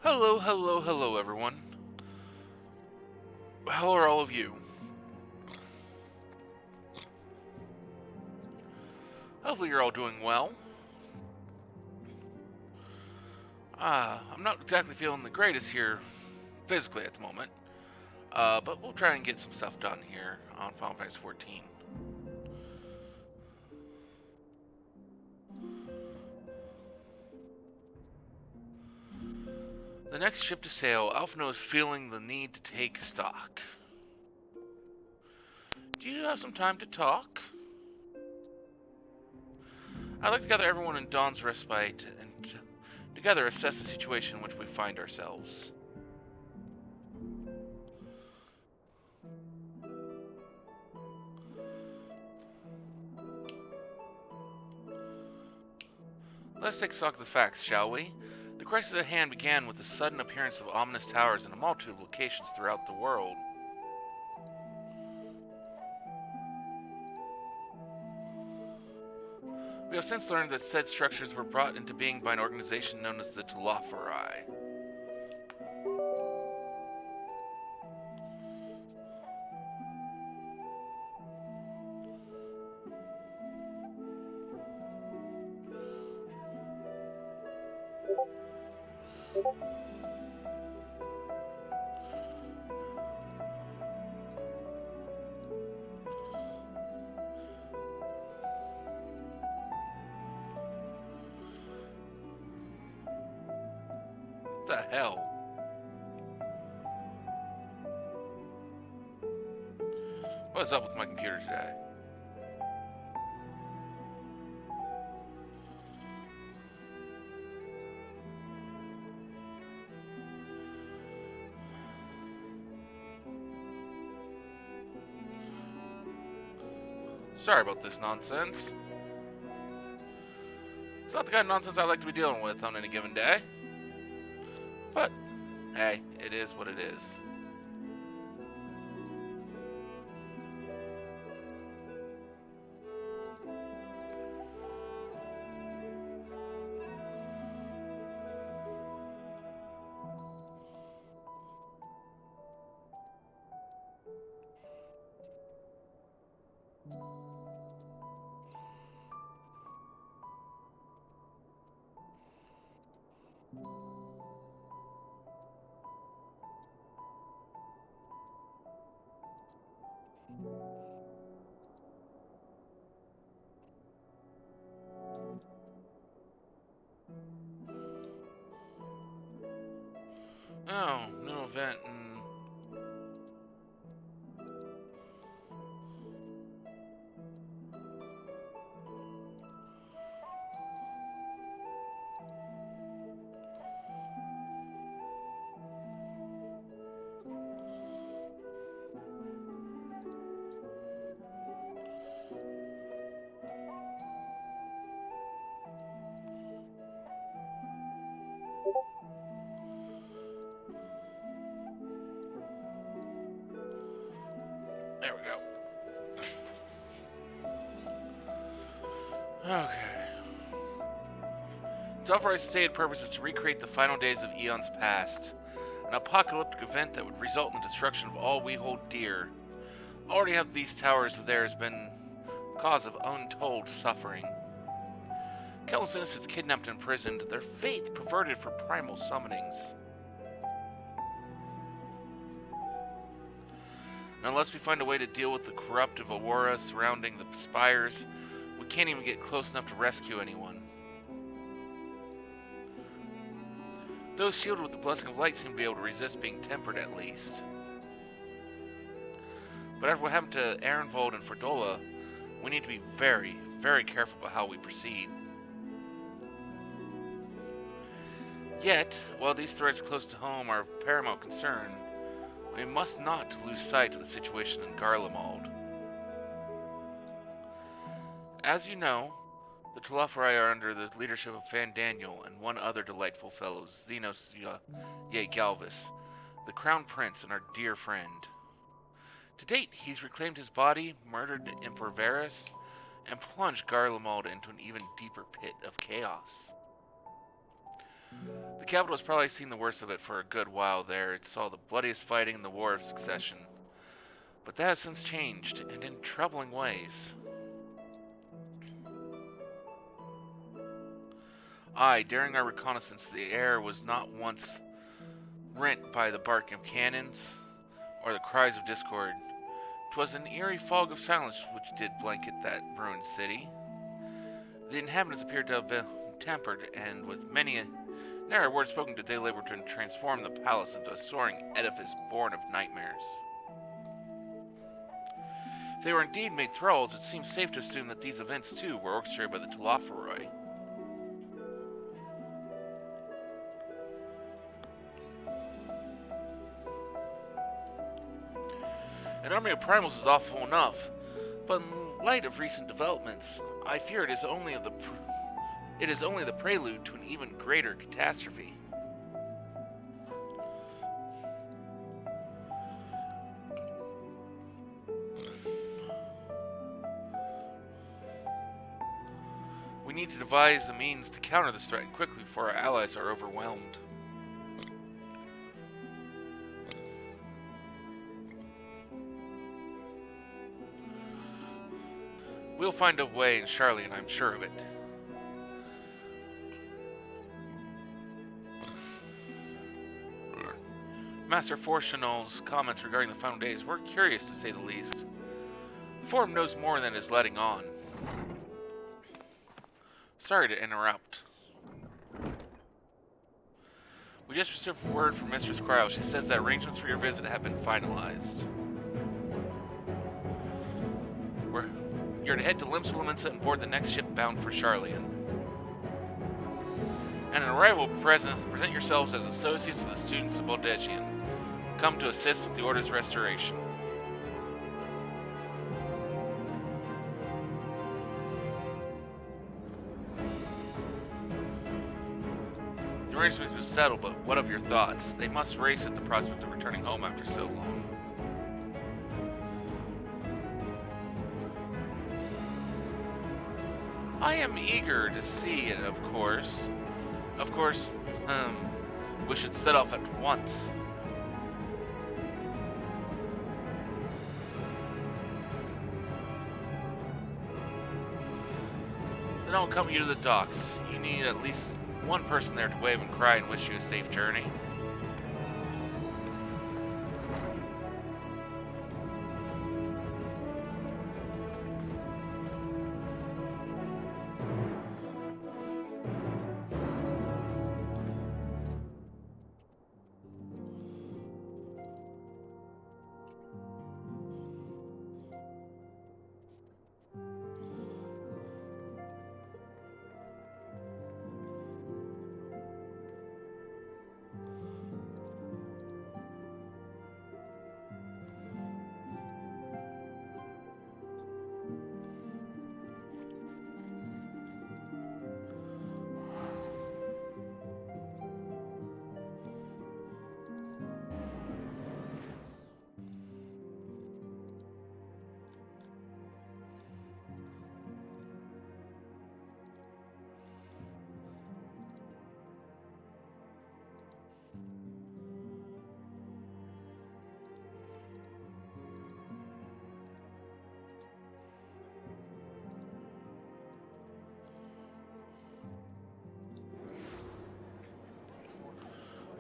Hello, hello, hello, everyone. How are all of you? Hopefully you're all doing well. I'm not exactly feeling the greatest here physically at the moment, but we'll try and get some stuff done here on Final Fantasy XIV. The next ship to sail, Alphino is feeling the need to take stock. Do you have some time to talk? I'd like to gather everyone in Dawn's Respite and together assess the situation in which we find ourselves. Let's take stock of the facts, shall we? The crisis at hand began with the sudden appearance of ominous towers in a multitude of locations throughout the world. We have since learned that said structures were brought into being by an organization known as the Thaliak. What the hell? What is up with my computer today? Sorry about this nonsense. It's not the kind of nonsense I like to be dealing with on any given day. But, hey, it is what it is. Oh, new event and... There we go. Okay. Delphi's stated purpose is to recreate the final days of eons past, an apocalyptic event that would result in the destruction of all we hold dear. Already have these towers of theirs been the cause of untold suffering. Countless innocents kidnapped and imprisoned, their faith perverted for primal summonings. And unless we find a way to deal with the corruptive aura surrounding the spires, we can't even get close enough to rescue anyone. Those shielded with the blessing of light seem to be able to resist being tempered at least. But after what happened to Ehrenwald and Fordola, we need to be very, very careful about how we proceed. Yet, while these threats close to home are of paramount concern, we must not lose sight of the situation in Garlemald. As you know, the Telefari are under the leadership of Fan Daniel and one other delightful fellow, Xenos Galvis, the Crown Prince and our dear friend. To date, he's reclaimed his body, murdered Emperor Varus, and plunged Garlemald into an even deeper pit of chaos. The capital has probably seen the worst of it for a good while there. It saw the bloodiest fighting in the War of Succession. But that has since changed, and in troubling ways. Aye, during our reconnaissance, the air was not once rent by the barking of cannons or the cries of discord. 'Twas an eerie fog of silence which did blanket that ruined city. The inhabitants appeared to have been tempered, and with many a narrow word spoken did they labor to transform the palace into a soaring edifice born of nightmares. If they were indeed made thralls, it seems safe to assume that these events, too, were orchestrated by the Tulafaroi. An army of primals is awful enough, but in light of recent developments, I fear it is only the prelude to an even greater catastrophe. We need to devise a means to counter this threat quickly before our allies are overwhelmed. We'll find a way in Charlie, and I'm sure of it. Master Fortunal's comments regarding the final days were curious, to say the least. The Forum knows more than is letting on. Sorry to interrupt. We just received word from Mistress Cryle. She says that arrangements for your visit have been finalized. You're to head to Limsa and board the next ship bound for Charlian. And on arrival, present yourselves as associates of the students of Baldegian, come to assist with the Order's restoration. The arrangements have been settled, but what of your thoughts? They must race at the prospect of returning home after so long. I am eager to see it, of course. We should set off at once. Then I'll accompany you to the docks. You need at least one person there to wave and cry and wish you a safe journey.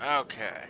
Okay.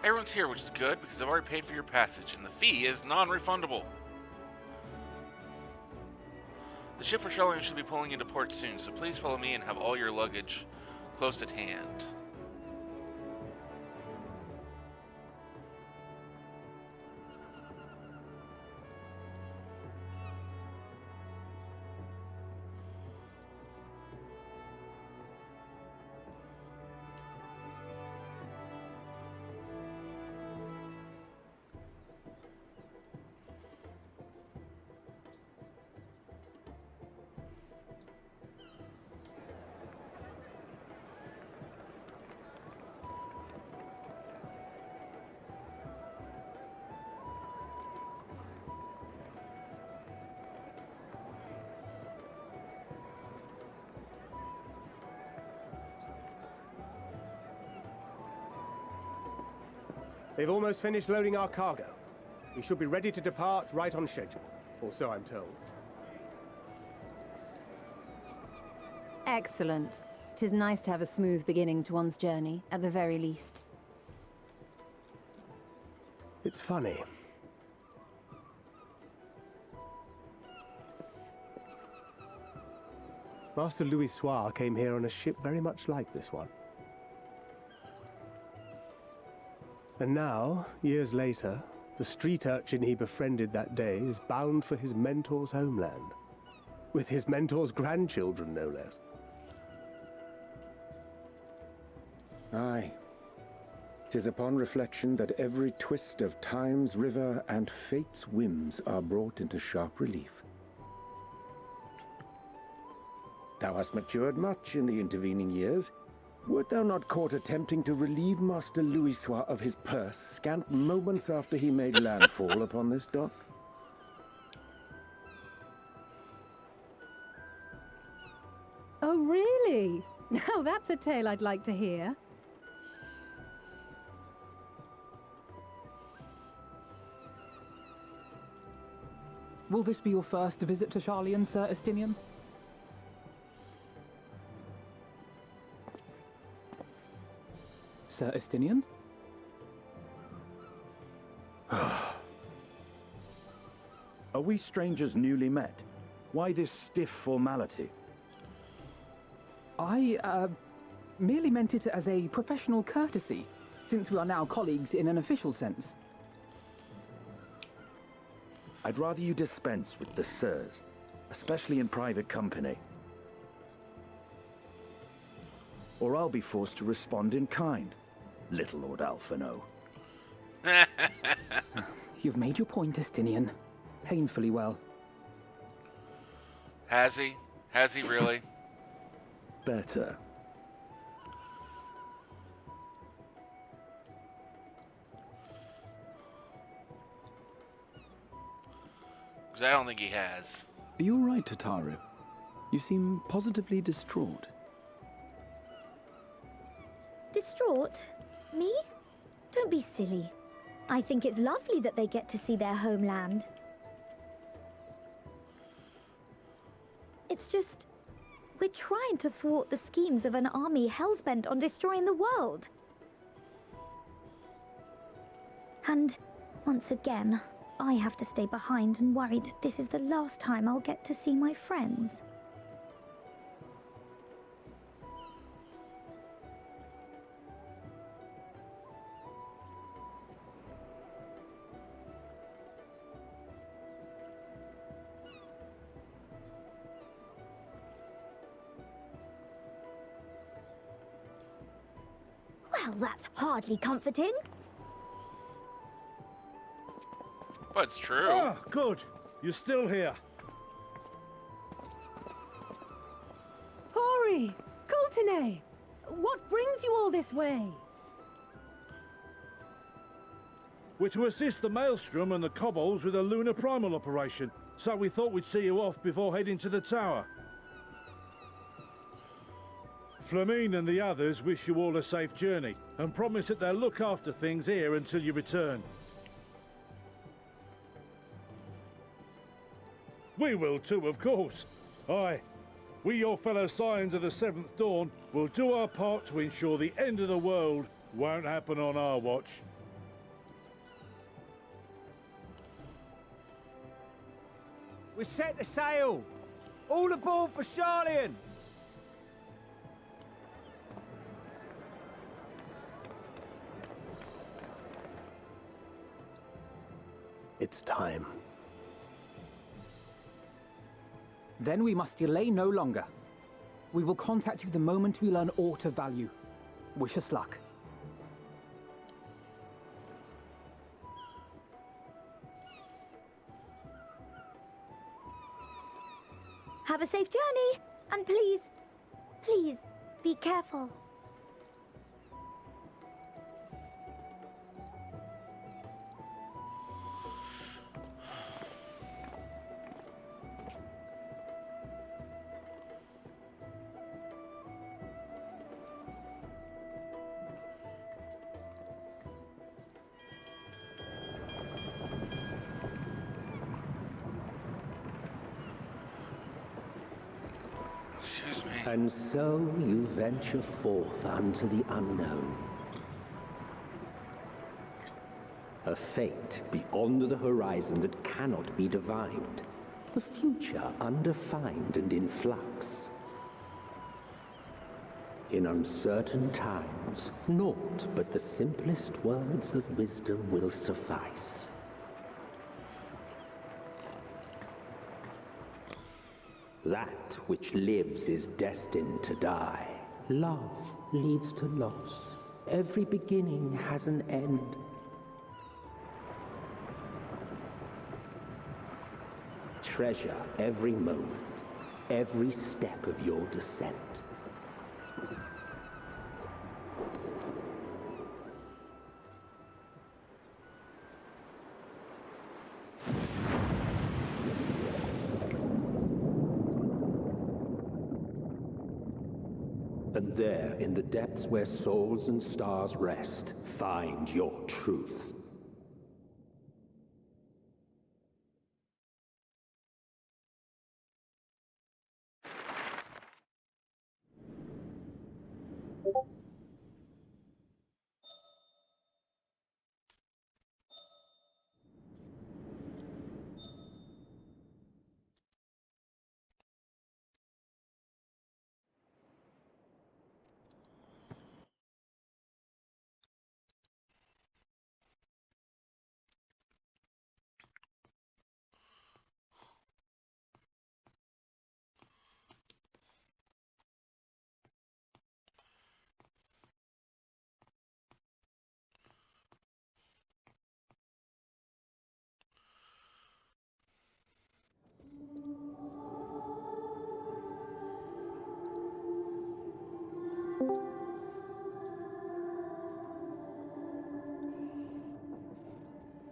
Everyone's here, which is good, because I've already paid for your passage, and the fee is non-refundable. The ship for Charlian should be pulling into port soon, so please follow me and have all your luggage close at hand. They've almost finished loading our cargo. We should be ready to depart right on schedule, or so I'm told. Excellent. 'Tis nice to have a smooth beginning to one's journey, at the very least. It's funny. Master Louis Soir came here on a ship very much like this one. And now, years later, the street urchin he befriended that day is bound for his mentor's homeland. With his mentor's grandchildren, no less. Aye. 'Tis upon reflection that every twist of time's river and fate's whims are brought into sharp relief. Thou hast matured much in the intervening years. Wert thou not caught attempting to relieve Master Louis Soir of his purse scant moments after he made landfall upon this dock? Oh, really? Now that's a tale I'd like to hear. Will this be your first visit to Scions, Sir Estinian? Sir Estinian? Are we strangers newly met? Why this stiff formality? I, merely meant it as a professional courtesy, since we are now colleagues in an official sense. I'd rather you dispense with the sirs, especially in private company. Or I'll be forced to respond in kind, little Lord Alphino. You've made your point, Estinian. Painfully well. Has he? Has he really? Better. Because I don't think he has. Are you all right, Tataru? You seem positively distraught. Distraught? Me? Don't be silly. I think it's lovely that they get to see their homeland. It's just, we're trying to thwart the schemes of an army hellbent on destroying the world. And, once again, I have to stay behind and worry that this is the last time I'll get to see my friends. Well, that's hardly comforting. But it's true. Ah, good. You're still here. Hori! Coulternay! What brings you all this way? We're to assist the Maelstrom and the Kobolds with a lunar primal operation, so we thought we'd see you off before heading to the tower. Flamine and the others wish you all a safe journey, and promise that they'll look after things here until you return. We will too, of course. Aye. We, your fellow Scions of the Seventh Dawn, will do our part to ensure the end of the world won't happen on our watch. We're set to sail! All aboard for Sharlayan! It's time. Then we must delay no longer. We will contact you the moment we learn aught of value. Wish us luck. Have a safe journey, and please, please, be careful. Excuse me. And so you venture forth unto the unknown. A fate beyond the horizon that cannot be divined. A future undefined and in flux. In uncertain times, naught but the simplest words of wisdom will suffice. That which lives is destined to die. Love leads to loss. Every beginning has an end. Treasure every moment, every step of your descent. And there, in the depths where souls and stars rest, find your truth.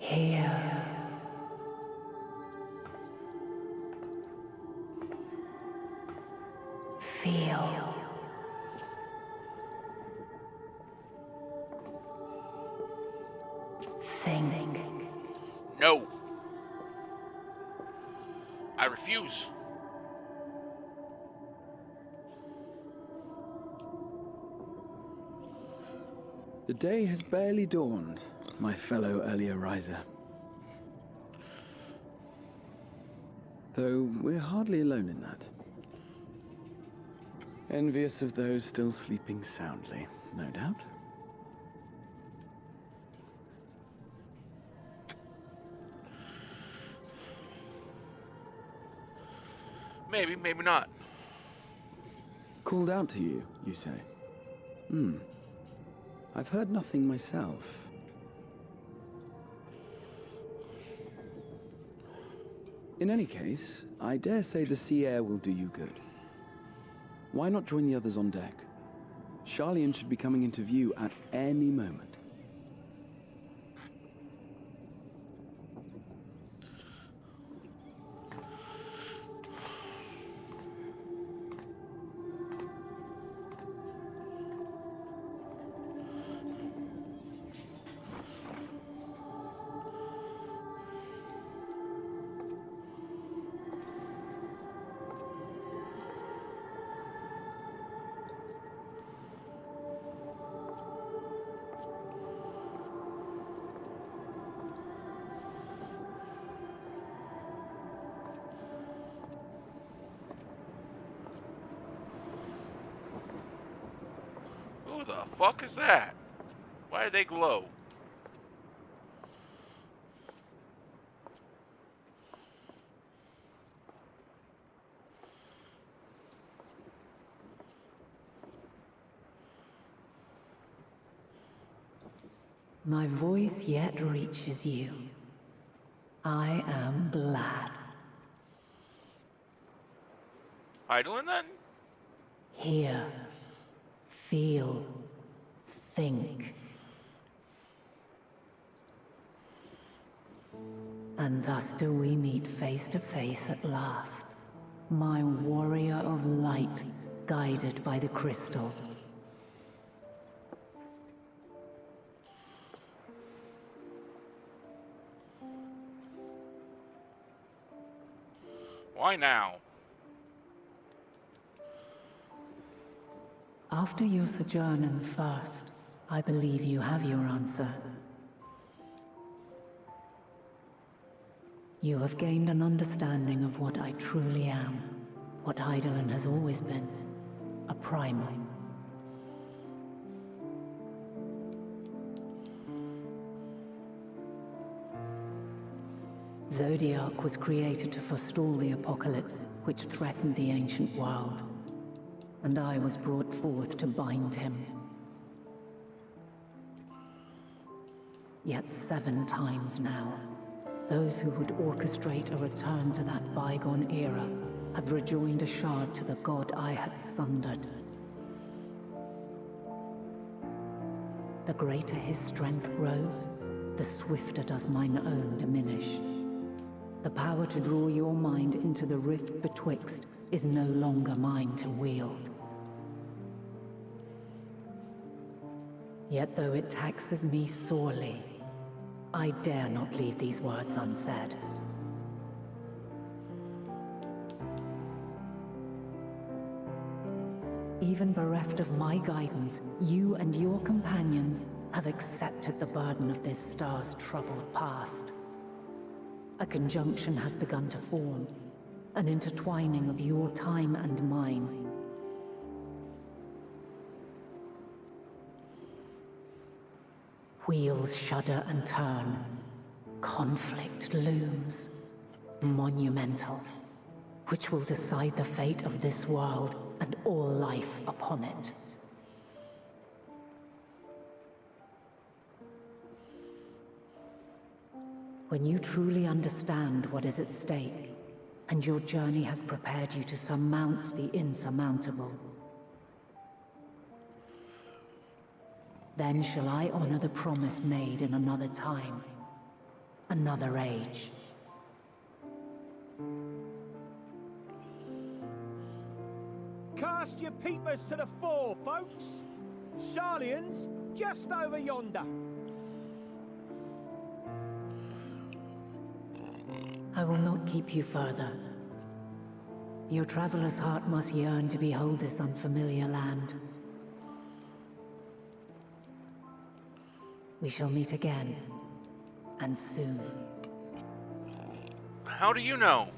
Here. Feel. Think. No. I refuse. The day has barely dawned, my fellow earlier riser. Though we're hardly alone in that. Envious of those still sleeping soundly, no doubt. Maybe, maybe not. Called out to you, you say? I've heard nothing myself. In any case, I dare say the sea air will do you good. Why not join the others on deck? Scions should be coming into view at any moment. Who the fuck is that? Why do they glow? My voice yet reaches you. I am glad. Idling then? Hear, feel, think. And thus do we meet face to face at last. My warrior of light, guided by the crystal. Why now? After your sojourn in the First, I believe you have your answer. You have gained an understanding of what I truly am, what Hydaelyn has always been, a primal. Zodiac was created to forestall the apocalypse which threatened the ancient world, and I was brought forth to bind him. Yet 7 times now, those who would orchestrate a return to that bygone era have rejoined a shard to the god I had sundered. The greater his strength grows, the swifter does mine own diminish. The power to draw your mind into the rift betwixt is no longer mine to wield. Yet though it taxes me sorely, I dare not leave these words unsaid. Even bereft of my guidance, you and your companions have accepted the burden of this star's troubled past. A conjunction has begun to form, an intertwining of your time and mine. Wheels shudder and turn. Conflict looms, monumental, which will decide the fate of this world and all life upon it. When you truly understand what is at stake, and your journey has prepared you to surmount the insurmountable, then shall I honor the promise made in another time, another age. Cast your peepers to the fore, folks. Scions just over yonder. I will not keep you further. Your traveler's heart must yearn to behold this unfamiliar land. We shall meet again, and soon. How do you know?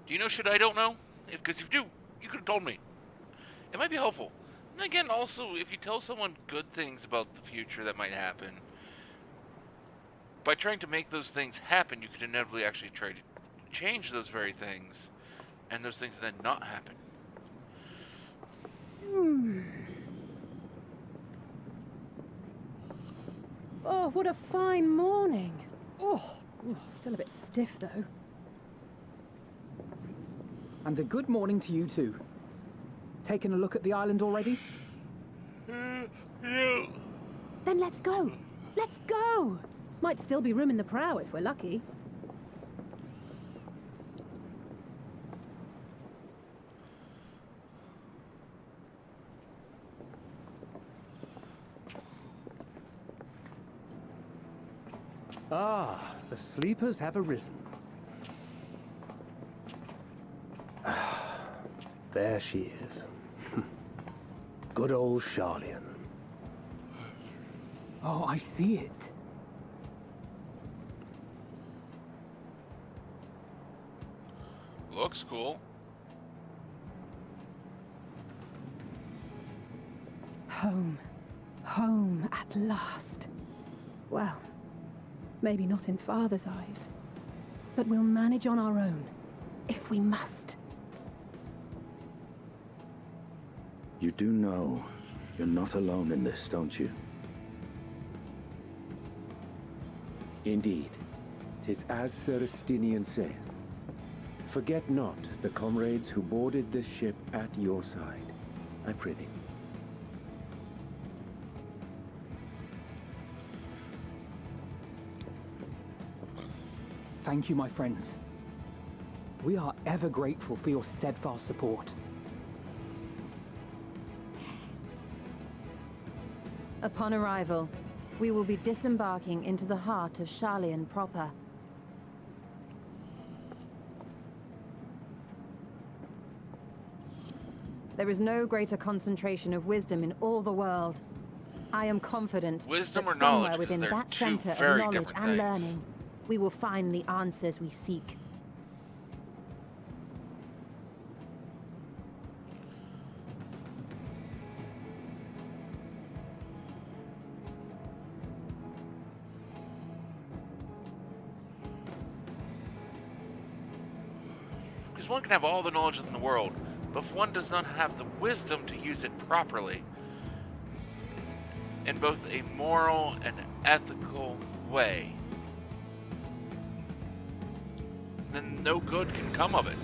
Do you know shit I don't know? Because if you do, you could have told me. It might be helpful. And again, also, if you tell someone good things about the future that might happen, by trying to make those things happen, you could inevitably actually try to change those very things, and those things then not happen. Oh, what a fine morning. Still a bit stiff though. And a good morning to you too. Taking a look at the island already? Then let's go. Let's go. Might still be room in the prow if we're lucky. Ah, the sleepers have arisen. There she is. Good old Sharlayan. Oh, I see it. Looks cool. Home. Home at last. Well, maybe not in Father's eyes, but we'll manage on our own, if we must. You do know you're not alone in this, don't you? Indeed. 'Tis as Sir Estinian saith. Forget not the comrades who boarded this ship at your side, I prithee. Thank you, my friends. We are ever grateful for your steadfast support. Upon arrival, we will be disembarking into the heart of Sharlayan proper. There is no greater concentration of wisdom in all the world. I am confident Wisdom that or somewhere knowledge, 'cause within they're that two center of very knowledge different and things. learning, we will find the answers we seek. Because one can have all the knowledge in the world, but if one does not have the wisdom to use it properly, in both a moral and ethical way, then no good can come of it.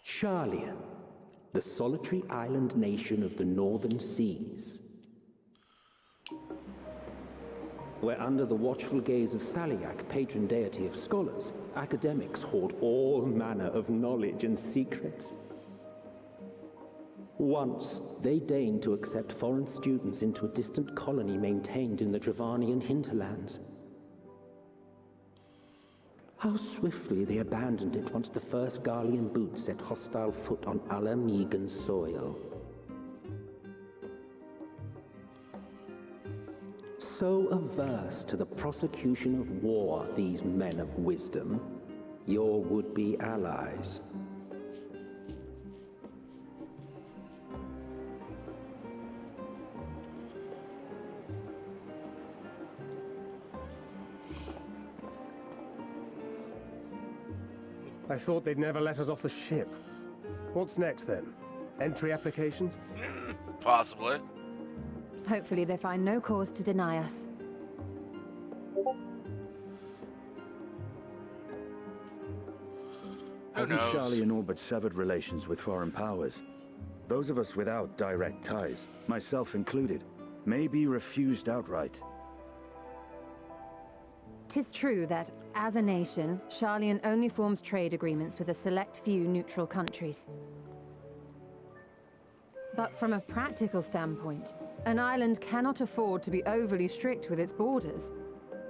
Scions, the solitary island nation of the northern seas. Where under the watchful gaze of Thaliak, patron deity of scholars, academics hoard all manner of knowledge and secrets. Once, they deigned to accept foreign students into a distant colony maintained in the Dravanian hinterlands. How swiftly they abandoned it once the first Garlean boot set hostile foot on Alamegan soil. So averse to the prosecution of war, these men of wisdom, your would-be allies. I thought they'd never let us off the ship. What's next then? Entry applications? Possibly. Hopefully they find no cause to deny us. Hasn't Sharlayan all but severed relations with foreign powers? Those of us without direct ties, myself included, may be refused outright. 'Tis true that, as a nation, Sharlayan only forms trade agreements with a select few neutral countries. But from a practical standpoint, an island cannot afford to be overly strict with its borders,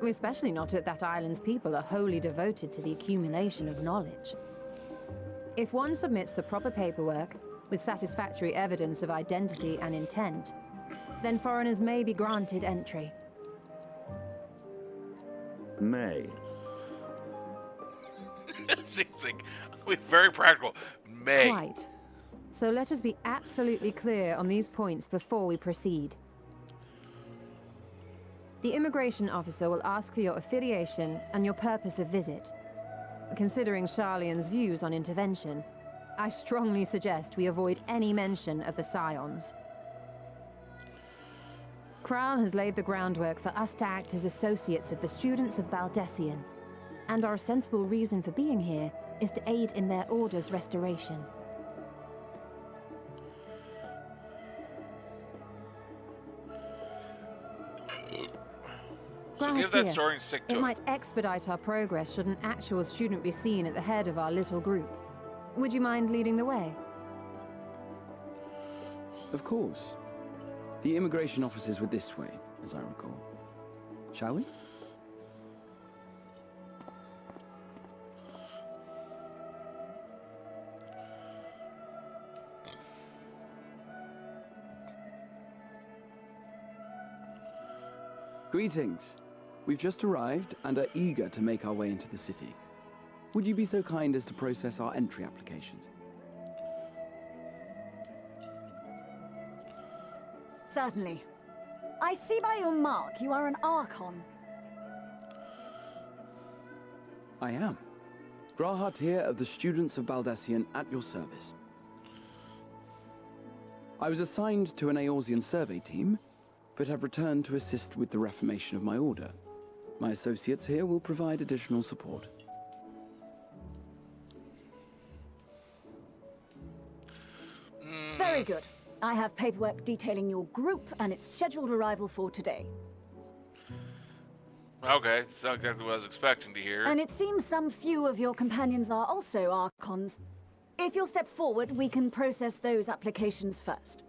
especially not if that island's people are wholly devoted to the accumulation of knowledge. If one submits the proper paperwork, with satisfactory evidence of identity and intent, then foreigners may be granted entry. May. Seems like we're very practical. May. Quite. So let us be absolutely clear on these points before we proceed. The immigration officer will ask for your affiliation and your purpose of visit. Considering Sharlayan's views on intervention, I strongly suggest we avoid any mention of the Scions. Kral has laid the groundwork for us to act as associates of the students of Baldessian, and our ostensible reason for being here is to aid in their order's restoration. So give that story sick to It him. might expedite our progress should an actual student be seen at the head of our little group. Would you mind leading the way? Of course. The immigration offices were this way, as I recall. Shall we? Greetings. We've just arrived and are eager to make our way into the city. Would you be so kind as to process our entry applications? Certainly. I see by your mark you are an Archaeon. I am. Grahart here of the Students of Baldessian at your service. I was assigned to an Eorzean survey team, but have returned to assist with the reformation of my order. My associates here will provide additional support. Very good. I have paperwork detailing your group and its scheduled arrival for today. Okay, that's not exactly what I was expecting to hear. And it seems some few of your companions are also Archons. If you'll step forward, we can process those applications first.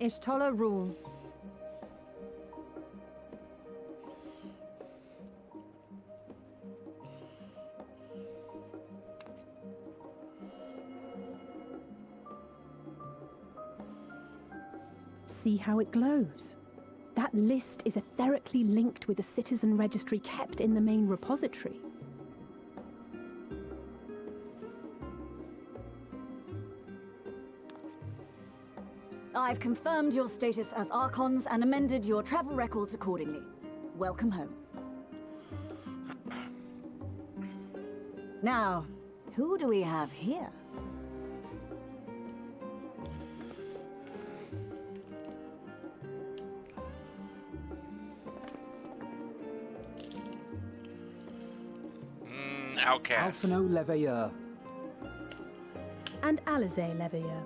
Ishtola rule. See how it glows? That list is etherically linked with the citizen registry kept in the main repository. I've confirmed your status as Archons and amended your travel records accordingly. Welcome home. Now, who do we have here? Outcast. Alphino Leveilleur. And Alizé Leveilleur.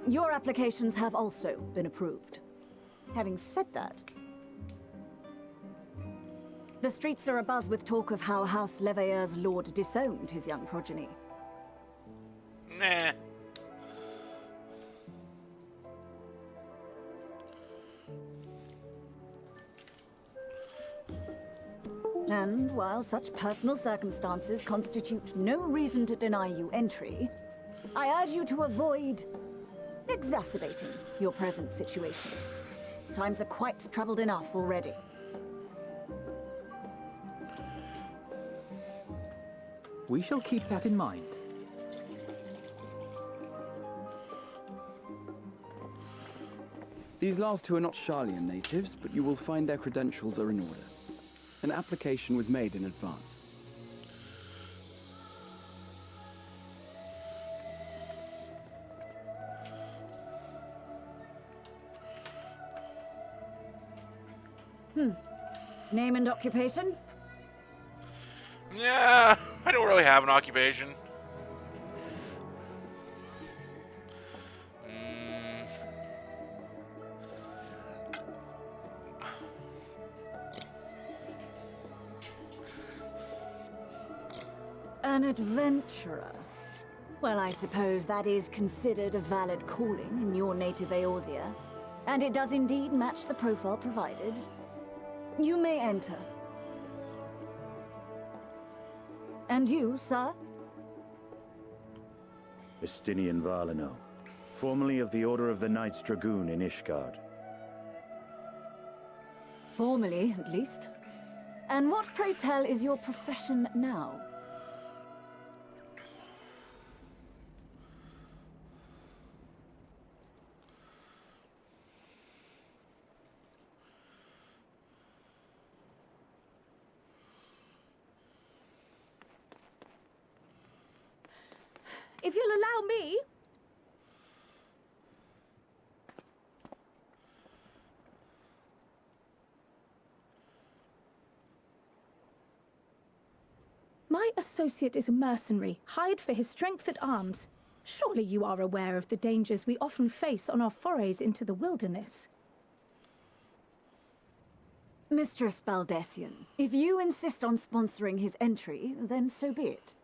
Your applications have also been approved. Having said that, the streets are abuzz with talk of how House Leveilleur's lord disowned his young progeny. Nah. And while such personal circumstances constitute no reason to deny you entry, I urge you to avoid exacerbating your present situation. Times are quite troubled enough already. We shall keep that in mind. These last two are not Sharlayan natives, but you will find their credentials are in order. An application was made in advance. Name and occupation? Yeah, I don't really have an occupation. An adventurer. Well, I suppose that is considered a valid calling in your native Eorzea, and it does indeed match the profile provided. You may enter. And you, sir? Estinian Valino, formerly of the Order of the Knights Dragoon in Ishgard. Formally, at least. And what, pray tell, is your profession now? If you'll allow me... My associate is a mercenary, hired for his strength at arms. Surely you are aware of the dangers we often face on our forays into the wilderness. Mistress Baldessian, if you insist on sponsoring his entry, then so be it.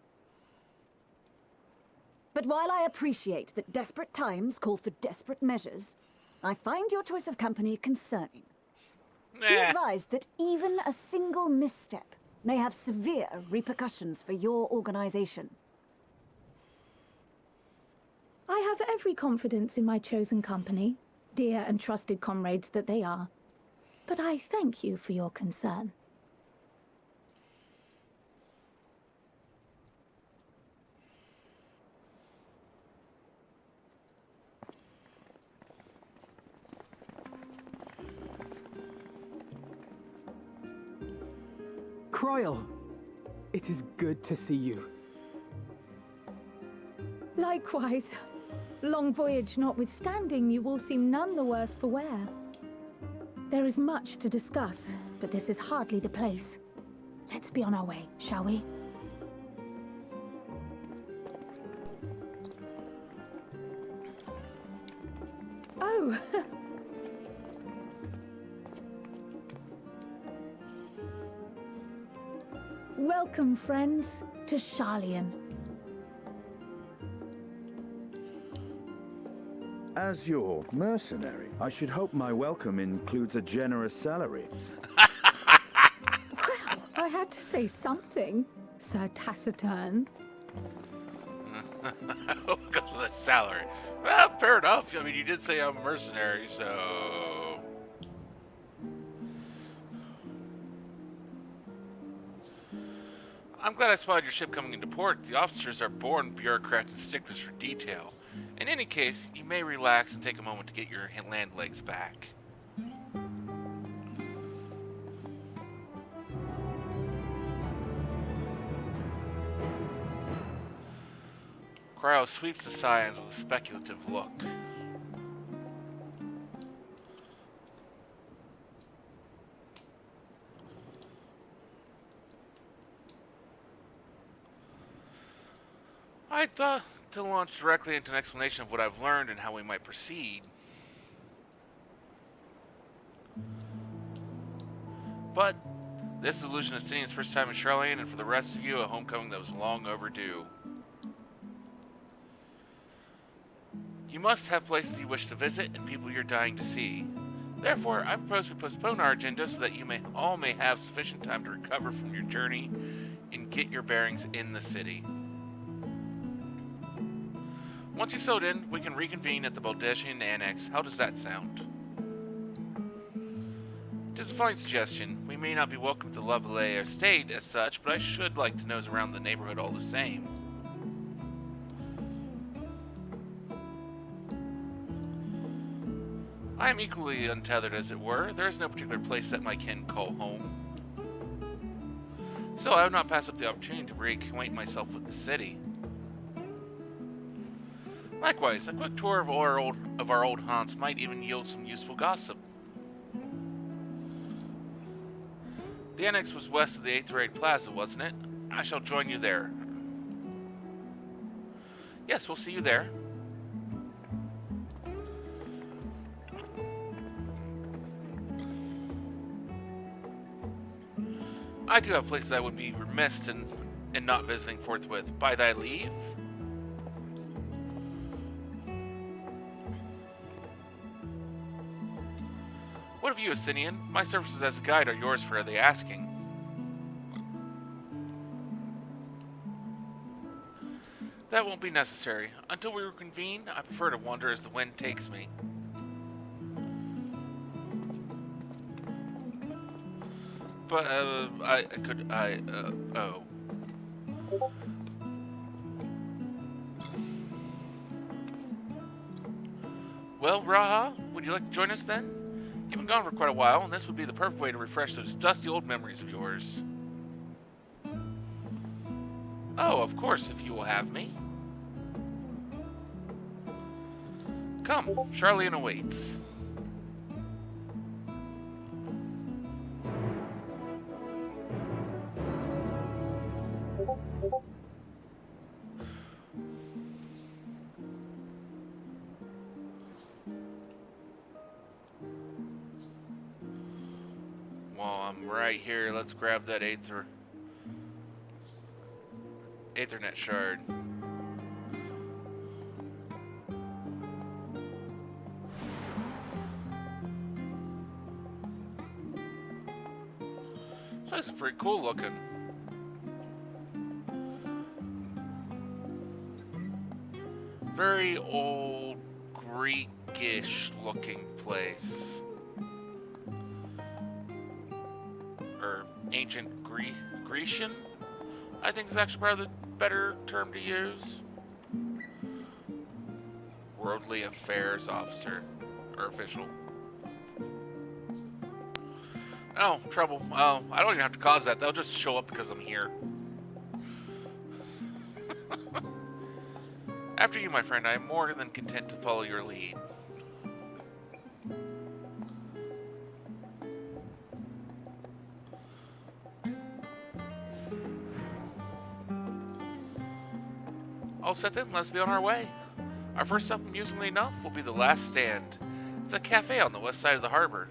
But while I appreciate that desperate times call for desperate measures, I find your choice of company concerning. Be advised that even a single misstep may have severe repercussions for your organization. I have every confidence in my chosen company, dear and trusted comrades that they are. But I thank you for your concern. Croyle, it is good to see you. Likewise. Long voyage notwithstanding, you will seem none the worse for wear. There is much to discuss, but this is hardly the place. Let's be on our way, shall we? Oh! Welcome, friends, to Scions. As your mercenary, I should hope my welcome includes a generous salary. Well, I had to say something, Sir Taciturn. Goes with a salary. Well, fair enough. I mean, you did say I'm a mercenary, so... I'm glad I spotted your ship coming into port. The officers are born bureaucrats and sticklers for detail. In any case, you may relax and take a moment to get your land legs back. Cryo sweeps the Scions with a speculative look. I thought to launch directly into an explanation of what I've learned and how we might proceed. But this illusion is Stinian's first time in Charlene, and for the rest of you, a homecoming that was long overdue. You must have places you wish to visit and people you're dying to see. Therefore, I propose we postpone our agenda so that you all may have sufficient time to recover from your journey and get your bearings in the city. Once you've settled in, we can reconvene at the Baldeshian Annex. How does that sound? It is a fine suggestion. We may not be welcome to Lovelace Estate as such, but I should like to nose around the neighborhood all the same. I am equally untethered, as it were. There is no particular place that my kin call home. So I would not pass up the opportunity to reacquaint myself with the city. Likewise, a quick tour of our old haunts might even yield some useful gossip. The annex was west of the 8th Raid Plaza, wasn't it? I shall join you there. Yes, we'll see you there. I do have places I would be remiss in not visiting forthwith. By thy leave? What of you, Asinian? My services as a guide are yours for the asking. That won't be necessary. Until we reconvene, I prefer to wander as the wind takes me. But, oh. Well, Raha, would you like to join us then? You've been gone for quite a while, and this would be the perfect way to refresh those dusty old memories of yours. Oh, of course, if you will have me. Come, Charlian awaits. While I'm right here, let's grab that Aethernet shard. So this is pretty cool looking. Very old Greekish looking place. Or ancient Grecian, I think is actually probably the better term to use. Worldly Affairs Officer, or official. Oh, trouble. Oh, I don't even have to cause that. They'll just show up because I'm here. After you, my friend, I am more than content to follow your lead. All set then, let's be on our way. Our first stop, amusingly enough, will be the Last Stand. It's a cafe on the west side of the harbor.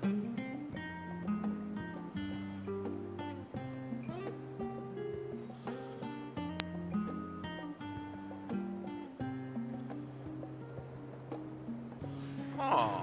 Oh.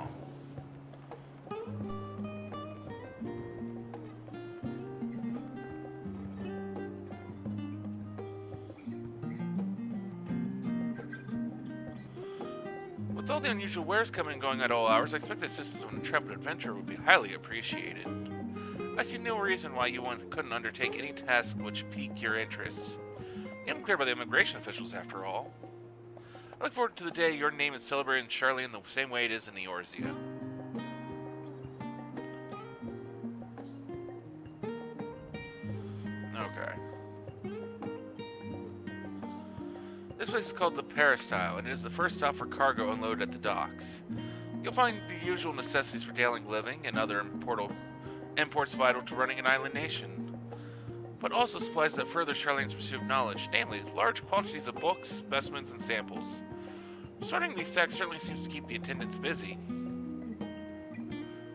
With all the unusual wares coming and going at all hours, I expect the assistance of an intrepid adventurer would be highly appreciated. I see no reason why you couldn't undertake any task which pique your interest. You haven't cleared by the immigration officials, after all. I look forward to the day your name is celebrated in Charlian the same way it is in Eorzea. Okay. This place is called the Peristyle, and it is the first stop for cargo unloaded at the docks. You'll find the usual necessities for daily living and other imports vital to running an island nation, but also supplies that further Charlian's pursuit of knowledge, namely large quantities of books, specimens, and samples. Sorting these stacks certainly seems to keep the attendants busy.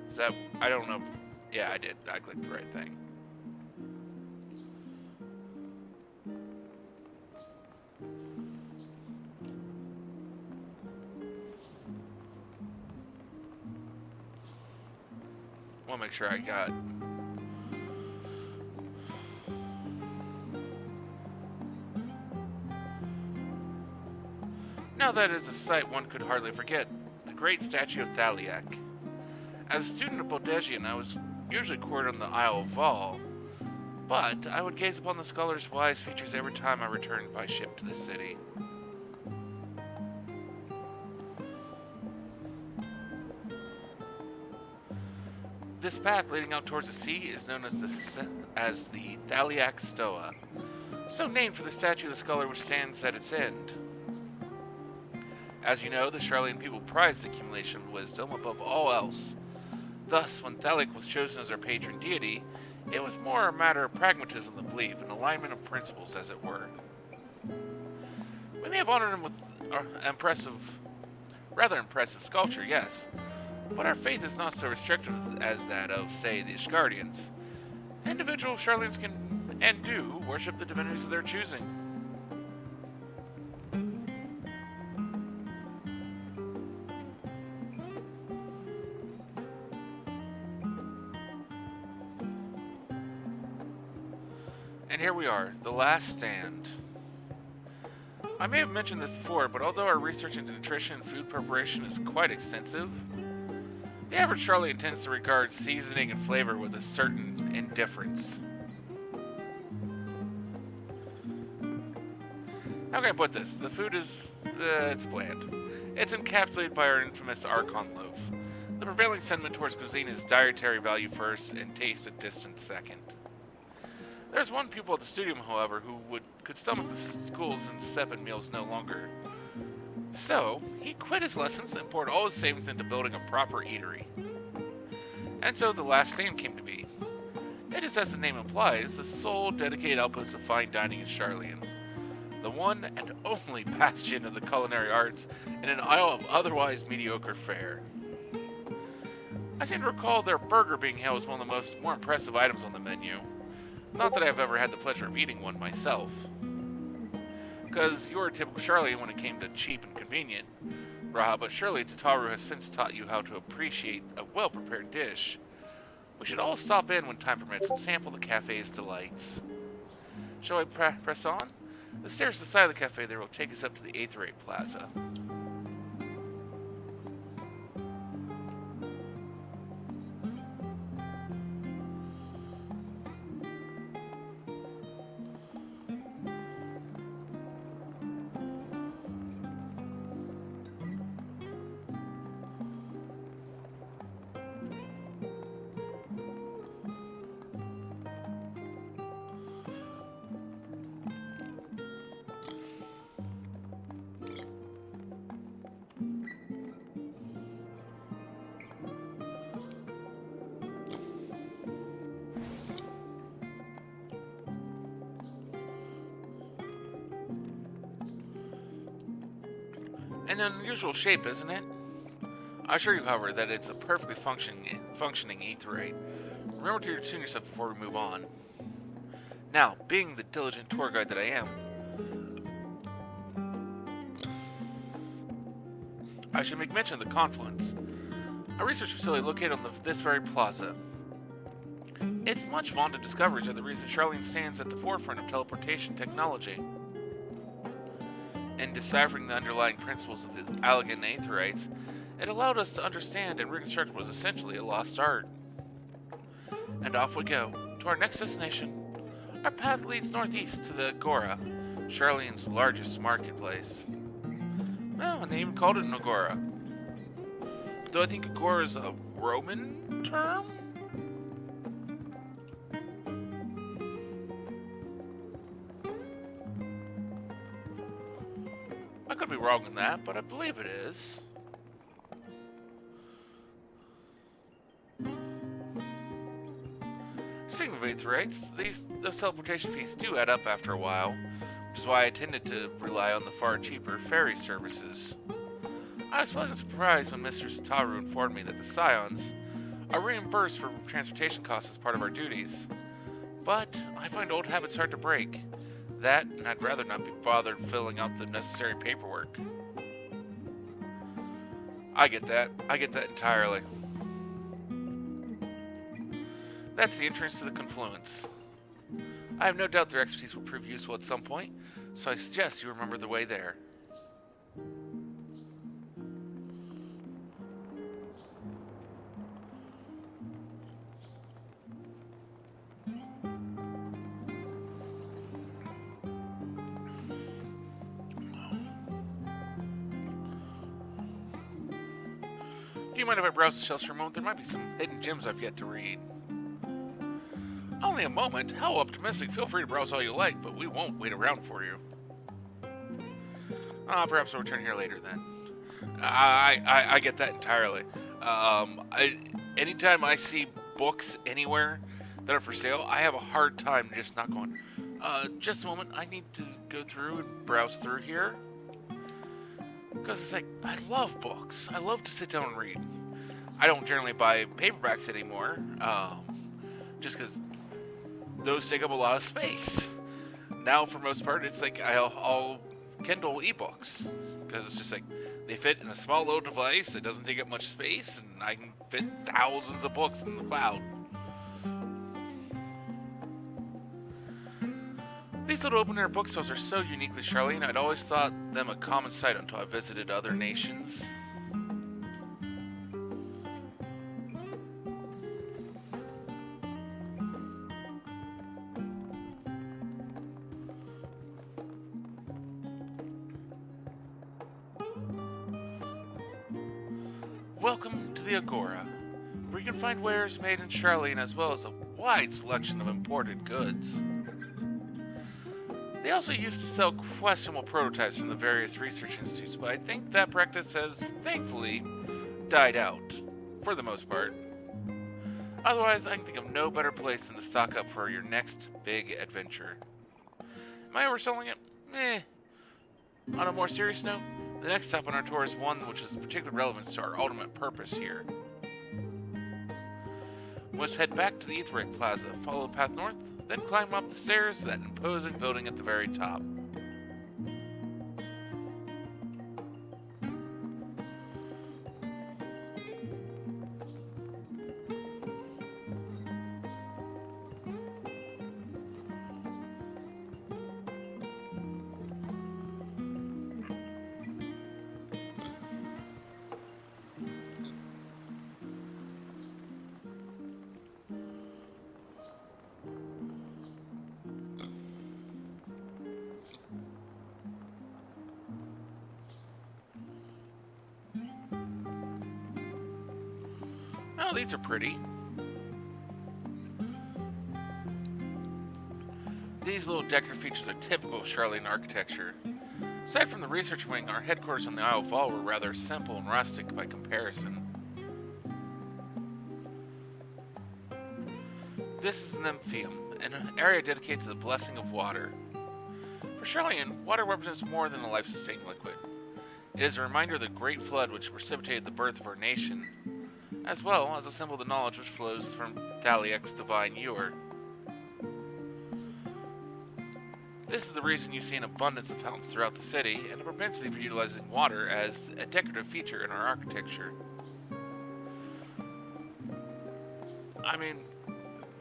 Is that... I don't know if... Yeah, I did. I clicked the right thing. I want to make sure I got... Now that is a sight one could hardly forget, the great statue of Thaliak. As a student of Bodegian, I was usually quartered on the Isle of Val, but I would gaze upon the scholar's wise features every time I returned by ship to the city. This path leading out towards the sea is known as the Thaliak Stoa, so named for the statue of the scholar which stands at its end. As you know, the Charlian people prize the accumulation of wisdom above all else. Thus, when Thaliak was chosen as our patron deity, it was more a matter of pragmatism than belief, an alignment of principles, as it were. We may have honored him with rather impressive sculpture, yes, but our faith is not so restrictive as that of, say, the Ishgardians. Individual Charlians can, and do, worship the divinities of their choosing. And here we are, the Last Stand. I may have mentioned this before, but although our research into nutrition and food preparation is quite extensive, the average Charlian tends to regard seasoning and flavor with a certain indifference. How can I put this? The food is... it's bland. It's encapsulated by our infamous Archaeon loaf. The prevailing sentiment towards cuisine is dietary value first and taste a distant second. There's one pupil at the studio, however, who could stomach the school's insipid meals no longer. So, he quit his lessons and poured all his savings into building a proper eatery. And so the Last Stand came to be. It is, as the name implies, the sole dedicated outpost of fine dining in Charlian. The one and only bastion of the culinary arts in an isle of otherwise mediocre fare. I seem to recall their burger being hailed as one of the more impressive items on the menu. Not that I've ever had the pleasure of eating one myself. Because you're a typical Charlian when it came to cheap and convenient, Raha, but surely Tataru has since taught you how to appreciate a well-prepared dish. We should all stop in when time permits and sample the cafe's delights. Shall I press on? The stairs to the side of the cafe there will take us up to the Aetherate Plaza. An unusual shape, isn't it? I assure you, however, that it's a perfectly functioning aetheryte. Remember to tune yourself before we move on. Now, being the diligent tour guide that I am, I should make mention of the Confluence, a research facility located on this very plaza. Its much vaunted discoveries are the reason Charlene stands at the forefront of teleportation technology. In deciphering the underlying principles of the elegant aetherites, it allowed us to understand and reconstruct what was essentially a lost art. And off we go, to our next destination. Our path leads northeast to the Agora, Charlene's largest marketplace. Well, and they even called it an Agora. Though I think Agora is a Roman term? I could be wrong on that, but I believe it is. Speaking of aetherites, those teleportation fees do add up after a while, which is why I tended to rely on the far cheaper ferry services. I was pleasantly surprised when Mr. Sataru informed me that the Scions are reimbursed for transportation costs as part of our duties. But I find old habits hard to break. That, and I'd rather not be bothered filling out the necessary paperwork. I get that entirely. That's the entrance to the Confluence. I have no doubt their expertise will prove useful at some point, so I suggest you remember the way there. Do you mind if I browse the shelves for a moment? There might be some hidden gems I've yet to read. Only a moment? How optimistic. Feel free to browse all you like, but we won't wait around for you. Perhaps I'll return here later then. I get that entirely. Anytime I see books anywhere that are for sale, I have a hard time just not going, just a moment, I need to go through and browse through here. Because it's like, I love books. I love to sit down and read. I don't generally buy paperbacks anymore, just because those take up a lot of space. Now, for most part, it's like I'll Kindle ebooks, because it's just like, they fit in a small little device, it doesn't take up much space, and I can fit thousands of books in the cloud. These little open-air bookstores are so uniquely Charlene, I'd always thought them a common sight until I visited other nations. Welcome to the Agora, where you can find wares made in Charlene as well as a wide selection of imported goods. They also used to sell questionable prototypes from the various research institutes, but I think that practice has, thankfully, died out, for the most part. Otherwise, I can think of no better place than to stock up for your next big adventure. Am I overselling it? Meh. On a more serious note, the next stop on our tour is one which is of particular relevance to our ultimate purpose here. We must head back to the Aetherite Plaza, follow the path north, then climb up the stairs to that imposing building at the very top. Oh, these are pretty. These little decorative features are typical of Charlene architecture. Aside from the research wing, our headquarters on the Isle of Val were rather simple and rustic by comparison. This is the Nymphium, an area dedicated to the blessing of water. For Charlene, water represents more than a life-sustaining liquid. It is a reminder of the great flood which precipitated the birth of our nation, as well as a symbol of the knowledge which flows from Thaliak's divine ewer. This is the reason you see an abundance of fountains throughout the city, and a propensity for utilizing water as a decorative feature in our architecture. I mean,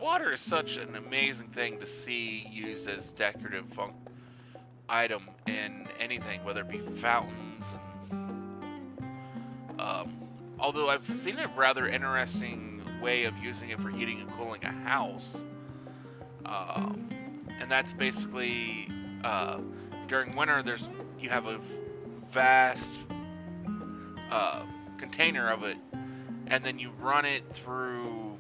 water is such an amazing thing to see used as decorative item in anything, whether it be fountains. Although I've seen a rather interesting way of using it for heating and cooling a house. And that's basically during winter. You have a vast container of it, and then you run it through.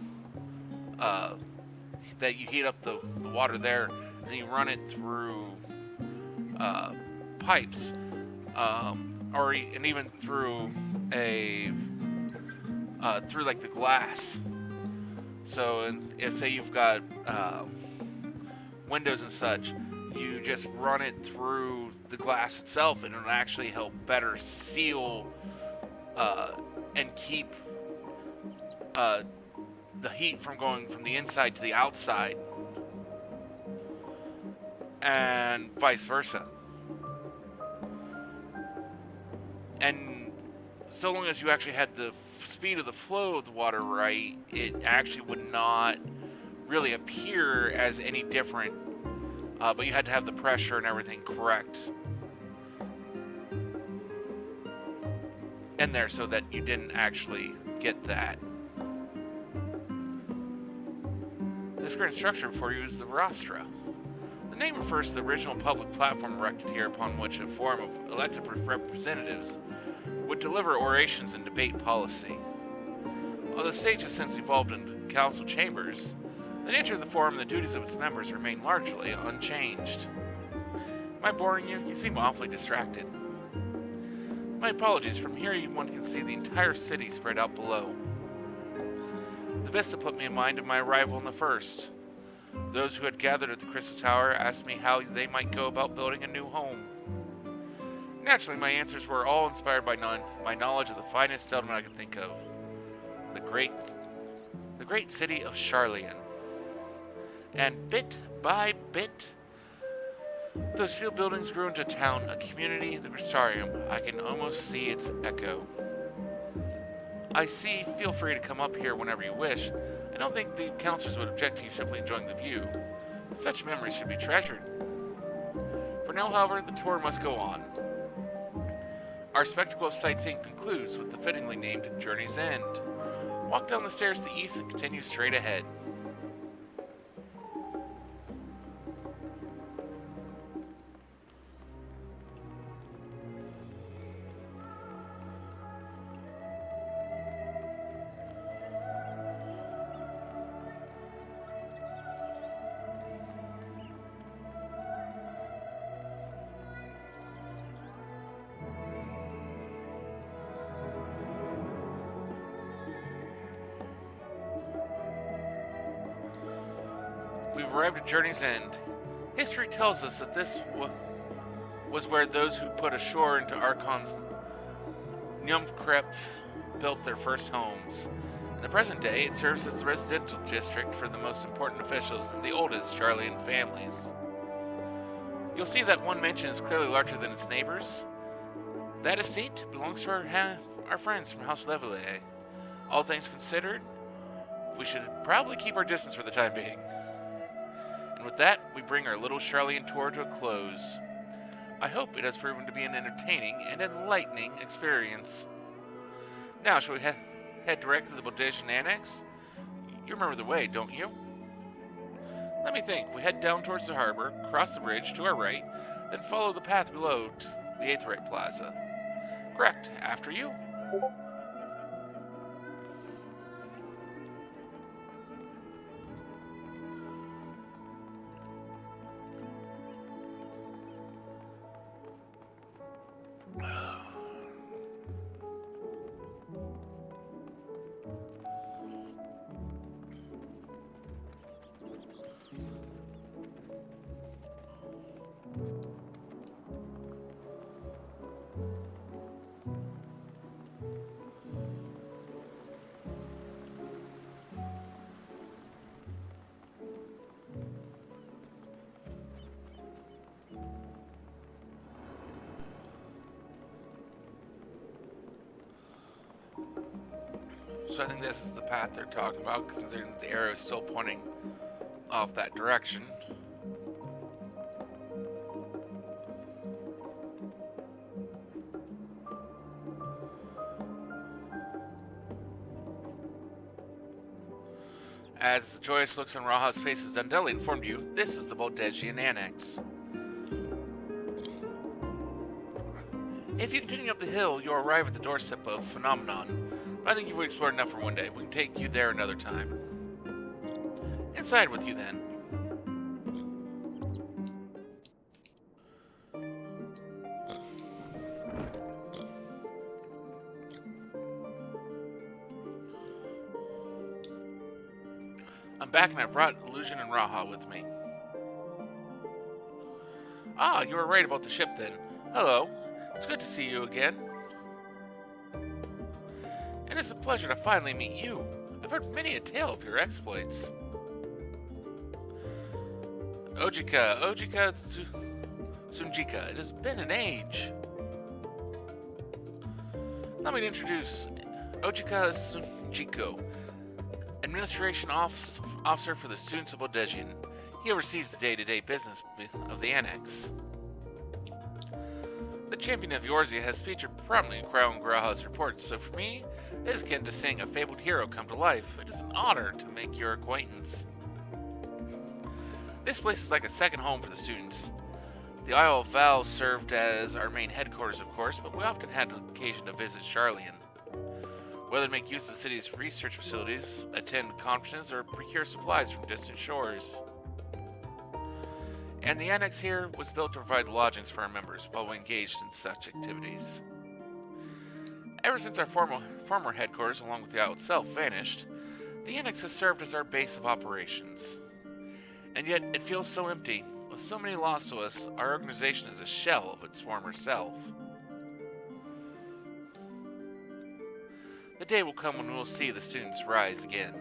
That you heat up the water there, and then you run it through pipes, and even through through like the glass. So, if say you've got windows and such, you just run it through the glass itself, and it'll actually help better seal and keep the heat from going from the inside to the outside, and vice versa. And so long as you actually had the speed of the flow of the water right, it actually would not really appear as any different, but you had to have the pressure and everything correct in there so that you didn't actually get that. This grand structure before you is the rostra. The name refers to the original public platform erected here upon which a forum of elected representatives would deliver orations and debate policy. Although the stage has since evolved into council chambers, the nature of the forum and the duties of its members remain largely unchanged. Am I boring you? You seem awfully distracted. My apologies. From here one can see the entire city spread out below. The vista put me in mind of my arrival in the first. Those who had gathered at the Crystal Tower asked me how they might go about building a new home. Naturally, my answers were all inspired by my knowledge of the finest settlement I could think of. The great city of Sharlayan. And bit by bit, those few buildings grew into a town, a community, the Crystarium. I can almost see its echo. Feel free to come up here whenever you wish. I don't think the counselors would object to you simply enjoying the view. Such memories should be treasured. For now, however, the tour must go on. Our spectacle of sightseeing concludes with the fittingly named Journey's End. Walk down the stairs to the east and continue straight ahead. We've arrived at Journey's End. History tells us that this was where those who put ashore into Archaeon's Nyumkrep built their first homes. In the present day, it serves as the residential district for the most important officials and the oldest Sharlayan families. You'll see that one mansion is clearly larger than its neighbors. That estate belongs to our friends from House Leveille. All things considered, we should probably keep our distance for the time being. And with that, we bring our little Sharlayan tour to a close. I hope it has proven to be an entertaining and enlightening experience. Now, shall we head direct to the Bodesian Annex? You remember the way, don't you? Let me think. We head down towards the harbor, cross the bridge to our right, then follow the path below to the Aetherite Plaza. Correct. After you. So I think this is the path they're talking about, considering the arrow is still pointing off that direction. As the joyous looks on Raha's face has undoubtedly informed you, this is the Boldegian Annex. If you continue up the hill, you'll arrive at the doorstep of Phenomenon, but I think you've explored enough for one day. We can take you there another time. Inside with you then. I'm back and I brought Illusion and Raha with me. Ah, you were right about the ship then. Hello. It's good to see you again. And it's a pleasure to finally meet you. I've heard many a tale of your exploits. Ojika Sunjika, it has been an age. Let me introduce Ojika Sunjiko, Administration Officer for the Students of Boldegian. He oversees the day-to-day business of the Annex. The champion of Eorzea has featured prominently in Crown Graha's reports, so for me, it is akin to seeing a fabled hero come to life. It is an honor to make your acquaintance. This place is like a second home for the students. The Isle of Val served as our main headquarters, of course, but we often had the occasion to visit Sharlayan. Whether to make use of the city's research facilities, attend conferences, or procure supplies from distant shores. And the annex here was built to provide lodgings for our members while we engaged in such activities. Ever since our former headquarters, along with the isle itself, vanished, the annex has served as our base of operations. And yet, it feels so empty. With so many lost to us, our organization is a shell of its former self. The day will come when we will see the students rise again.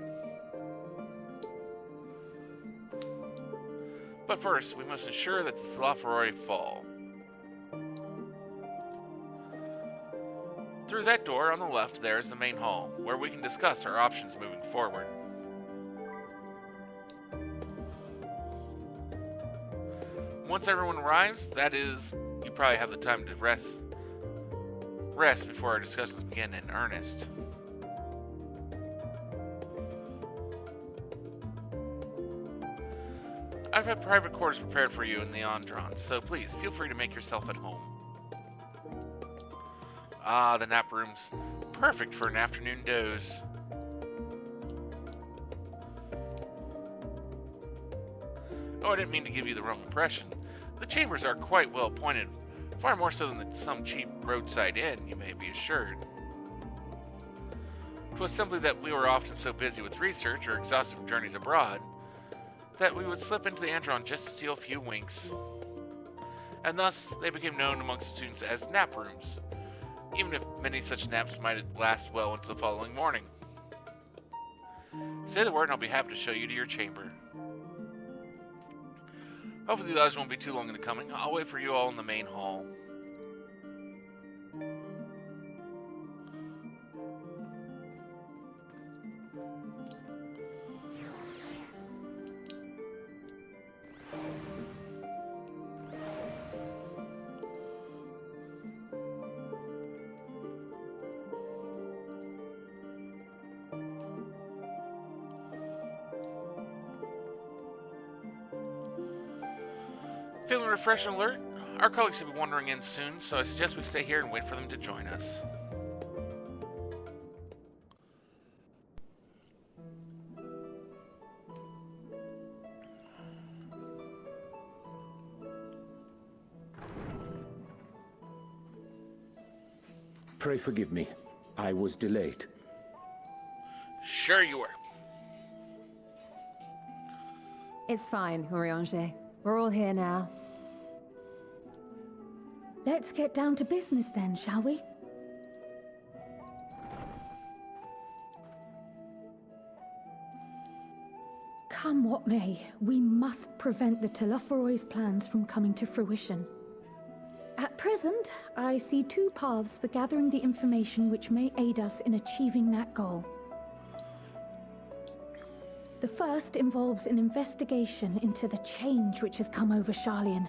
But first, we must ensure that the Thalafaroi fall. Through that door on the left, there is the main hall, where we can discuss our options moving forward. Once everyone arrives, that is, you probably have the time to rest before our discussions begin in earnest. I've had private quarters prepared for you in the Andron, so please feel free to make yourself at home. Ah, the nap room's perfect for an afternoon doze. Oh, I didn't mean to give you the wrong impression. The chambers are quite well appointed, far more so than some cheap roadside inn, you may be assured. 'Twas simply that we were often so busy with research or exhausted from journeys abroad that we would slip into the Andron just to steal a few winks. And thus, they became known amongst the students as nap rooms, even if many such naps might last well into the following morning. Say the word and I'll be happy to show you to your chamber. Hopefully the others won't be too long in the coming. I'll wait for you all in the main hall. Feeling refreshed and alert? Our colleagues should be wandering in soon, so I suggest we stay here and wait for them to join us. Pray forgive me. I was delayed. Sure you were. It's fine, Urianger. We're all here now. Let's get down to business then, shall we? Come what may, we must prevent the Thalafaroi's plans from coming to fruition. At present, I see two paths for gathering the information which may aid us in achieving that goal. The first involves an investigation into the change which has come over Sharlayan,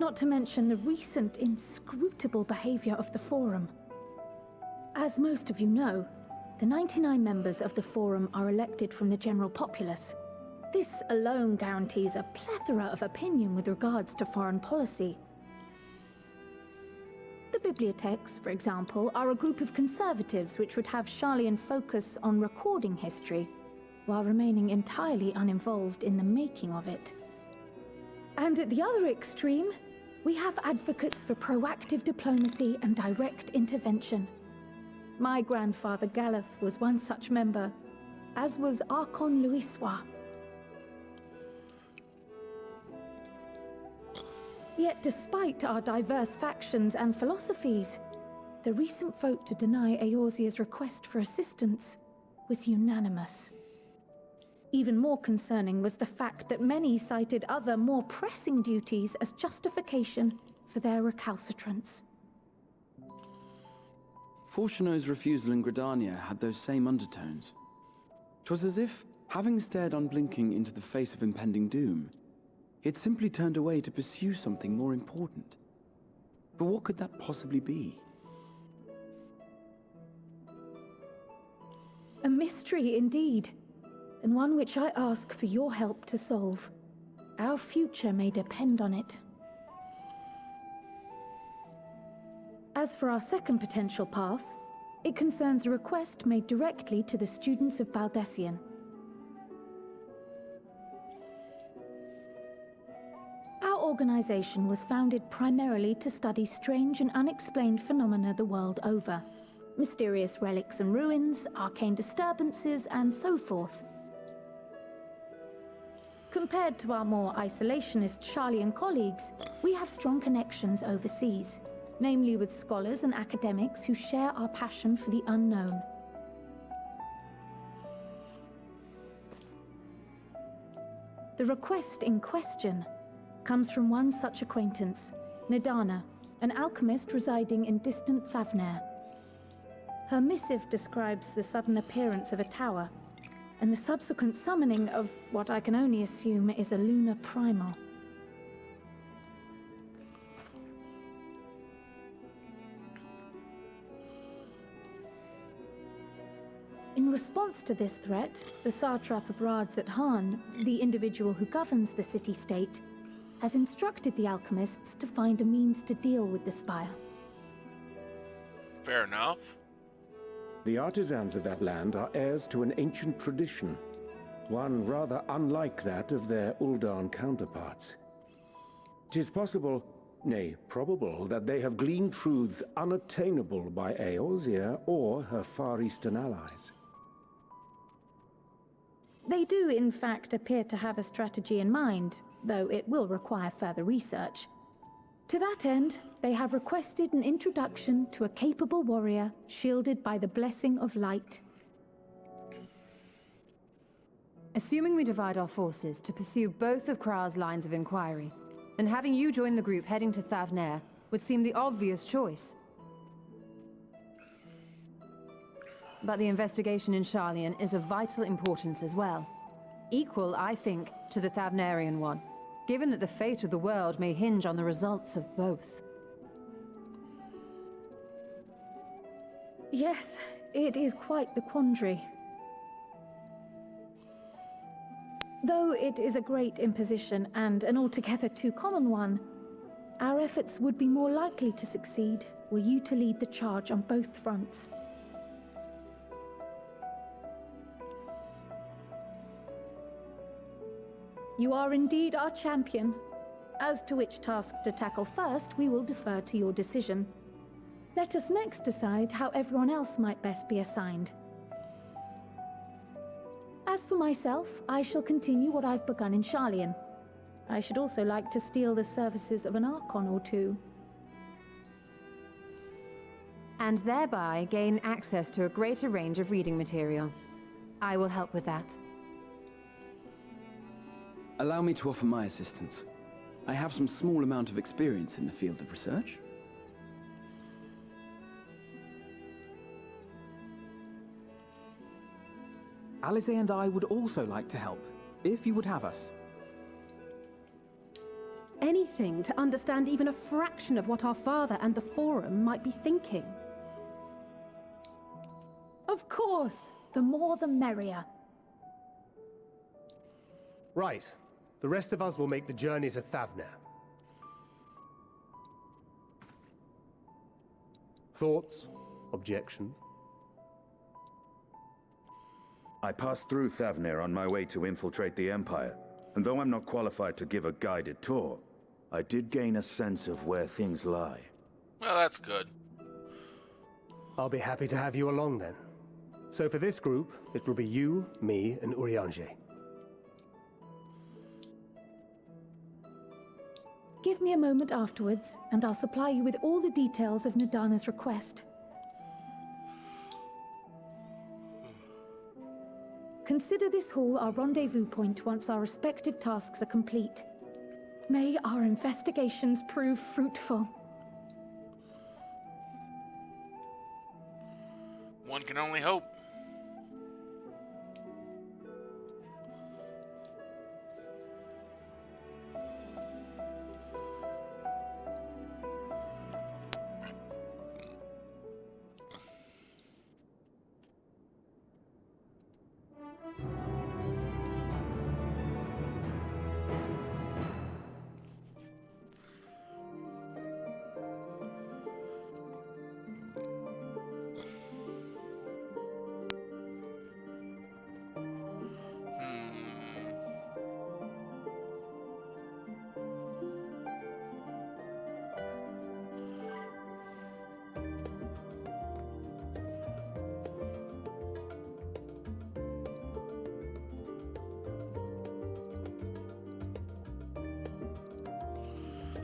not to mention the recent inscrutable behavior of the Forum. As most of you know, the 99 members of the Forum are elected from the general populace. This alone guarantees a plethora of opinion with regards to foreign policy. The bibliotheques, for example, are a group of conservatives which would have Sharlayan focus on recording history, while remaining entirely uninvolved in the making of it. And at the other extreme, we have advocates for proactive diplomacy and direct intervention. My grandfather Galef was one such member, as was Archaeon Louisois. Yet despite our diverse factions and philosophies, the recent vote to deny Eorzea's request for assistance was unanimous. Even more concerning was the fact that many cited other, more pressing duties as justification for their recalcitrance. Fortuno's refusal in Gridania had those same undertones. 'Twas as if, having stared unblinking into the face of impending doom, he had simply turned away to pursue something more important. But what could that possibly be? A mystery indeed, and one which I ask for your help to solve. Our future may depend on it. As for our second potential path, it concerns a request made directly to the students of Baldessian. Our organization was founded primarily to study strange and unexplained phenomena the world over. Mysterious relics and ruins, arcane disturbances, and so forth. Compared to our more isolationist Sharlayan colleagues, we have strong connections overseas, namely with scholars and academics who share our passion for the unknown. The request in question comes from one such acquaintance, Nadana, an alchemist residing in distant Thavnair. Her missive describes the sudden appearance of a tower, and the subsequent summoning of what I can only assume is a lunar primal. In response to this threat, the satrap of Radzat-Han, the individual who governs the city-state, has instructed the alchemists to find a means to deal with the spire. Fair enough. The artisans of that land are heirs to an ancient tradition, one rather unlike that of their Uldan counterparts. 'Tis possible, nay, probable, that they have gleaned truths unattainable by Eorzea or her Far Eastern allies. They do, in fact, appear to have a strategy in mind, though it will require further research. To that end, they have requested an introduction to a capable warrior shielded by the blessing of light. Assuming we divide our forces to pursue both of Kral's lines of inquiry, then having you join the group heading to Thavnair would seem the obvious choice. But the investigation in Sharlayan is of vital importance as well. Equal, I think, to the Thavnairian one, given that the fate of the world may hinge on the results of both. Yes, it is quite the quandary. Though it is a great imposition and an altogether too common one, our efforts would be more likely to succeed were you to lead the charge on both fronts. You are indeed our champion. As to which task to tackle first, we will defer to your decision. Let us next decide how everyone else might best be assigned. As for myself, I shall continue what I've begun in Sharlayan. I should also like to steal the services of an Archaeon or two. And thereby gain access to a greater range of reading material. I will help with that. Allow me to offer my assistance. I have some small amount of experience in the field of research. Alize and I would also like to help, if you would have us. Anything to understand even a fraction of what our father and the Forum might be thinking. Of course, the more the merrier. Right. The rest of us will make the journey to Thavner. Thoughts? Objections? I passed through Thavner on my way to infiltrate the Empire, and though I'm not qualified to give a guided tour, I did gain a sense of where things lie. Well, that's good. I'll be happy to have you along then. So for this group, it will be you, me, and Urianger. Give me a moment afterwards, and I'll supply you with all the details of Nadana's request. Consider this hall our rendezvous point once our respective tasks are complete. May our investigations prove fruitful. One can only hope.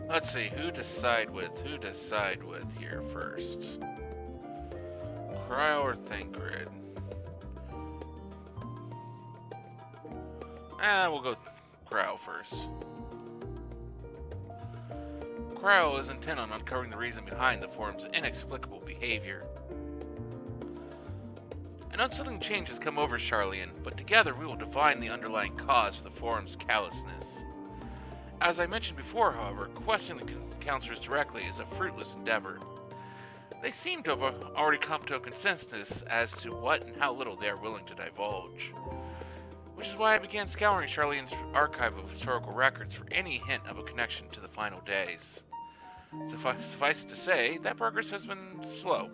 Let's see, who to side with here first? Cryo or Thancred? We'll go Cryo first. Cryo is intent on uncovering the reason behind the Forum's inexplicable behavior. An unsettling change has come over Sharlayan, but together we will define the underlying cause for the Forum's callousness. As I mentioned before, however, questioning the counselors directly is a fruitless endeavor. They seem to have already come to a consensus as to what and how little they are willing to divulge. Which is why I began scouring Sharlayan's archive of historical records for any hint of a connection to the final days. Suffice it to say, that progress has been slow.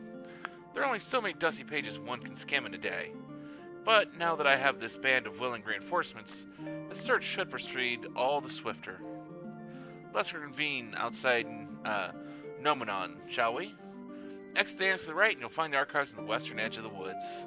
There are only so many dusty pages one can skim in a day. But now that I have this band of willing reinforcements, the search should proceed all the swifter. Let's reconvene outside Nomenon, shall we? Exit the entrance to the right and you'll find the archives on the western edge of the woods.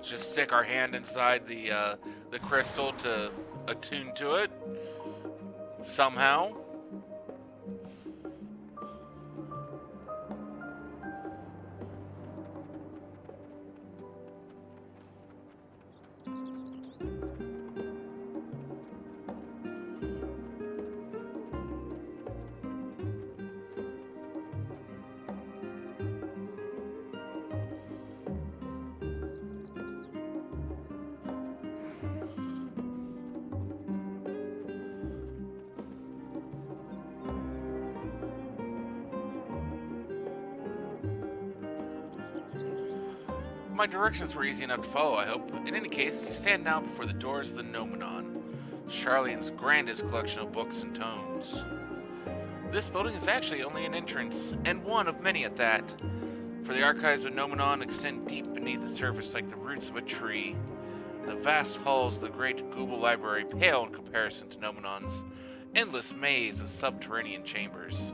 Just stick our hand inside the crystal to attune to it somehow. My directions were easy enough to follow, I hope. In any case, you stand now before the doors of the Nomenon, Sharlayan's grandest collection of books and tomes. This building is actually only an entrance, and one of many at that, for the archives of Nomenon extend deep beneath the surface like the roots of a tree. The vast halls of the great Google Library pale in comparison to Nomenon's endless maze of subterranean chambers.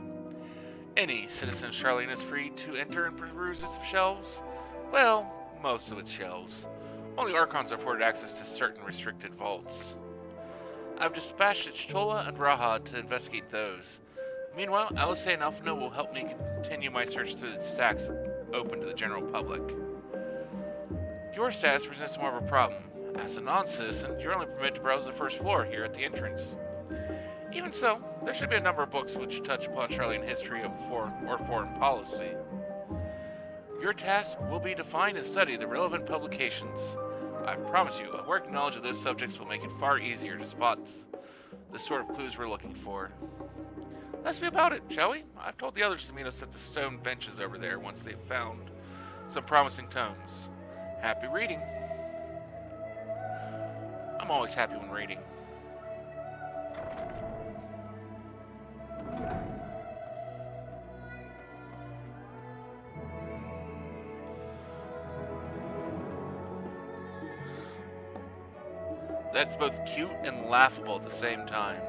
Any citizen of Sharlayan is free to enter and peruse its shelves. Well, most of its shelves. Only Archons are afforded access to certain restricted vaults. I've dispatched Chtola and Rahad to investigate those. Meanwhile, Alisei and Alphino will help me continue my search through the stacks open to the general public. Your status presents more of a problem. As a non-citizen, you're only permitted to browse the first floor here at the entrance. Even so, there should be a number of books which touch upon Charlian history of foreign policy. Your task will be to find and study the relevant publications. I promise you, a working knowledge of those subjects will make it far easier to spot the sort of clues we're looking for. Let's be about it, shall we? I've told the others to meet us at the stone benches over there once they've found some promising tomes. Happy reading. I'm always happy when reading. That's both cute and laughable at the same time.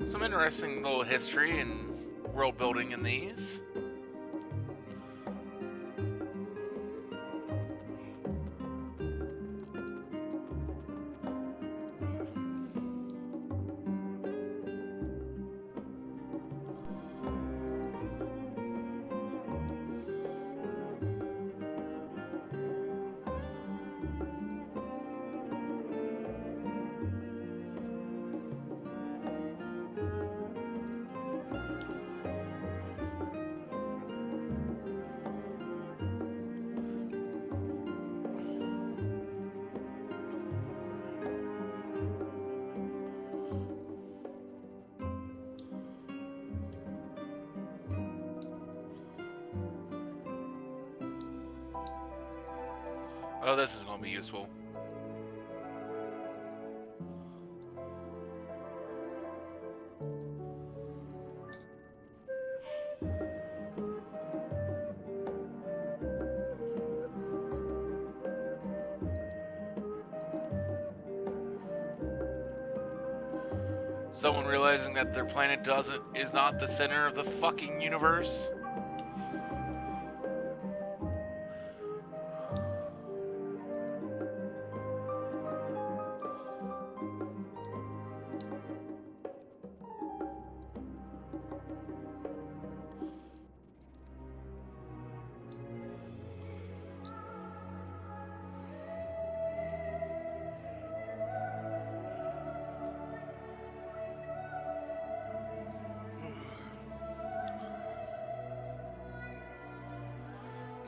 Some interesting little history and world building in these. Oh, this is going to be useful. Someone realizing that their planet is not the center of the fucking universe.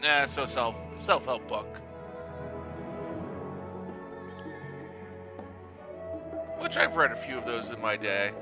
So self-help book. Which I've read a few of those in my day.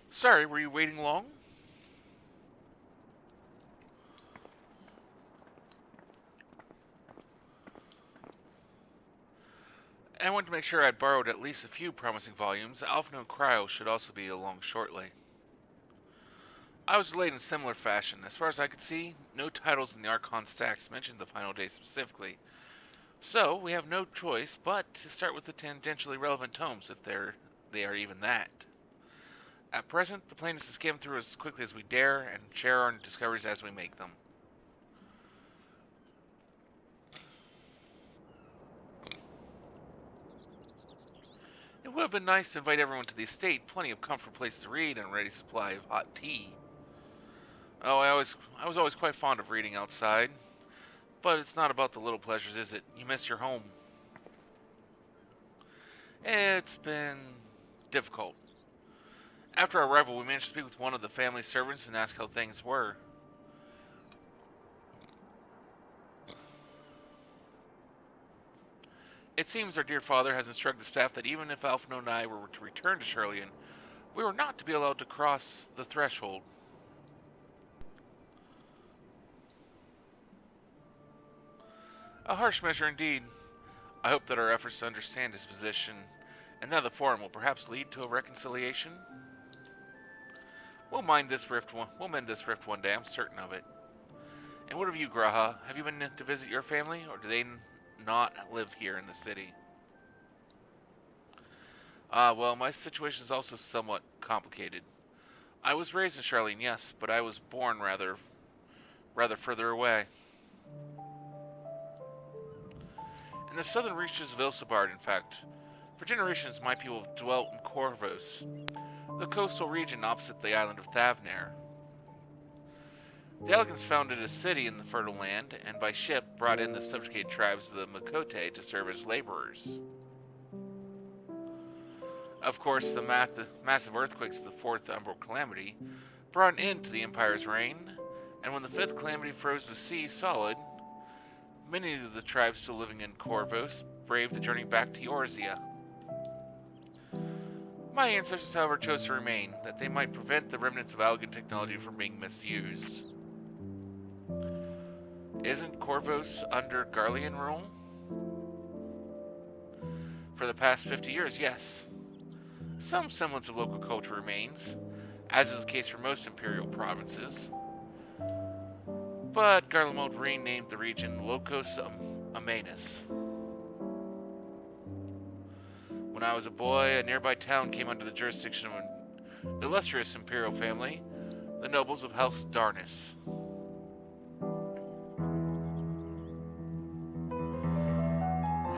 Sorry, were you waiting long? I wanted to make sure I'd borrowed at least a few promising volumes. Alphino and Cryo should also be along shortly. I was delayed in similar fashion. As far as I could see, no titles in the Archaeon stacks mentioned the final day specifically. So, we have no choice but to start with the tangentially relevant tomes, if they are even that. At present, the plan is to skim through as quickly as we dare and share our discoveries as we make them. It would have been nice to invite everyone to the estate, plenty of comfortable places to read, and a ready supply of hot tea. Oh, I was always quite fond of reading outside. But it's not about the little pleasures, is it? You miss your home. It's been difficult. After our arrival, we managed to speak with one of the family servants and ask how things were. It seems our dear father has instructed the staff that even if Alphino and I were to return to Charlian, we were not to be allowed to cross the threshold. A harsh measure indeed. I hope that our efforts to understand his position and that of the foreign will perhaps lead to a reconciliation. We'll mend this rift one day, I'm certain of it. And what of you, Graha? Have you been to visit your family, or do they not live here in the city? Well, my situation is also somewhat complicated. I was raised in Charlene, yes, but I was born rather further away. In the southern reaches of Ilsabard, in fact. For generations, my people have dwelt in Corvos, the coastal region opposite the island of Thavnair. The Elegants founded a city in the fertile land, and by ship brought in the subjugated tribes of the Makote to serve as laborers. Of course, the massive earthquakes of the Fourth Umbral Calamity brought an end to the Empire's reign, and when the Fifth Calamity froze the sea solid, many of the tribes still living in Corvos braved the journey back to Eorzea. My ancestors, however, chose to remain, that they might prevent the remnants of Algan technology from being misused. Isn't Corvos under Garlean rule? For the past 50 years, yes. Some semblance of local culture remains, as is the case for most imperial provinces. But Garlemald renamed the region Locos Amanus. When I was a boy, a nearby town came under the jurisdiction of an illustrious imperial family, the nobles of House Darnus.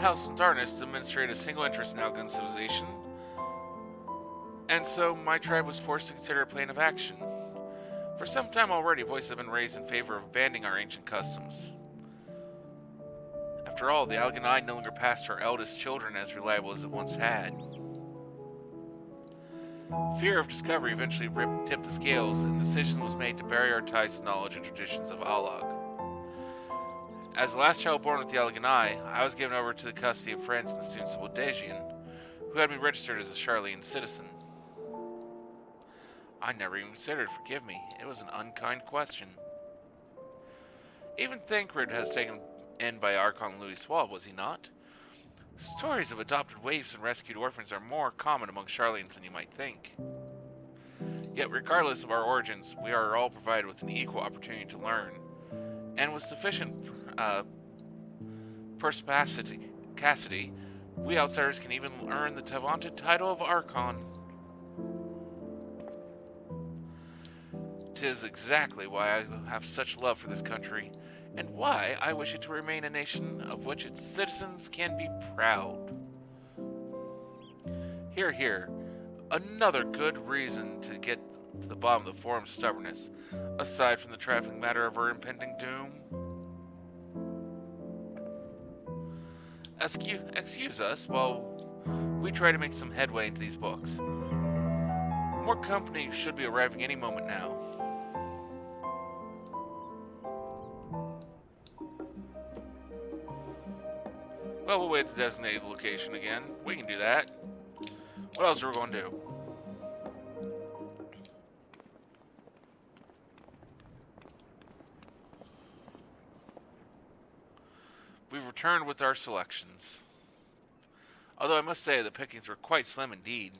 House Darnus demonstrated a single interest in Algan civilization, and so my tribe was forced to consider a plan of action. For some time already, voices have been raised in favor of abandoning our ancient customs. After all, the Alganai no longer passed to our eldest children as reliable as it once had. Fear of discovery eventually tipped the scales, and the decision was made to bury our ties to knowledge and traditions of Alag. As the last child born with the Alganai, I was given over to the custody of friends and students of Odegian, who had me registered as a Charlian citizen. I never even considered, forgive me. It was an unkind question. Even Thancred has taken in by Archon Louis Swab, was he not? Stories of adopted waifs and rescued orphans are more common among Charlians than you might think. Yet regardless of our origins, we are all provided with an equal opportunity to learn, and with sufficient perspicacity, we outsiders can even earn the vaunted title of Archon. 'Tis exactly why I have such love for this country, and why I wish it to remain a nation of which its citizens can be proud. Hear, hear. Another good reason to get to the bottom of the Forum's stubbornness, aside from the trifling matter of our impending doom. Excuse us while we try to make some headway into these books. More company should be arriving any moment now. Well, we'll wait at the designated location again. We can do that. What else are we going to do? We've returned with our selections. Although I must say the pickings were quite slim indeed.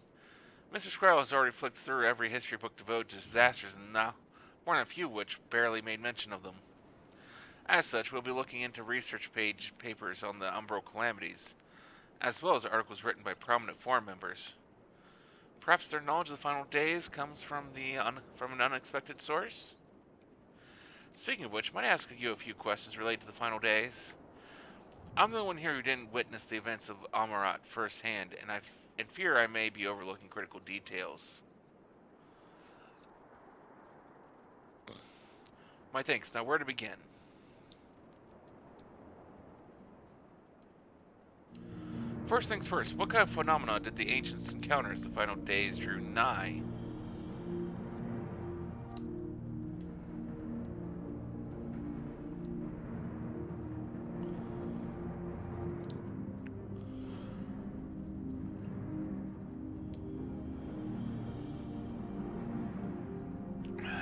Mr. Squirrel has already flicked through every history book devoted to disasters, and now more than a few which barely made mention of them. As such, we'll be looking into research papers on the Umbral calamities, as well as articles written by prominent forum members. Perhaps their knowledge of the final days comes from an unexpected source? Speaking of which, might I ask you a few questions related to the final days? I'm the only one here who didn't witness the events of Amarat firsthand, and I fear I may be overlooking critical details. My thanks. Now, where to begin? First things first, what kind of phenomena did the ancients encounter as the final days drew nigh?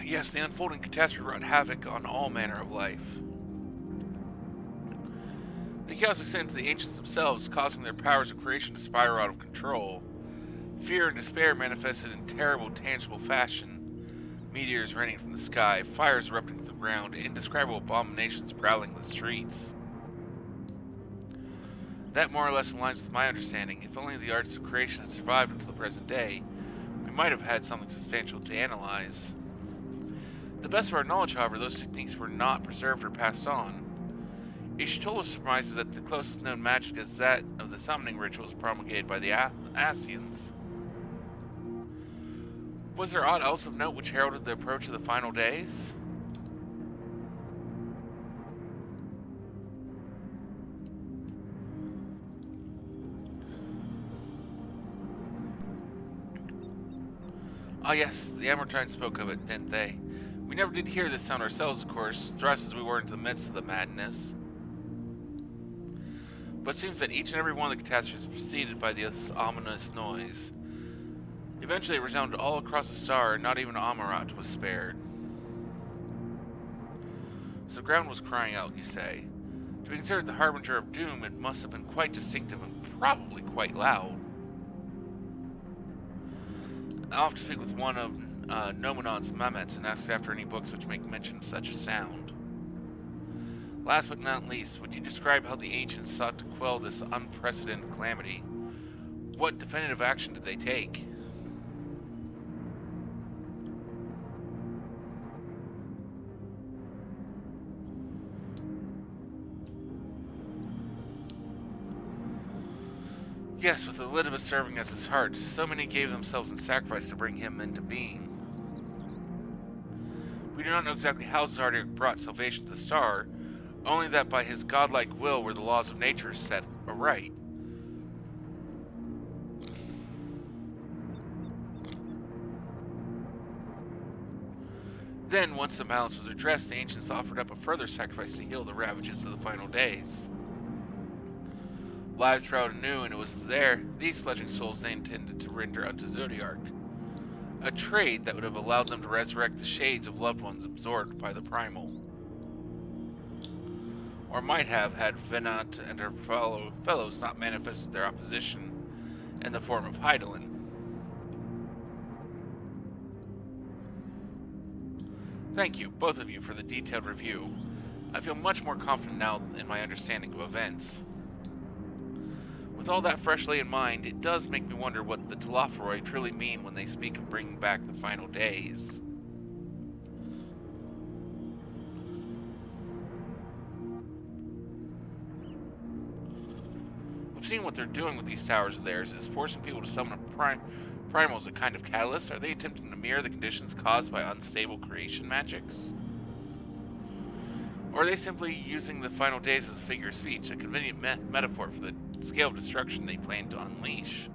Yes, the unfolding catastrophe wrought havoc on all manner of life. The chaos extended to the ancients themselves, causing their powers of creation to spiral out of control. Fear and despair manifested in terrible, tangible fashion. Meteors raining from the sky, fires erupting from the ground, indescribable abominations prowling the streets. That more or less aligns with my understanding. If only the arts of creation had survived until the present day, we might have had something substantial to analyze. To the best of our knowledge, however, those techniques were not preserved or passed on. Ishtola surmises that the closest known magic is that of the summoning rituals promulgated by the Scions. Was there aught else of note which heralded the approach of the final days? Ah yes, the Amortines spoke of it, didn't they? We never did hear this sound ourselves, of course, thrust as we were into the midst of the madness. But it seems that each and every one of the catastrophes was preceded by this ominous noise. Eventually it resounded all across the star, and not even Amarat was spared. So the ground was crying out, you say. To be considered the harbinger of doom, it must have been quite distinctive and probably quite loud. I'll have to speak with one of Nomonon's Mamets and ask after any books which make mention of such a sound. Last but not least, would you describe how the ancients sought to quell this unprecedented calamity? What definitive action did they take? Yes, with Elizabeth serving as his heart, so many gave themselves in sacrifice to bring him into being. We do not know exactly how Zardiak brought salvation to the star, only that by his godlike will were the laws of nature set aright. Then, once the balance was addressed, the ancients offered up a further sacrifice to heal the ravages of the final days. Lives sprouted anew, and it was these fledgling souls they intended to render unto Zodiark, a trade that would have allowed them to resurrect the shades of loved ones absorbed by the primal. or might have had Venant and her fellows not manifested their opposition in the form of Hydaelyn. Thank you, both of you, for the detailed review. I feel much more confident now in my understanding of events. With all that freshly in mind, it does make me wonder what the Telophoroi truly mean when they speak of bringing back the final days. We've seen what they're doing with these towers of theirs. Is forcing people to summon primals a kind of catalyst? Are they attempting to mirror the conditions caused by unstable creation magics? Or are they simply using the final days as a figure of speech, a convenient metaphor for the scale of destruction they plan to unleash?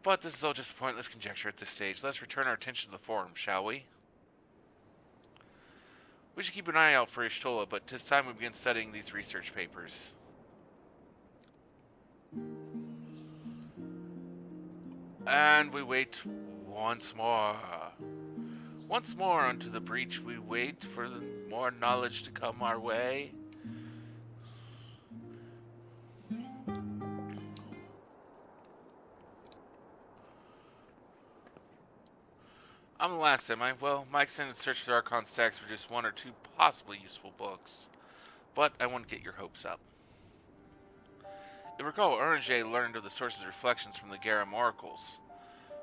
But this is all just pointless conjecture at this stage. Let's return our attention to the forum, shall we? We should keep an eye out for Y'shtola, but 'tis time we begin studying these research papers. And we wait once more. Once more unto the breach we wait for the more knowledge to come our way. I'm the last, am I? Well, my extended search for Archaeon stacks produced one or two possibly useful books, but I won't get your hopes up. If you recall, Uranger learned of the source's reflections from the Garam oracles.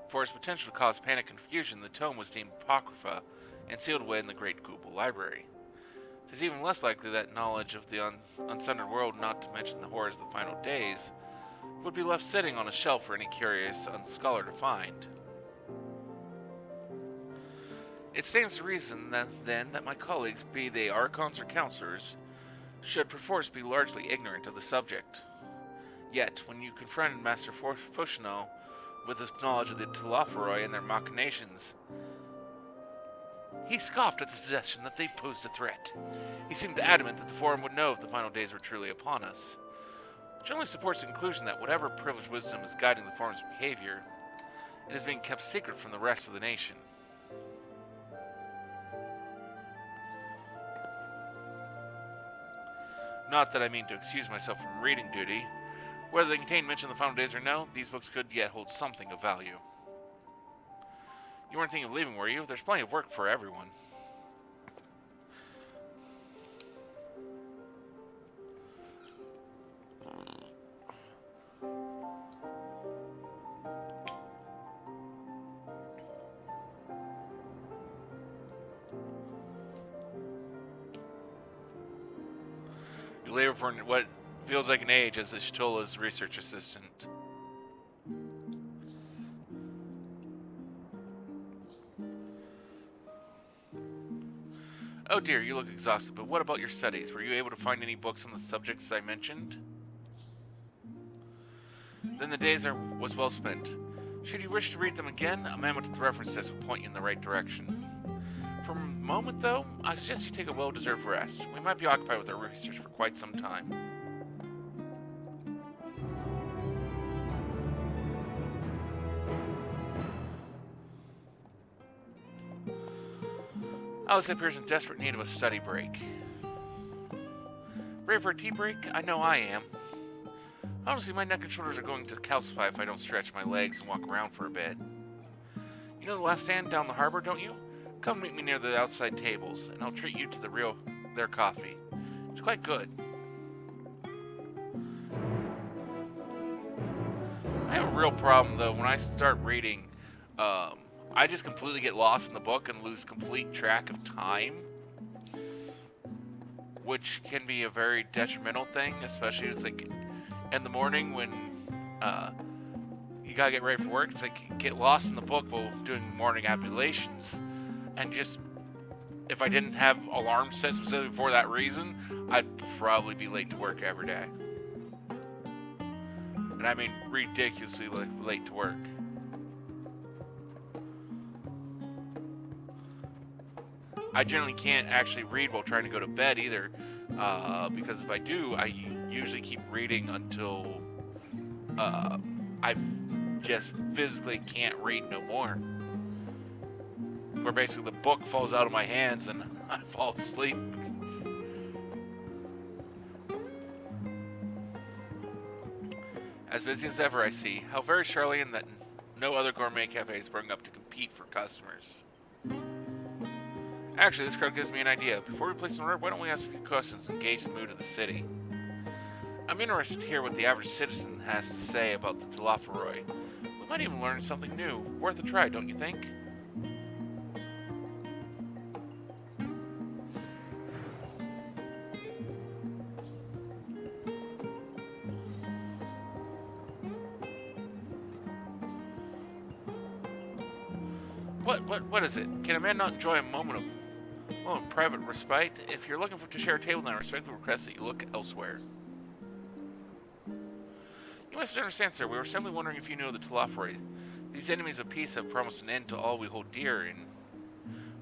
For its potential to cause panic and confusion, the tome was deemed apocrypha and sealed away in the Great Google Library. It is even less likely that knowledge of the unsundered world, not to mention the horrors of the final days, would be left sitting on a shelf for any curious scholar to find. It stands to reason that my colleagues, be they archons or counselors, should perforce be largely ignorant of the subject. Yet, when you confronted Master Fushinal with the knowledge of the Telophoroi and their machinations, he scoffed at the suggestion that they posed a threat. He seemed adamant that the Forum would know if the final days were truly upon us, which only supports the conclusion that whatever privileged wisdom is guiding the Forum's behavior, it is being kept secret from the rest of the nation. Not that I mean to excuse myself from reading duty. Whether they contain mention of the final days or no, these books could yet hold something of value. You weren't thinking of leaving, were you? There's plenty of work for everyone. You labor for what feels like an age as Y'shtola's research assistant. Oh dear, you look exhausted, but what about your studies? Were you able to find any books on the subjects I mentioned? Then the days was well spent. Should you wish to read them again, a memo at the reference desk will point you in the right direction. For a moment, though, I suggest you take a well-deserved rest. We might be occupied with our research for quite some time. Alice appears in desperate need of a study break. Ready for a tea break? I know I am. Honestly, my neck and shoulders are going to calcify if I don't stretch my legs and walk around for a bit. You know the last stand down the harbor, don't you? Come meet me near the outside tables, and I'll treat you to their coffee. It's quite good. I have a real problem, though, when I start reading, I just completely get lost in the book and lose complete track of time, which can be a very detrimental thing, especially it's like in the morning when you gotta get ready for work. It's like get lost in the book while doing morning ablutions, and just if I didn't have alarms set specifically for that reason, I'd probably be late to work every day, and I mean ridiculously late to work. I generally can't actually read while trying to go to bed either, because if I do, I usually keep reading until I just physically can't read no more. Where basically the book falls out of my hands and I fall asleep As busy as ever, I see. How very Charlian that no other gourmet cafe sprung up to compete for customers. Actually, this crowd gives me an idea. Before we place an order, why don't we ask a few questions and gauge the mood of the city? I'm interested to hear what the average citizen has to say about the Telaferoi. We might even learn something new. Worth a try, don't you think? What is it? Can a man not enjoy a moment of private respite? If you're looking to share a table, then I respectfully request that you look elsewhere. You must understand, sir, we were simply wondering if you knew of the Telaferoi. These enemies of peace have promised an end to all we hold dear, and...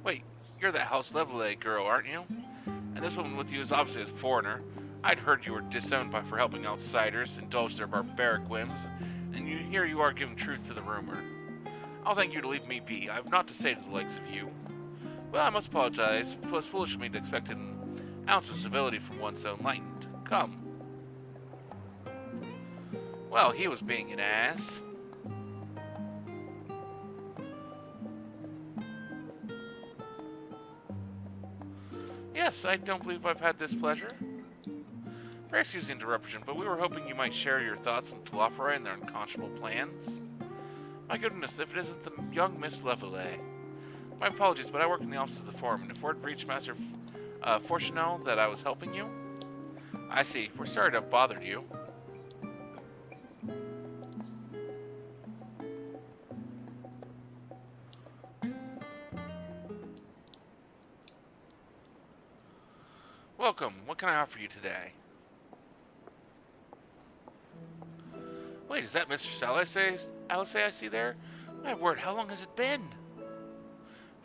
Wait, you're that House Levelet girl, aren't you? And this woman with you is obviously a foreigner. I'd heard you were disowned for helping outsiders indulge their barbaric whims, and here you are giving truth to the rumor. I'll thank you to leave me be. I have naught to say to the likes of you. Well, I must apologize. It was foolish of me to expect an ounce of civility from one so enlightened. Come. Well, he was being an ass. Yes, I don't believe I've had this pleasure. Very excuse the interruption, but we were hoping you might share your thoughts on Telaferoi and their unconscionable plans. My goodness, if it isn't the young Miss Levelet. My apologies, but I work in the office of the Forum, and if word reached Master Fortunel that I was helping you... I see. We're sorry to have bothered you. Welcome. What can I offer you today? Wait, is that Mr. Alice I see there? My word, how long has it been?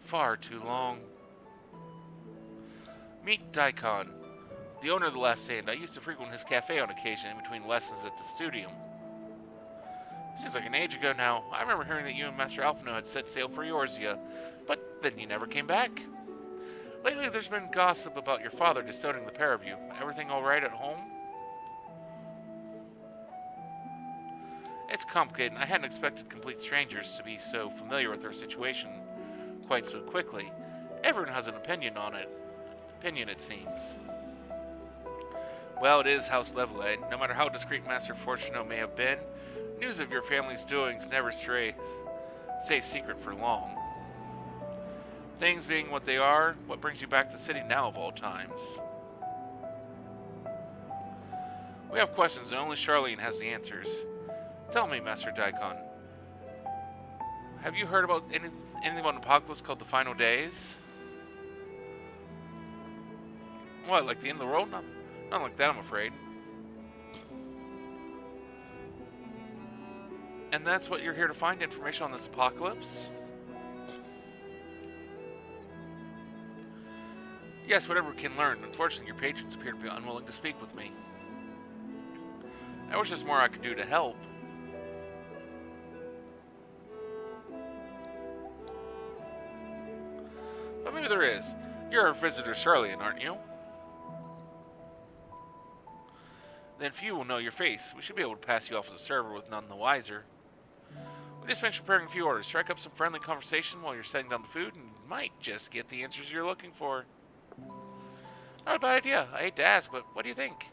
Far too long. Meet Daikon, the owner of the Last Stand. I used to frequent his cafe on occasion in between lessons at the studium. Seems like an age ago now. I remember hearing that you and Master Alphino had set sail for Eorzea, but then you never came back. Lately there's been gossip about your father disowning the pair of you. Everything alright at home? It's complicated, and I hadn't expected complete strangers to be so familiar with our situation quite so quickly. Everyone has an opinion on it. It seems. Well, it is House Levelet. No matter how discreet Master Fortuno may have been, news of your family's doings never stay secret for long. Things being what they are, what brings you back to the city now of all times? We have questions, and only Charlene has the answers. Tell me, Master Daikon. Have you heard about anything about an apocalypse called the Final Days? What, like the end of the world? Not like that, I'm afraid. And that's what you're here to find, information on this apocalypse? Yes, whatever we can learn. Unfortunately, your patrons appear to be unwilling to speak with me. I wish there's more I could do to help. But maybe there is. You're our visitor, Charlian, aren't you? Then few will know your face. We should be able to pass you off as a server with none the wiser. We just finished preparing a few orders. Strike up some friendly conversation while you're setting down the food, and you might just get the answers you're looking for. Not a bad idea. I hate to ask, but what do you think?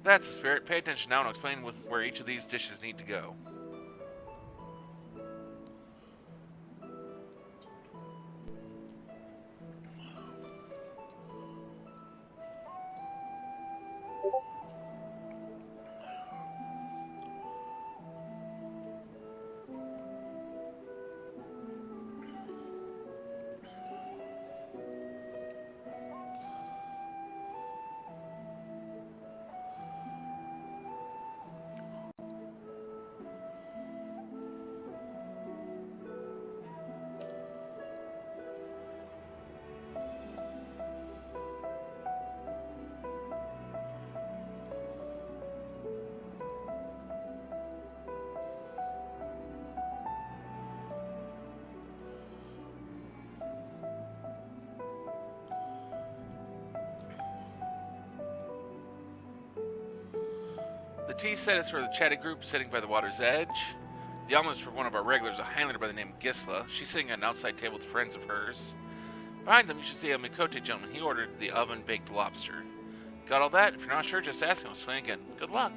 That's the spirit. Pay attention now and I'll explain where each of these dishes need to go. The tea set is for the chatty group sitting by the water's edge. The omelet is for one of our regulars, a Highlander by the name of Gisla. She's sitting at an outside table with friends of hers. Behind them, you should see a Mikote gentleman. He ordered the oven-baked lobster. Got all that? If you're not sure, just ask him. I'll explain again. Good luck.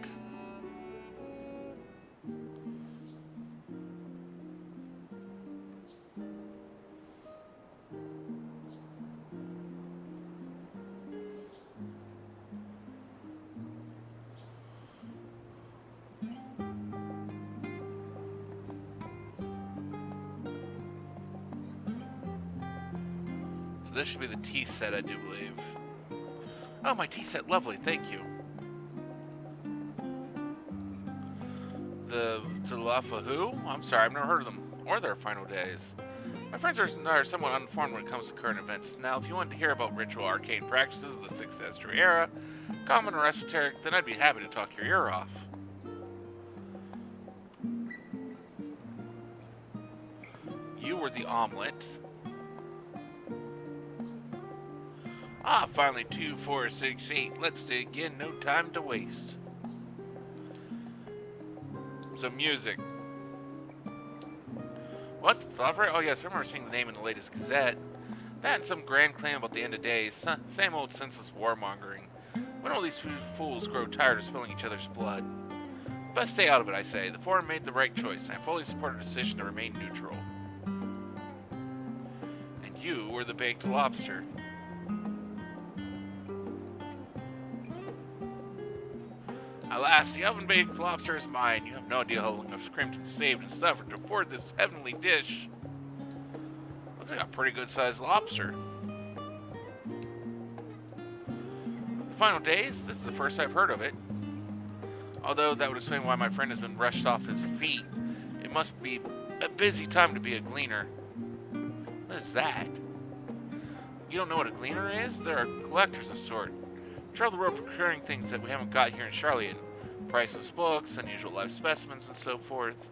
This should be the tea set, I do believe. Oh, my tea set, lovely, thank you. The Talafa who? I'm sorry, I've never heard of them, or their final days. My friends are somewhat uninformed when it comes to current events. Now, if you want to hear about ritual arcane practices of the 6th century era, common or esoteric, then I'd be happy to talk your ear off. You were the omelet. Ah, finally 2, 4, 6, 8. Let's dig in, no time to waste. So music. What? Thaliak? Oh yes, I remember seeing the name in the latest Gazette. That and some grand claim about the end of days. Same old senseless warmongering. When all these fools grow tired of spilling each other's blood. Best stay out of it, I say. The Forum made the right choice. I fully support her decision to remain neutral. And you were the baked lobster. Alas, the oven-baked lobster is mine. You have no idea how long I've screamed and saved and suffered to afford this heavenly dish. Looks like a pretty good-sized lobster. The final days? This is the first I've heard of it. Although that would explain why my friend has been rushed off his feet. It must be a busy time to be a gleaner. What is that? You don't know what a gleaner is? There are collectors of sort. Travel the road procuring things that we haven't got here in Charlian. Priceless books, unusual live specimens, and so forth.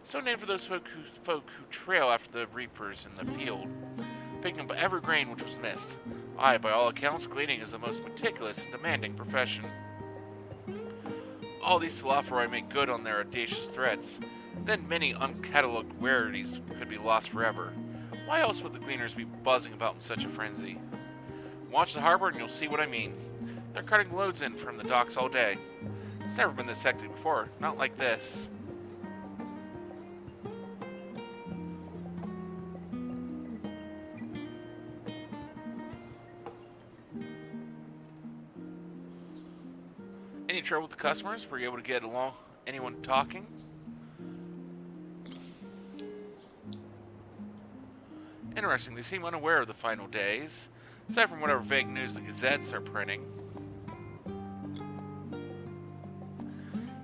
So named for those folk who trail after the reapers in the field, picking up every grain which was missed. Aye, by all accounts, gleaning is the most meticulous and demanding profession. All these Talafaroi make good on their audacious threats. Then many uncatalogued rarities could be lost forever. Why else would the gleaners be buzzing about in such a frenzy? Watch the harbor and you'll see what I mean. They're cutting loads in from the docks all day. It's never been this hectic before, not like this. Any trouble with the customers? Were you able to get along? Anyone talking? Interesting, they seem unaware of the final days, aside from whatever vague news the gazettes are printing.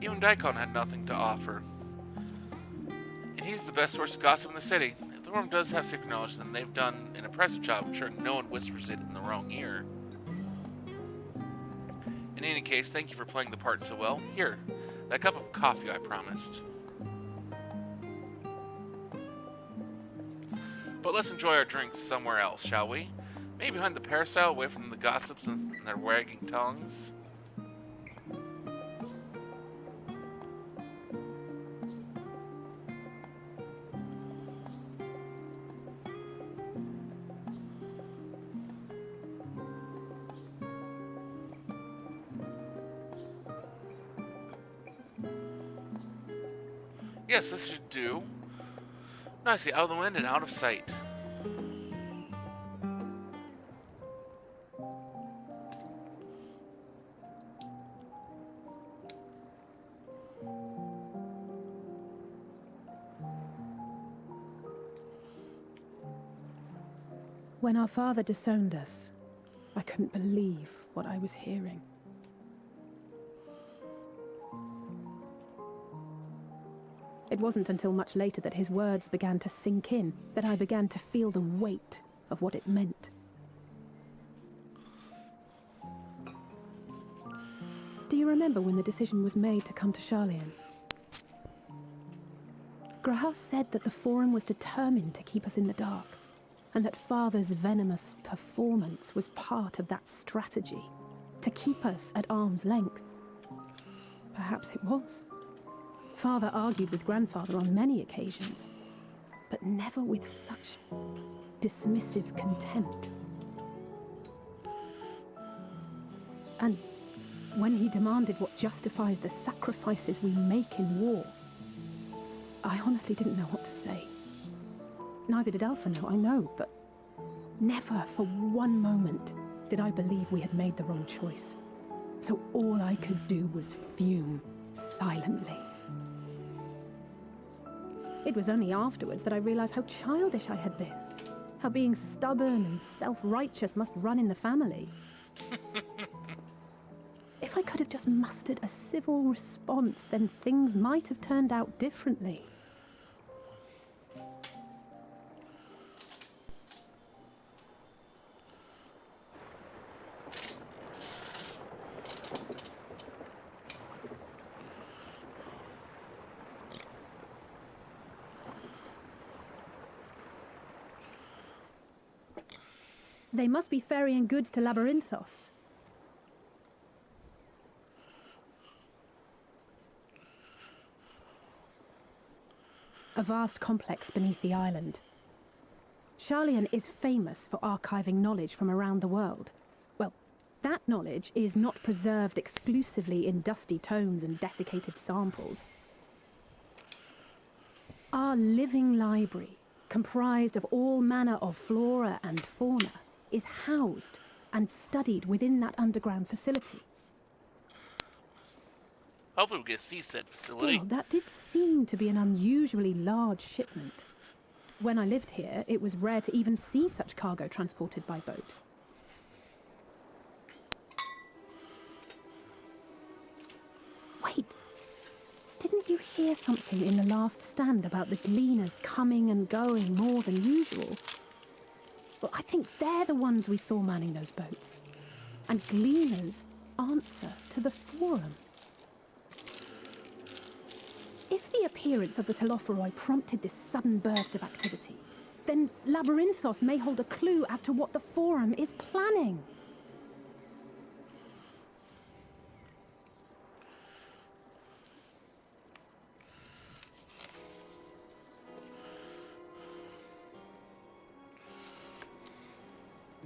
Even Daikon had nothing to offer. And he's the best source of gossip in the city. If the Forum does have secret knowledge, then they've done an impressive job ensuring no one whispers it in the wrong ear. In any case, thank you for playing the part so well. Here, that cup of coffee I promised. But let's enjoy our drinks somewhere else, shall we? Maybe behind the peristyle, away from the gossips and their wagging tongues. Yes, this should do. Nicely out of the wind and out of sight. When our father disowned us, I couldn't believe what I was hearing. It wasn't until much later that his words began to sink in, that I began to feel the weight of what it meant. Do you remember when the decision was made to come to Charlian? Graham said that the Forum was determined to keep us in the dark, and that Father's venomous performance was part of that strategy, to keep us at arm's length. Perhaps it was. Father argued with grandfather on many occasions, but never with such dismissive contempt. And when he demanded what justifies the sacrifices we make in war, I honestly didn't know what to say. Neither did Alpha know, I know, but never for one moment did I believe we had made the wrong choice. So all I could do was fume silently. It was only afterwards that I realized how childish I had been. How being stubborn and self-righteous must run in the family. If I could have just mustered a civil response, then things might have turned out differently. They must be ferrying goods to Labyrinthos. A vast complex beneath the island. Scions is famous for archiving knowledge from around the world. Well, that knowledge is not preserved exclusively in dusty tomes and desiccated samples. Our living library, comprised of all manner of flora and fauna, is housed and studied within that underground facility. Hopefully we'll get a seastead facility. Still, that did seem to be an unusually large shipment. When I lived here, it was rare to even see such cargo transported by boat. Wait, didn't you hear something in the last stand about the gleaners coming and going more than usual? Well, I think they're the ones we saw manning those boats. And gleaners answer to the Forum. If the appearance of the Telophoroi prompted this sudden burst of activity, then Labyrinthos may hold a clue as to what the Forum is planning.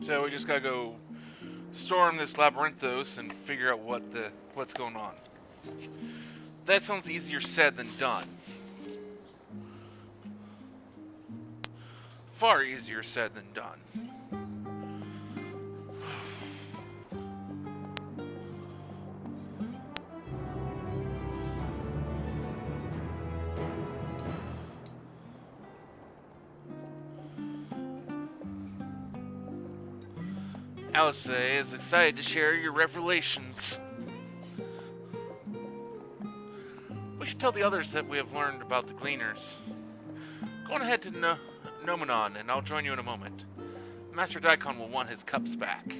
So we just gotta go storm this Labyrinthos and figure out what's going on. That sounds easier said than done. Far easier said than done. Alice is excited to share your revelations. We should tell the others that we have learned about the Gleaners. Go on ahead to Nomenon, and I'll join you in a moment. Master Daikon will want his cups back.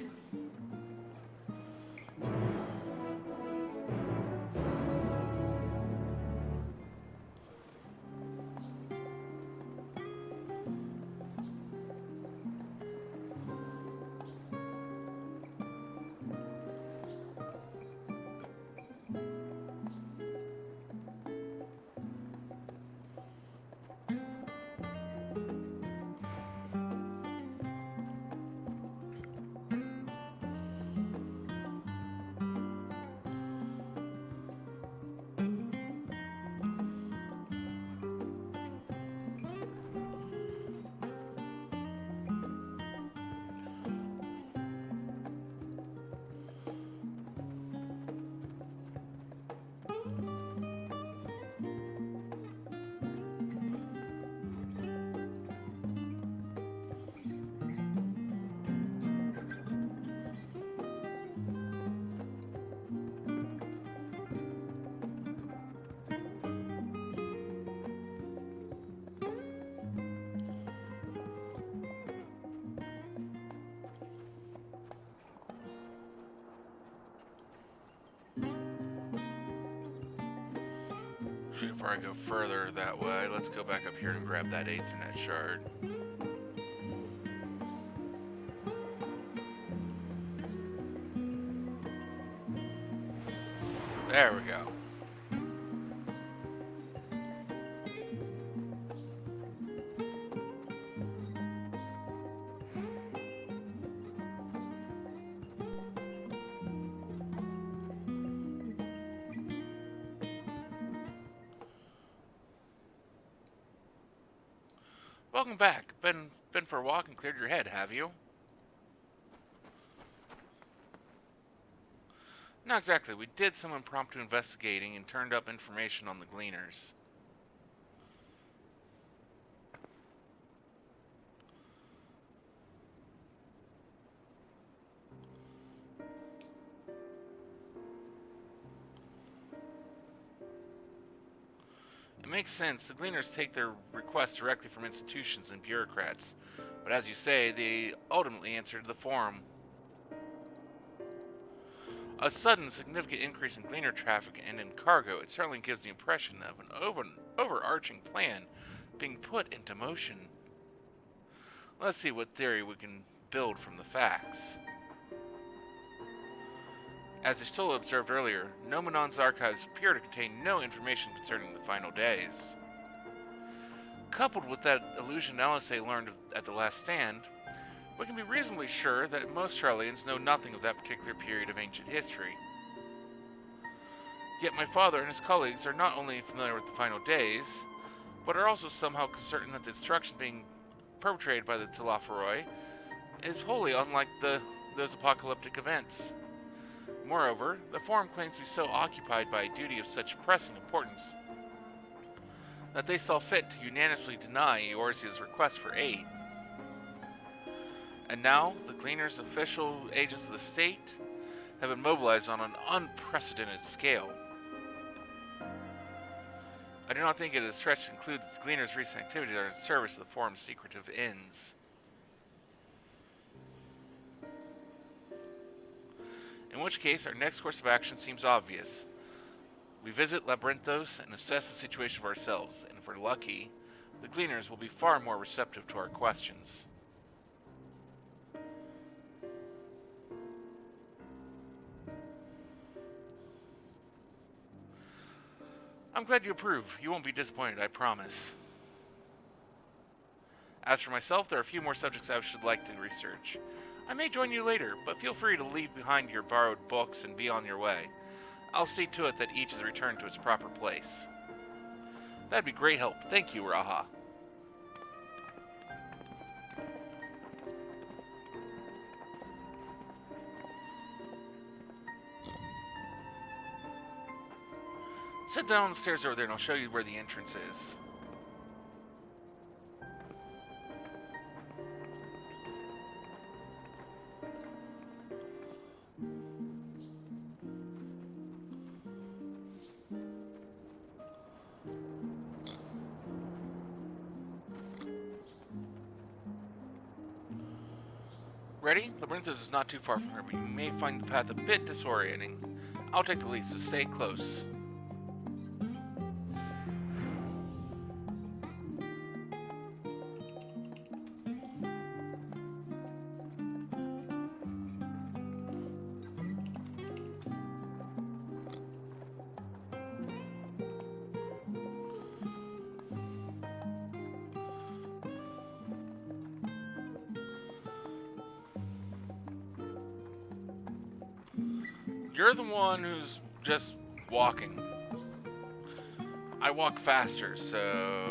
Before I go further that way, let's go back up here and grab that Aethernet shard. There we go. Welcome back. Been for a walk and cleared your head, have you? Not exactly. We did some impromptu investigating and turned up information on the Gleaners. It makes sense. The Gleaners take their requests directly from institutions and bureaucrats. But as you say, they ultimately answer to the Forum. A sudden, significant increase in Gleaner traffic and in cargo, it certainly gives the impression of an overarching plan being put into motion. Let's see what theory we can build from the facts. As Stoa observed earlier, Nomenon's archives appear to contain no information concerning the final days. Coupled with that illusion LSA learned at the Last Stand, we can be reasonably sure that most Charlians know nothing of that particular period of ancient history. Yet my father and his colleagues are not only familiar with the final days, but are also somehow certain that the destruction being perpetrated by the Telophoroi is wholly unlike those apocalyptic events. Moreover, the Forum claims to be so occupied by a duty of such pressing importance that they saw fit to unanimously deny Eorzea's request for aid. And now, the Gleaners, official agents of the state, have been mobilized on an unprecedented scale. I do not think it is a stretch to conclude that the Gleaners' recent activities are in service of the Forum's secretive ends. In which case, our next course of action seems obvious. We visit Labyrinthos and assess the situation for ourselves, and if we're lucky, the Gleaners will be far more receptive to our questions. I'm glad you approve. You won't be disappointed, I promise. As for myself, there are a few more subjects I should like to research. I may join you later, but feel free to leave behind your borrowed books and be on your way. I'll see to it that each is returned to its proper place. That'd be great help. Thank you, Raha. Sit down on the stairs over there and I'll show you where the entrance is. Ready? Labyrinthos is not too far from here, but you may find the path a bit disorienting. I'll take the lead, so stay close. You're the one who's just walking. I walk faster, so...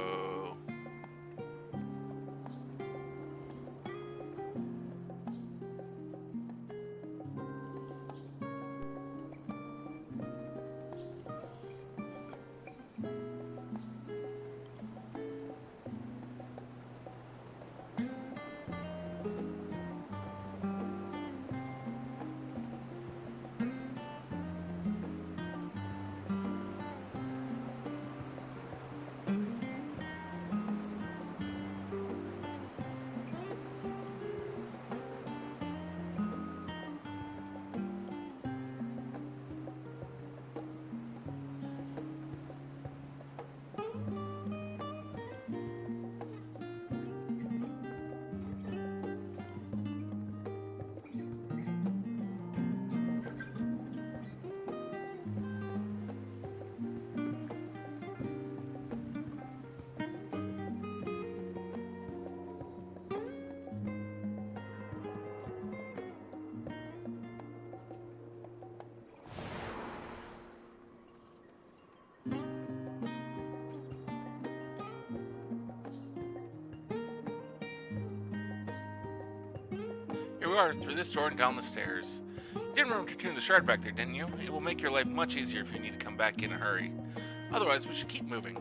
Here we are, through this door and down the stairs. You didn't remember to tune the shard back there, didn't you? It will make your life much easier if you need to come back in a hurry. Otherwise, we should keep moving.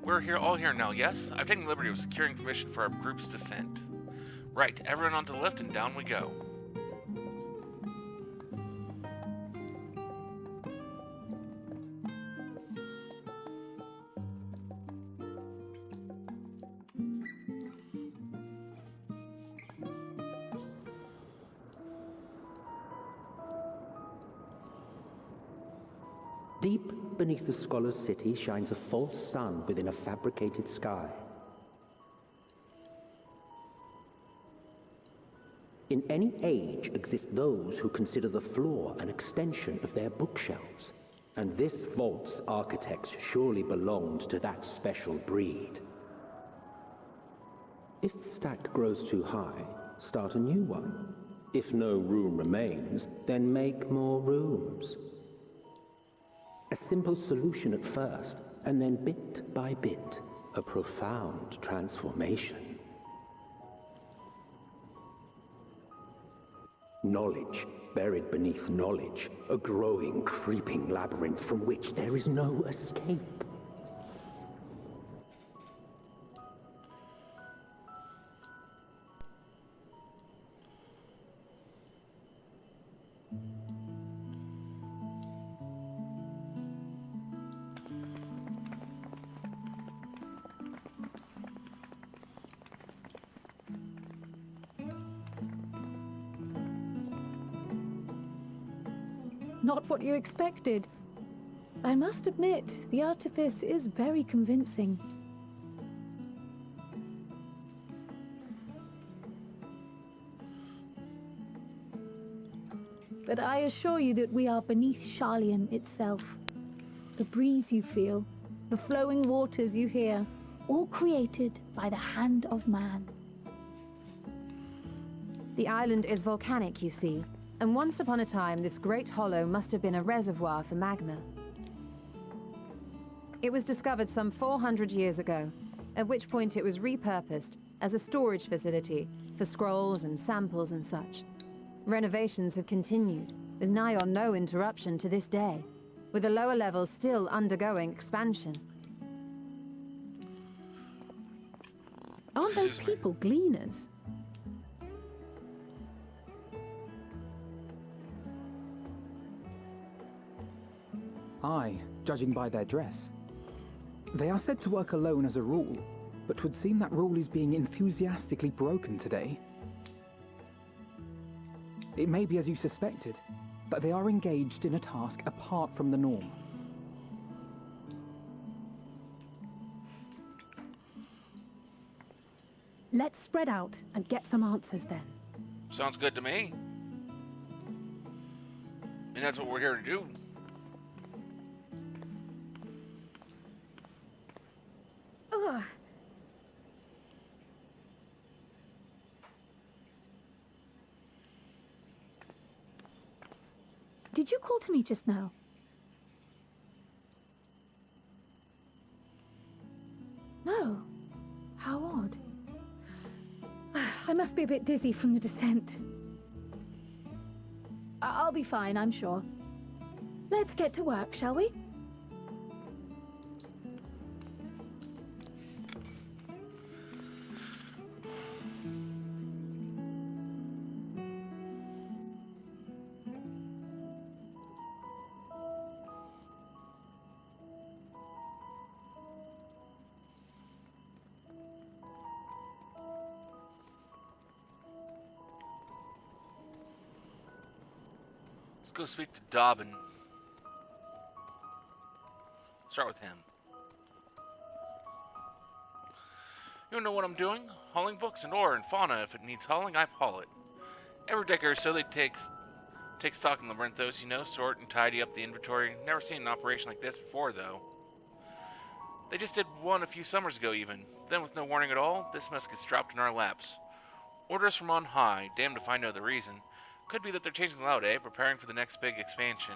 We're all here now, yes? I've taken the liberty of securing permission for our group's descent. Right, everyone onto the left and down we go. Deep beneath the scholar's city shines a false sun within a fabricated sky. In any age exist those who consider the floor an extension of their bookshelves, and this vault's architects surely belonged to that special breed. If the stack grows too high, start a new one. If no room remains, then make more rooms. A simple solution at first, and then bit by bit, a profound transformation. Knowledge, buried beneath knowledge, a growing, creeping labyrinth from which there is no escape. Not what you expected. I must admit, the artifice is very convincing. But I assure you that we are beneath Sharlayan itself. The breeze you feel, the flowing waters you hear, all created by the hand of man. The island is volcanic, you see. And once upon a time, this great hollow must have been a reservoir for magma. It was discovered some 400 years ago, at which point it was repurposed as a storage facility for scrolls and samples and such. Renovations have continued, with nigh on no interruption to this day, with the lower levels still undergoing expansion. Aren't those people gleaners? Aye, judging by their dress. They are said to work alone as a rule, but 'twould seem that rule is being enthusiastically broken today. It may be as you suspected, that they are engaged in a task apart from the norm. Let's spread out and get some answers then. Sounds good to me. And that's what we're here to do. Ugh. Did you call to me just now? No. How odd. I must be a bit dizzy from the descent. I'll be fine, I'm sure. Let's get to work, shall we? go speak to Dobbin. Start with him. You know what I'm doing? Hauling books and ore and fauna. If it needs hauling, I haul it. Every decade or so they take stock in Labyrinthos, sort and tidy up the inventory. Never seen an operation like this before, though. They just did one a few summers ago, even. Then, with no warning at all, this mess gets dropped in our laps. Orders from on high, damned if I know the reason. Could be that they're changing the layout, preparing for the next big expansion.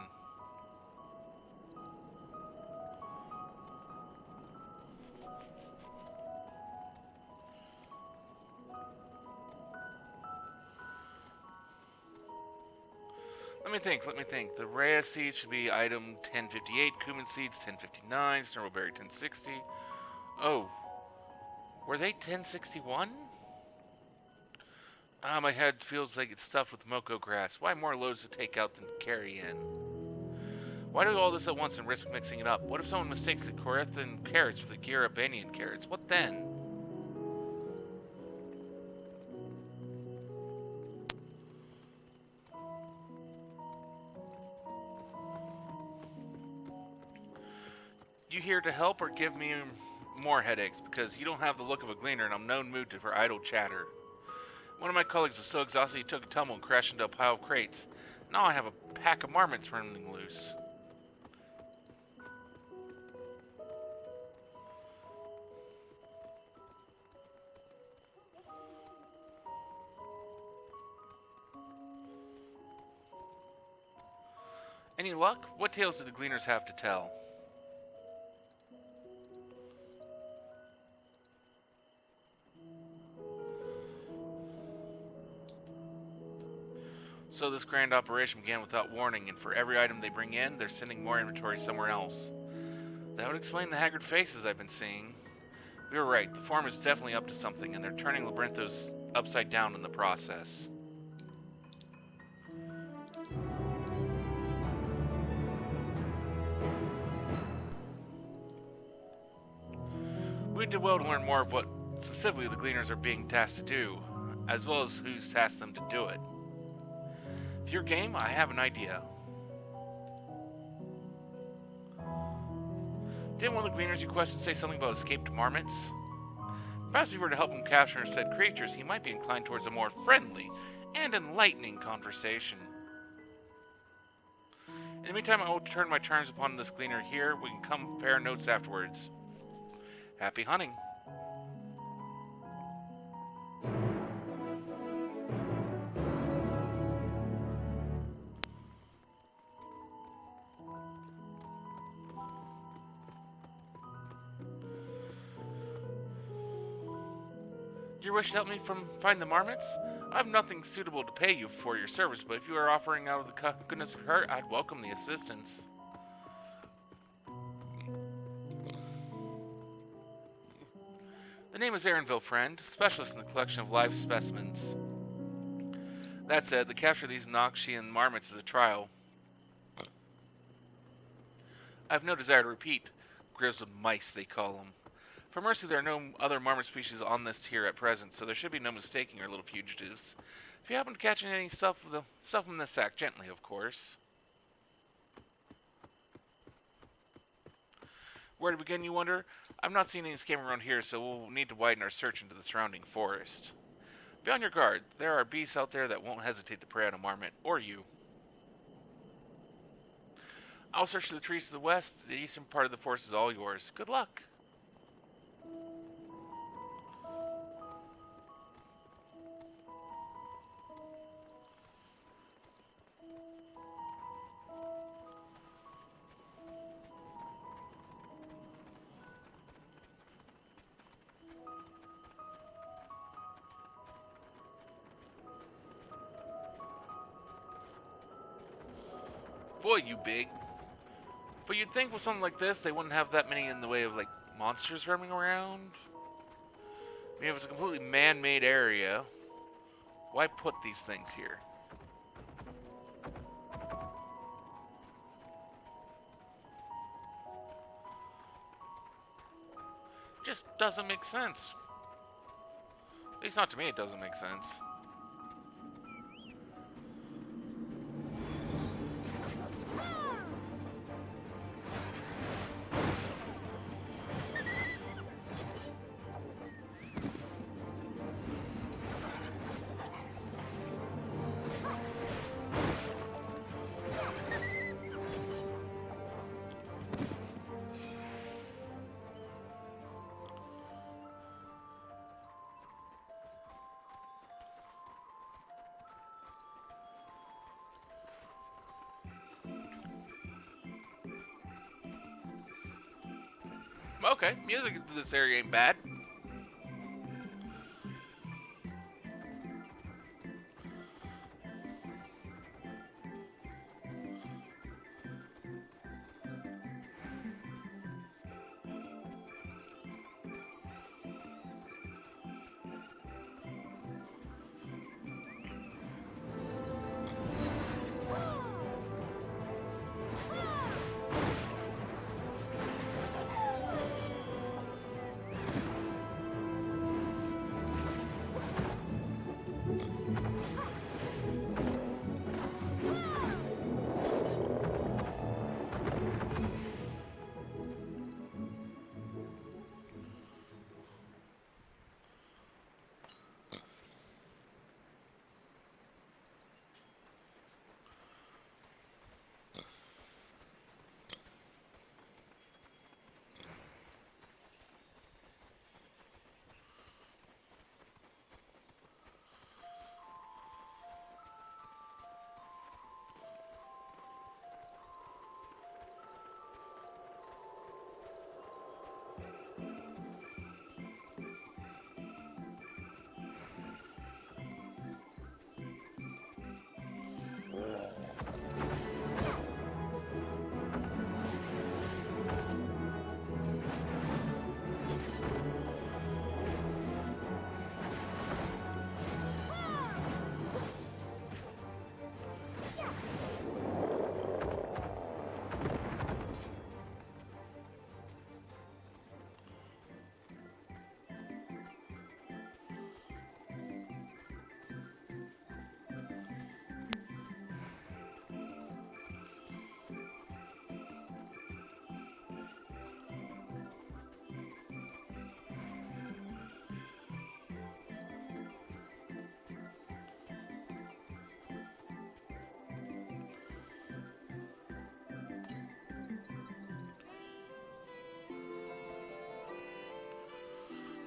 Let me think. The Rhea seeds should be item 1058, Cumin seeds 1059, Snurlberry 1060. Oh, were they 1061? My head feels like it's stuffed with Moko grass. Why more loads to take out than carry in? Why do all this at once and risk mixing it up? What if someone mistakes the Korethan carrots for the Girabanian carrots? What then? You here to help or give me more headaches? Because you don't have the look of a gleaner and I'm no mood for idle chatter. One of my colleagues was so exhausted he took a tumble and crashed into a pile of crates. Now I have a pack of marmots running loose. Any luck? What tales do the gleaners have to tell? So this grand operation began without warning, and for every item they bring in, they're sending more inventory somewhere else. That would explain the haggard faces I've been seeing. We were right, the farm is definitely up to something, and they're turning Labyrinthos upside down in the process. We did well to learn more of what specifically the Gleaners are being tasked to do, as well as who's tasked them to do it. If you're game, I have an idea. Didn't one of the Gleaners you questioned say something about escaped marmots? Perhaps if we were to help him capture said creatures, he might be inclined towards a more friendly and enlightening conversation. In the meantime, I will turn my charms upon this Gleaner here. We can compare notes afterwards. Happy hunting. Your wish to help me find the marmots? I have nothing suitable to pay you for your service, but if you are offering out of the goodness of your heart, I'd welcome the assistance. The name is Aaronville, friend, specialist in the collection of live specimens. That said, the capture of these Noxian marmots is a trial. I have no desire to repeat. Grizzled mice, they call them. For mercy, there are no other marmot species on this tier at present, so there should be no mistaking our little fugitives. If you happen to catch any stuff from this sack, gently, of course. Where to begin, you wonder? I've not seen any scam around here, so we'll need to widen our search into the surrounding forest. Be on your guard. There are beasts out there that won't hesitate to prey on a marmot, or you. I'll search the trees to the west. The eastern part of the forest is all yours. Good luck. Boy, you big. But you'd think with something like this, they wouldn't have that many in the way of, like, monsters roaming around. I mean, if it's a completely man-made area, why put these things here? Just doesn't make sense. At least not to me, it doesn't make sense. Okay, music into this area ain't bad.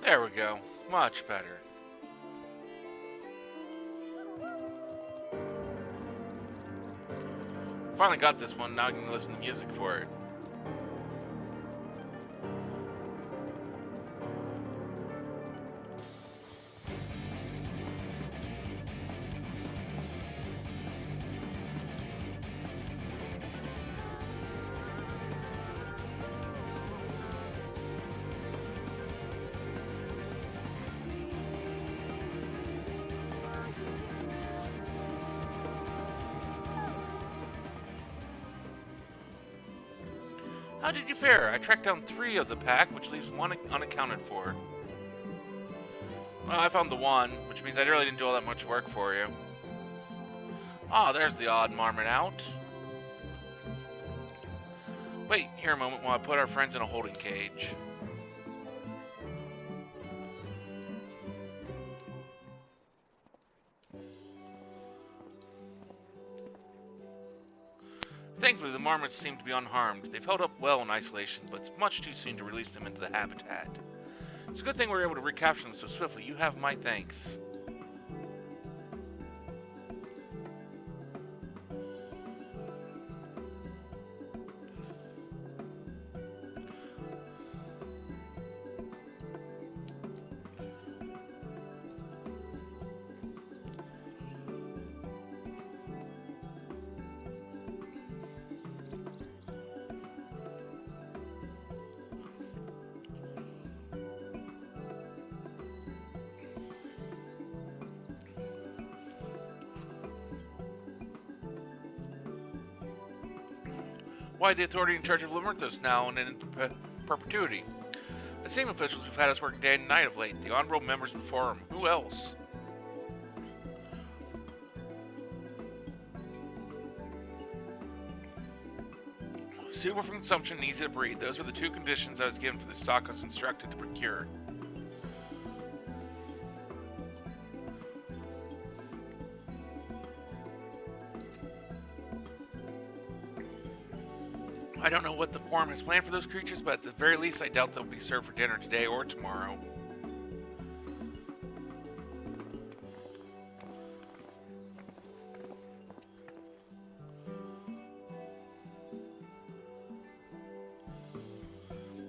There we go. Much better. Finally got this one, now I can listen to music for it. How did you fare? I tracked down 3 of the pack, which leaves 1 unaccounted for. Well, I found the 1, which means I really didn't do all that much work for you. Ah, there's the odd marmot out. Wait here a moment while I put our friends in a holding cage. Thankfully, the marmots seem to be unharmed. They've held up well in isolation, but it's much too soon to release them into the habitat. It's a good thing we were able to recapture them so swiftly. You have my thanks. Why the authority in charge of Lamurthos now and in perpetuity? The same officials who've had us working day and night of late, the honorable members of the Forum. Who else? Suitable for consumption and easy to breed. Those were the 2 conditions I was given for the stock I was instructed to procure. I don't know what the Forum has planned for those creatures, but at the very least I doubt they'll be served for dinner today or tomorrow.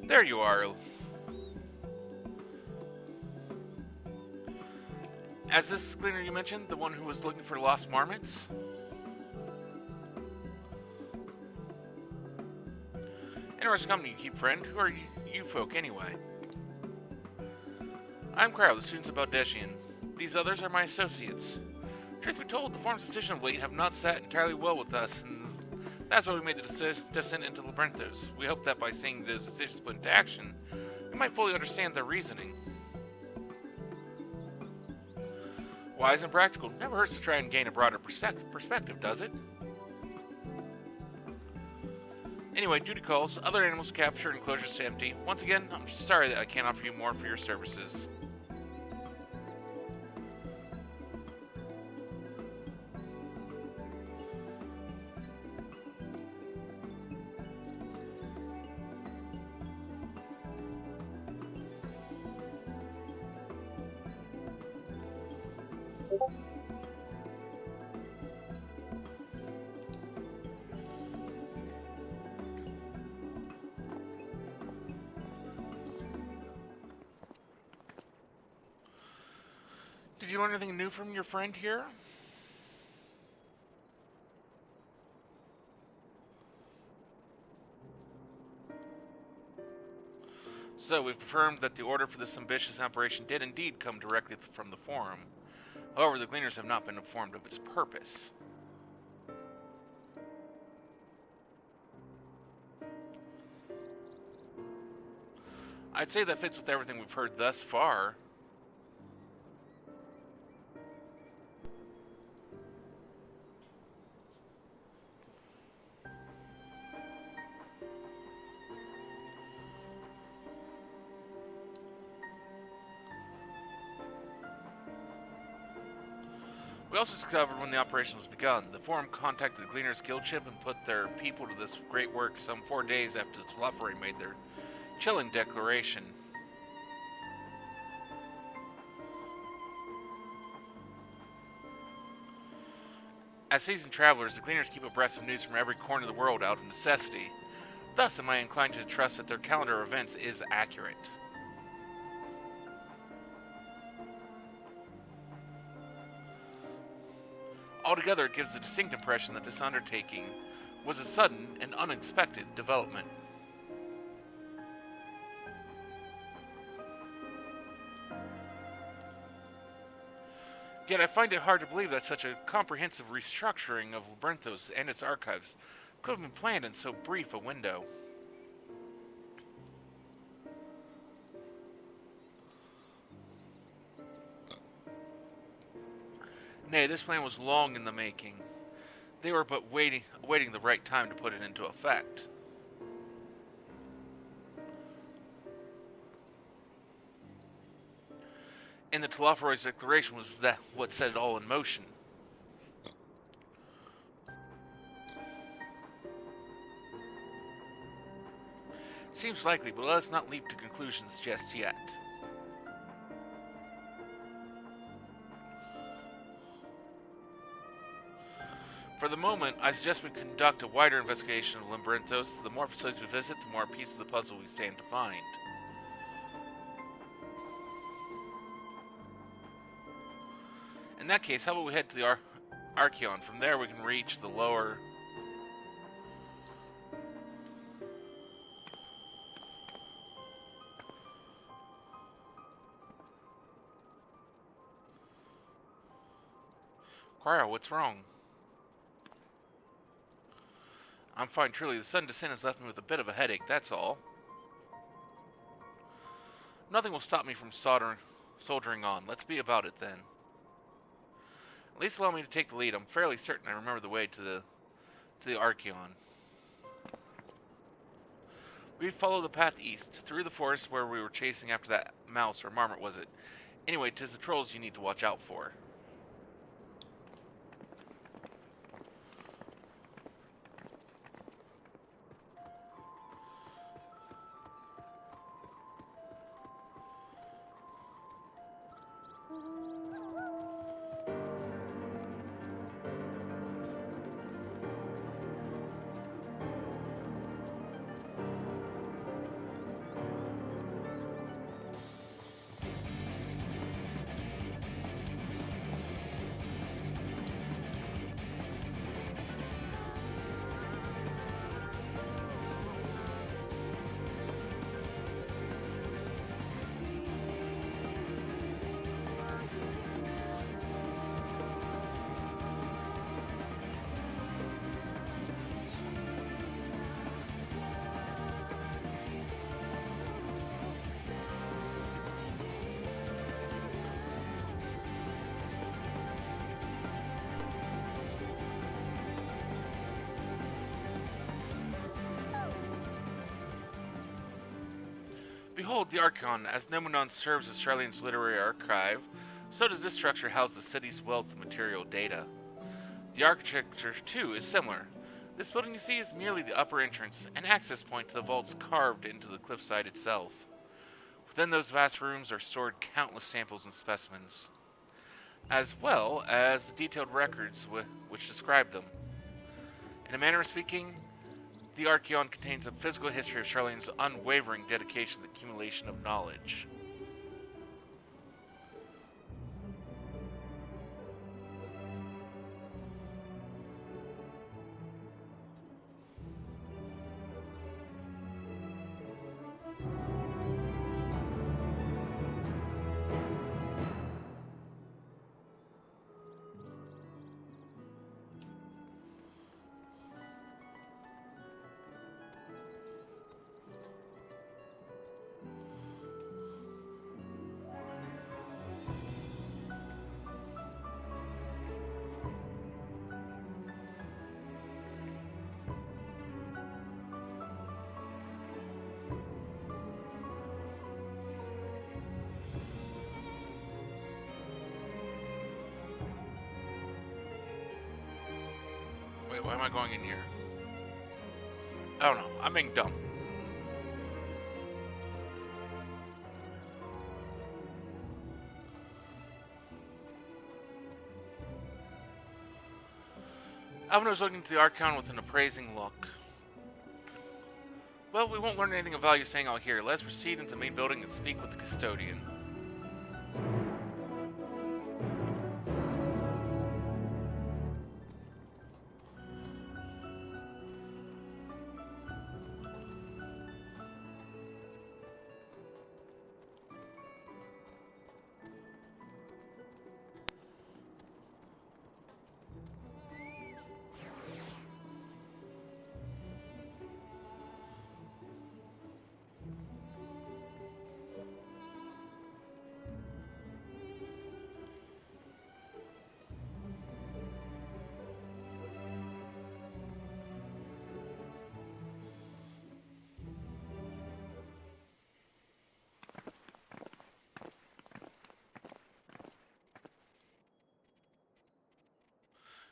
There you are. As this gleaner you mentioned, the one who was looking for lost marmots? Interesting company you keep, friend. Who are you folk, anyway? I'm Crowd, the students of Baldeshian. These others are my associates. Truth be told, the Form's decision of late have not sat entirely well with us, and that's why we made the descent into Labyrinthos. We hope that by seeing those decisions put into action, we might fully understand their reasoning. Wise and practical. Never hurts to try and gain a broader perspective, does it? Anyway, duty calls. Other animals captured, enclosures to empty. Once again, I'm sorry that I can't offer you more for your services. Did you learn anything new from your friend here? So, we've confirmed that the order for this ambitious operation did indeed come directly from the Forum. However, the Gleaners have not been informed of its purpose. I'd say that fits with everything we've heard thus far. We also discovered when the operation was begun. The Forum contacted the Gleaners Guild ship and put their people to this great work some 4 days after the Tlafari made their chilling declaration. As seasoned travelers, the Gleaners keep abreast of news from every corner of the world out of necessity. Thus am I inclined to trust that their calendar of events is accurate. Altogether, it gives a distinct impression that this undertaking was a sudden and unexpected development. Yet I find it hard to believe that such a comprehensive restructuring of Labyrinthos and its archives could have been planned in so brief a window. Nay, this plan was long in the making. They were but awaiting the right time to put it into effect. And the Tlafari's declaration was what set it all in motion. Seems likely, but let us not leap to conclusions just yet. For the moment, I suggest we conduct a wider investigation of Labyrinthos. The more facilities we visit, the more pieces of the puzzle we stand to find. In that case, how about we head to the Archaeon? From there we can reach the lower... Cryo, what's wrong? I'm fine, truly. The sudden descent has left me with a bit of a headache, that's all. Nothing will stop me from soldiering on. Let's be about it, then. At least allow me to take the lead. I'm fairly certain I remember the way to the Archaeon. We follow the path east, through the forest where we were chasing after that mouse, or marmot was it? Anyway, 'tis the trolls you need to watch out for. Behold the Archaeon. As Nomenon serves as Charlene's literary archive, so does this structure house the city's wealth of material data. The architecture, too, is similar. This building you see is merely the upper entrance, an access point to the vaults carved into the cliffside itself. Within those vast rooms are stored countless samples and specimens, as well as the detailed records which describe them. In a manner of speaking, the Archaeon contains a physical history of Charlene's unwavering dedication to the accumulation of knowledge. Wait, why am I going in here? I don't know. I'm being dumb. Alvin was looking to the Archaeon with an appraising look. Well, we won't learn anything of value staying out here. Let's proceed into the main building and speak with the custodian.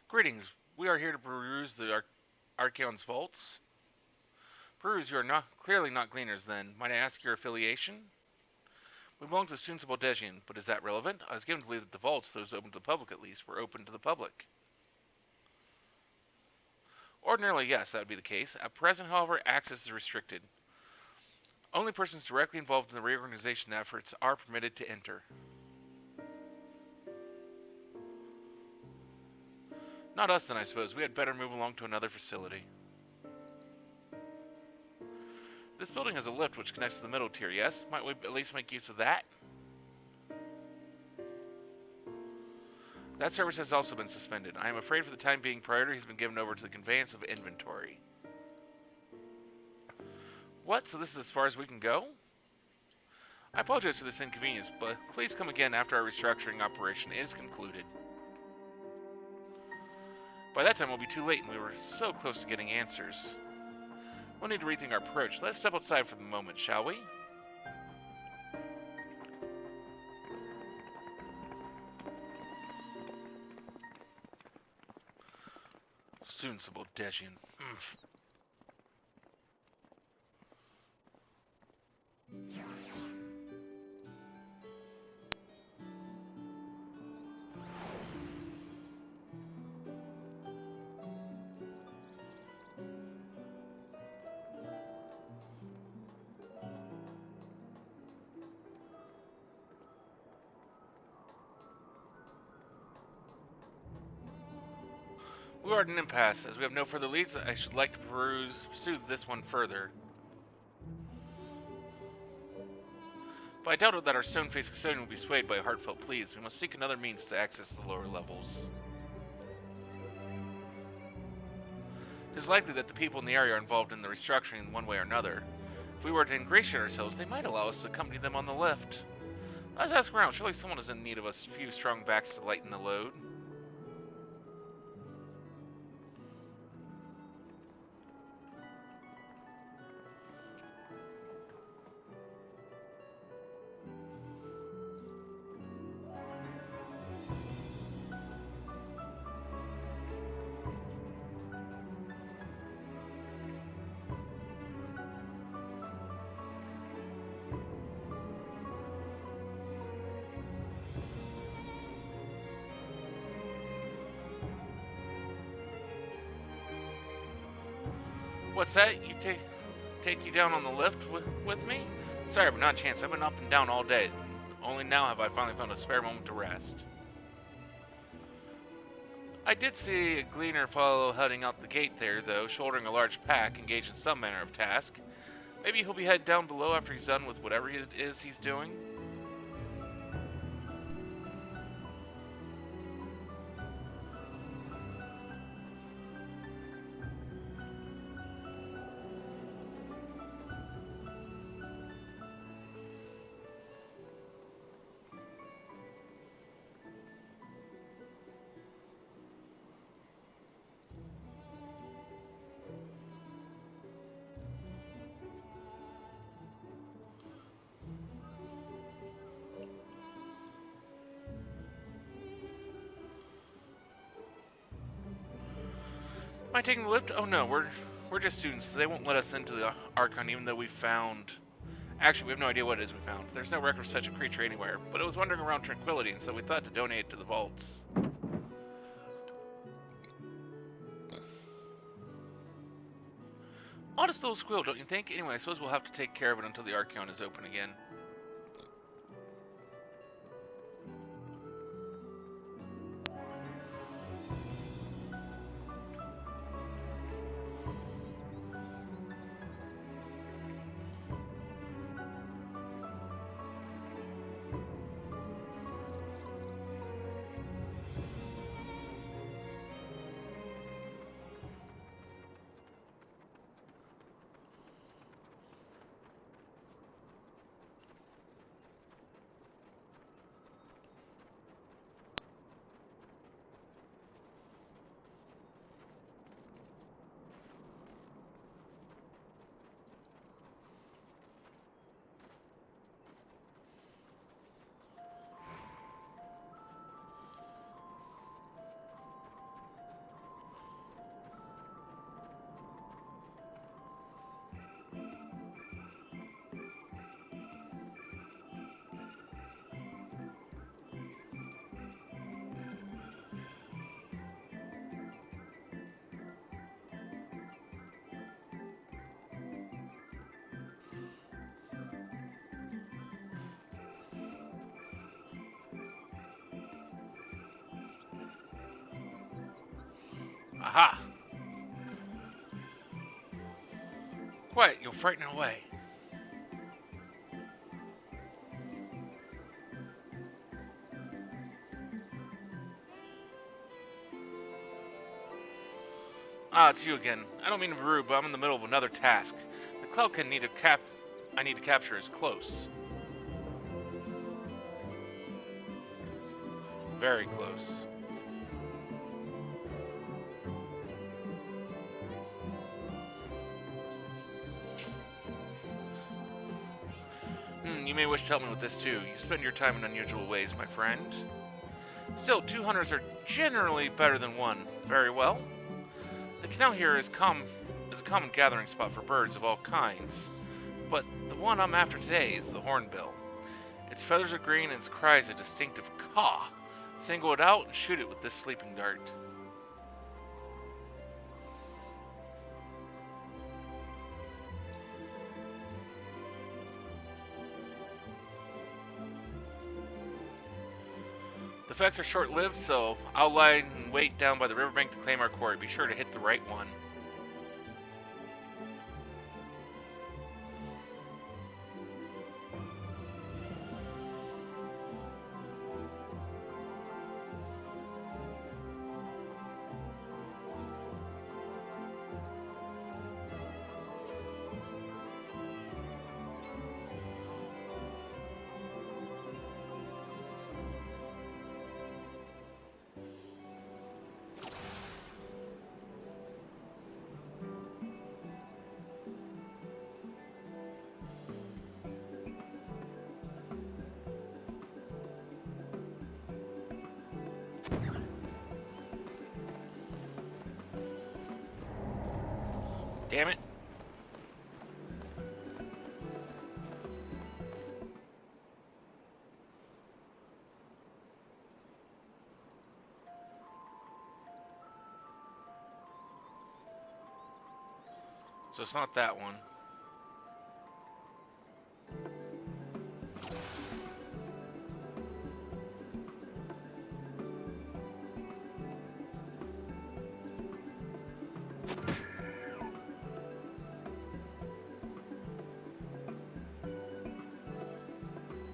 Greetings. We are here to peruse the Archaeon's vaults. Peruse, you are clearly not gleaners then. Might I ask your affiliation? We belong to the Scions of Boldegian, but is that relevant? I was given to believe that the vaults, those open to the public at least, were open to the public. Ordinarily, yes, that would be the case. At present, however, access is restricted. Only persons directly involved in the reorganization efforts are permitted to enter. Not us then, I suppose. We had better move along to another facility. This building has a lift which connects to the middle tier, yes? Might we at least make use of that? That service has also been suspended. I am afraid for the time being priority has been given over to the conveyance of inventory. What? So this is as far as we can go? I apologize for this inconvenience, but please come again after our restructuring operation is concluded. By that time, we'll be too late, and we were so close to getting answers. We'll need to rethink our approach. Let's step outside for the moment, shall we? Scions of Boldegian. We are at an impasse. As we have no further leads, I should like to pursue this one further. But I doubt that our stone-faced custodian will be swayed by heartfelt pleas. We must seek another means to access the lower levels. It is likely that the people in the area are involved in the restructuring in one way or another. If we were to ingratiate ourselves, they might allow us to accompany them on the lift. Let's ask around. Surely someone is in need of a few strong backs to lighten the load. What's that? Take you down on the lift with me? Sorry, but not a chance. I've been up and down all day. Only now have I finally found a spare moment to rest. I did see a gleaner fellow heading out the gate there, though, shouldering a large pack, engaged in some manner of task. Maybe he'll be headed down below after he's done with whatever it is he's doing. Am I taking the lift? Oh no, we're just students. So they won't let us into the Archaeon even though we found... Actually, we have no idea what it is we found. There's no record of such a creature anywhere, but it was wandering around Tranquility, and so we thought to donate it to the vaults. Oddest little squirrel, don't you think? Anyway, I suppose we'll have to take care of it until the Archaeon is open again. Aha! Quiet, you'll frighten it away. Ah, it's you again. I don't mean to be rude, but I'm in the middle of another task. The cloud I need to capture is close. Very close. You may wish to help me with this too. You spend your time in unusual ways, my friend. Still, 2 hunters are generally better than 1. Very well. The canal here is a common gathering spot for birds of all kinds, but the one I'm after today is the hornbill. Its feathers are green and its cry is a distinctive caw. Single it out and shoot it with this sleeping dart. The effects are short-lived, so I'll lie and wait down by the riverbank to claim our quarry. Be sure to hit the right one. Damn it. So it's not that one.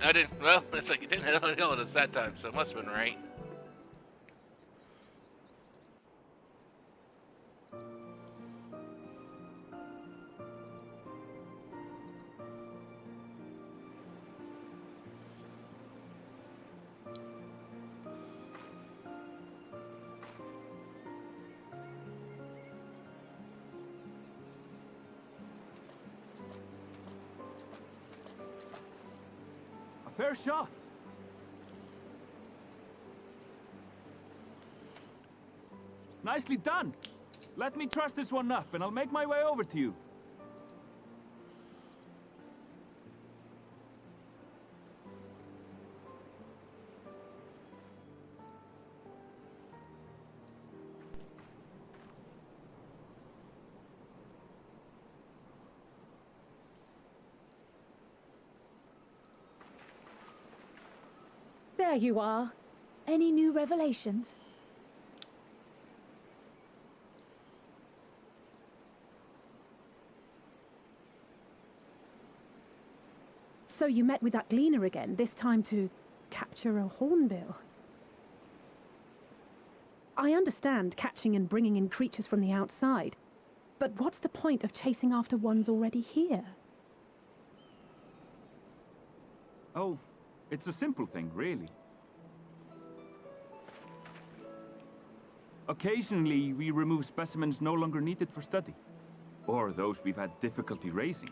I didn't, well, it's like it didn't hit us that time, so it must have been right. Fair shot. Nicely done. Let me truss this one up, and I'll make my way over to you. There you are. Any new revelations? So you met with that gleaner again, this time to capture a hornbill. I understand catching and bringing in creatures from the outside, but what's the point of chasing after ones already here? Oh, it's a simple thing, really. Occasionally, we remove specimens no longer needed for study, or those we've had difficulty raising.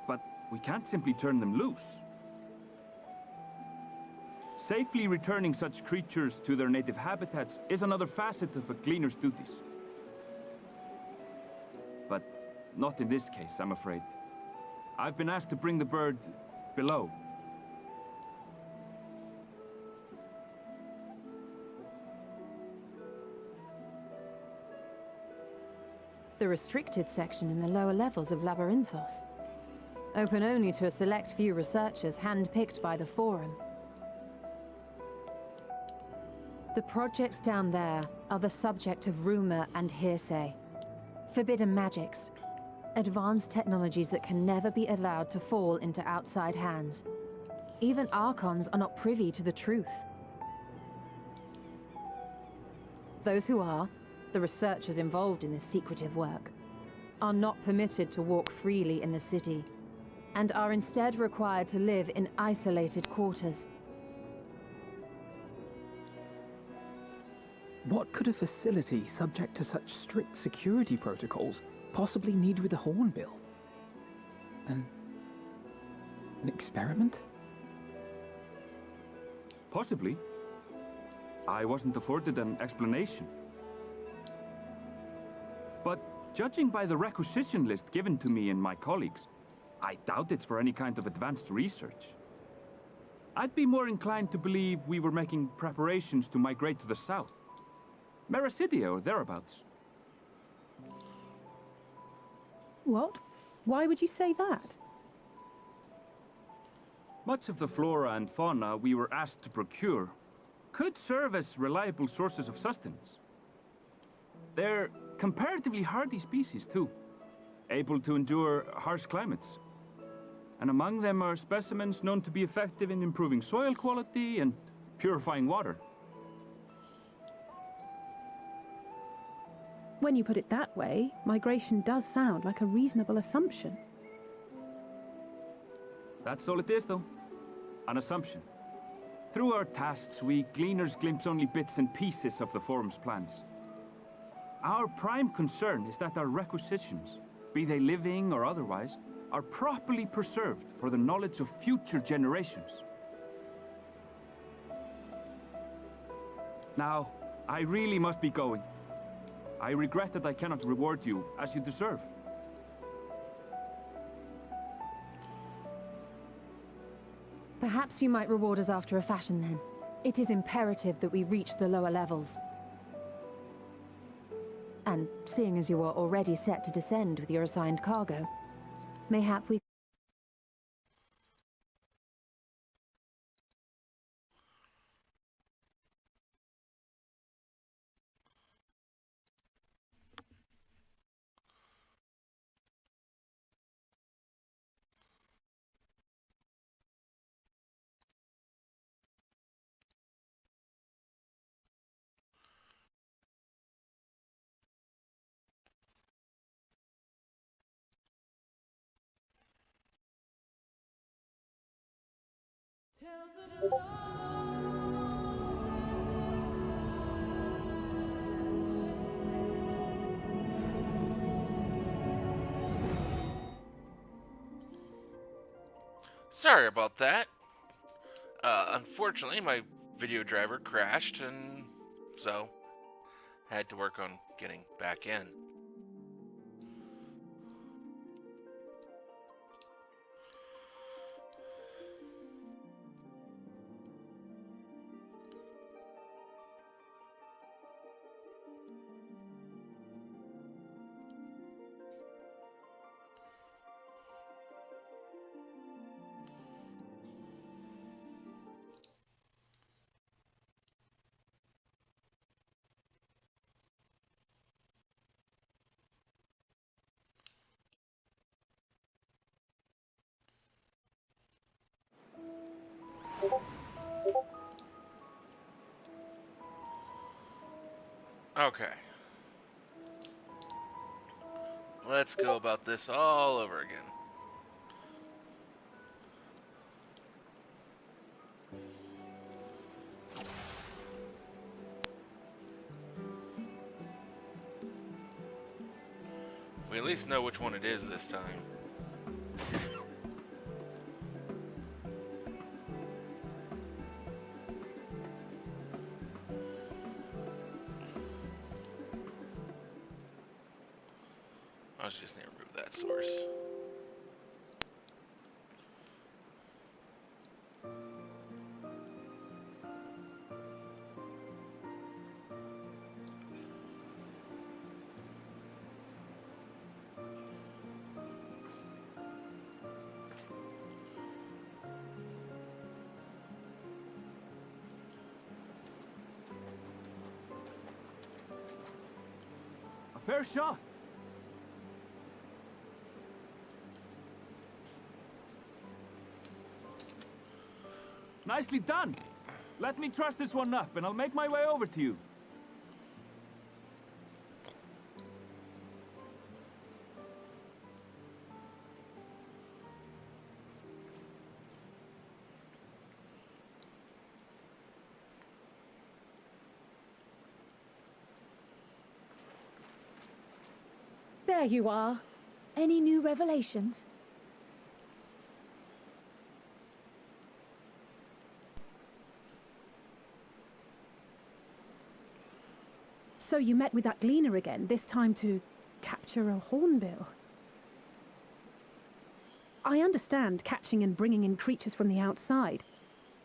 But we can't simply turn them loose. Safely returning such creatures to their native habitats is another facet of a gleaner's duties. But not in this case, I'm afraid. I've been asked to bring the bird below. The restricted section in the lower levels of Labyrinthos. Open only to a select few researchers handpicked by the Forum. The projects down there are the subject of rumor and hearsay. Forbidden magics. Advanced technologies that can never be allowed to fall into outside hands. Even Archons are not privy to the truth. Those who are, the researchers involved in this secretive work, are not permitted to walk freely in the city, and are instead required to live in isolated quarters. What could a facility subject to such strict security protocols possibly need with a hornbill? An experiment? Possibly. I wasn't afforded an explanation. But judging by the requisition list given to me and my colleagues, I doubt it's for any kind of advanced research. I'd be more inclined to believe we were making preparations to migrate to the south. Mericidia or thereabouts. What? Why would you say that? Much of the flora and fauna we were asked to procure could serve as reliable sources of sustenance. They're comparatively hardy species, too, able to endure harsh climates. And among them are specimens known to be effective in improving soil quality and purifying water. When you put it that way, migration does sound like a reasonable assumption. That's all it is, though. An assumption. Through our tasks, we gleaners glimpse only bits and pieces of the Forum's plans. Our prime concern is that our requisitions, be they living or otherwise, are properly preserved for the knowledge of future generations. Now, I really must be going. I regret that I cannot reward you as you deserve. Perhaps you might reward us after a fashion then. It is imperative that we reach the lower levels. And seeing as you are already set to descend with your assigned cargo, mayhap we... Sorry about that. Unfortunately, my video driver crashed, and so had to work on getting back in. Okay. Let's go about this all over again. We at least know which one it is this time. I just need to remove that source. A fair shot. Nicely done. Let me truss this one up, and I'll make my way over to you. There you are. Any new revelations? So you met with that gleaner again, this time to capture a hornbill. I understand catching and bringing in creatures from the outside,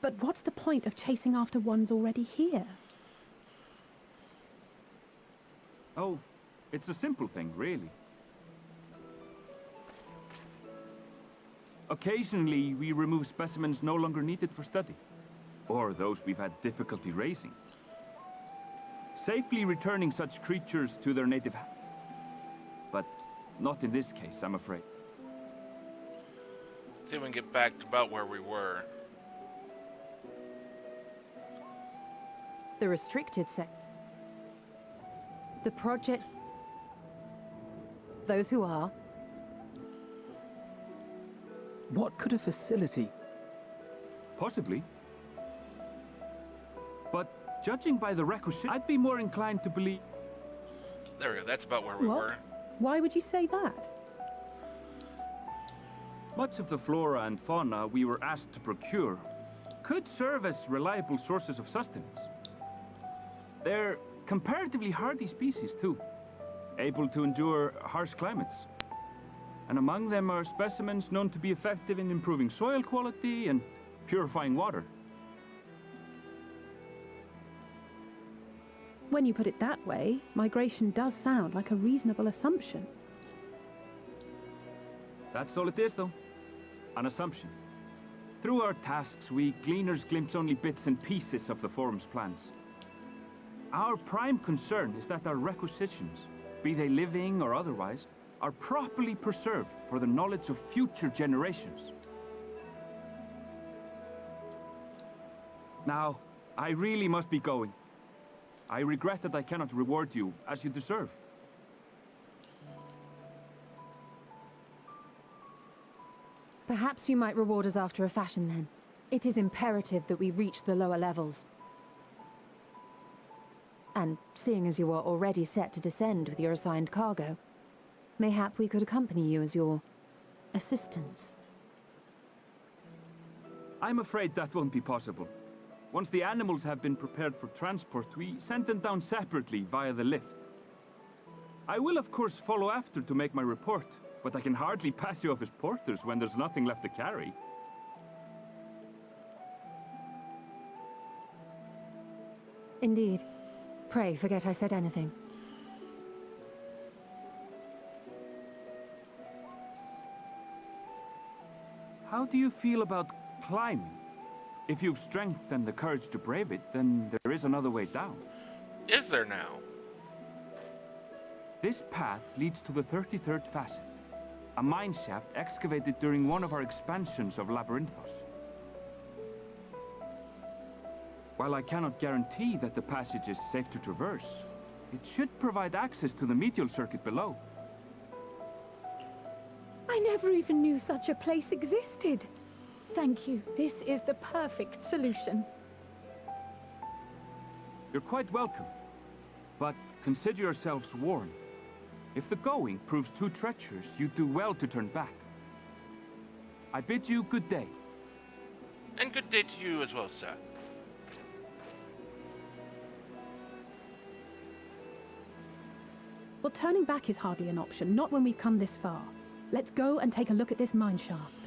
but what's the point of chasing after ones already here? Oh, it's a simple thing, really. Occasionally, we remove specimens no longer needed for study, or those we've had difficulty raising. Safely returning such creatures to their native but not in this case, I'm afraid. See if we can get back to about where we were. The restricted sect. The projects. Those who are. What could a facility... Possibly. But judging by the requisition, I'd be more inclined to believe... There we go, that's about where we were. Why would you say that? Much of the flora and fauna we were asked to procure could serve as reliable sources of sustenance. They're comparatively hardy species, too, able to endure harsh climates. And among them are specimens known to be effective in improving soil quality and purifying water. When you put it that way, migration does sound like a reasonable assumption. That's all it is, though. An assumption. Through our tasks, we gleaners glimpse only bits and pieces of the Forum's plans. Our prime concern is that our requisitions, be they living or otherwise, are properly preserved for the knowledge of future generations. Now, I really must be going. I regret that I cannot reward you as you deserve. Perhaps you might reward us after a fashion then. It is imperative that we reach the lower levels. And seeing as you are already set to descend with your assigned cargo, mayhap we could accompany you as your assistants. I'm afraid that won't be possible. Once the animals have been prepared for transport, we send them down separately via the lift. I will of course follow after to make my report, but I can hardly pass you off as porters when there's nothing left to carry. Indeed. Pray forget I said anything. How do you feel about climbing? If you've strength and the courage to brave it, then there is another way down. Is there now? This path leads to the 33rd facet, a mine shaft excavated during one of our expansions of Labyrinthos. While I cannot guarantee that the passage is safe to traverse, it should provide access to the Medial Circuit below. I never even knew such a place existed. Thank you. This is the perfect solution. You're quite welcome, but consider yourselves warned. If the going proves too treacherous, you'd do well to turn back. I bid you good day. And good day to you as well, sir. Well, turning back is hardly an option, not when we've come this far. Let's go and take a look at this mine shaft.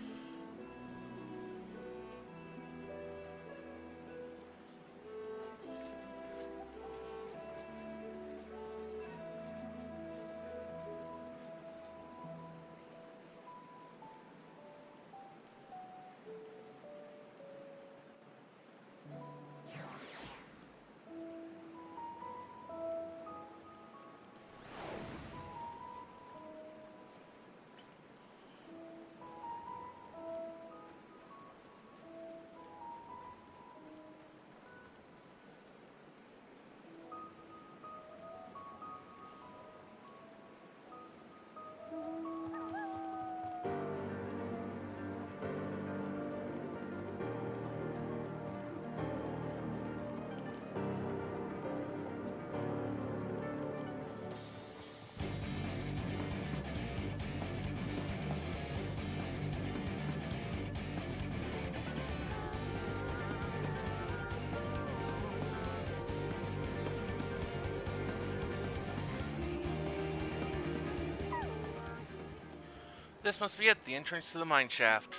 This must be it, the entrance to the mine shaft.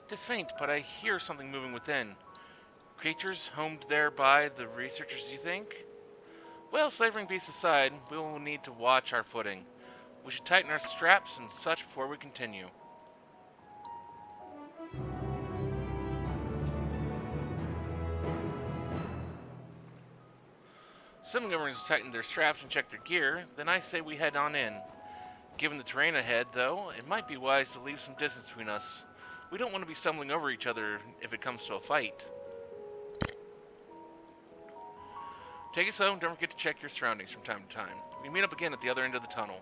It is faint, but I hear something moving within. Creatures homed there by the researchers, you think? Well, slavering beasts aside, we will need to watch our footing. We should tighten our straps and such before we continue. Assuming everyone has tightened their straps and checked their gear, then I say we head on in. Given the terrain ahead, though, it might be wise to leave some distance between us. We don't want to be stumbling over each other if it comes to a fight. Take it slow and don't forget to check your surroundings from time to time. We meet up again at the other end of the tunnel.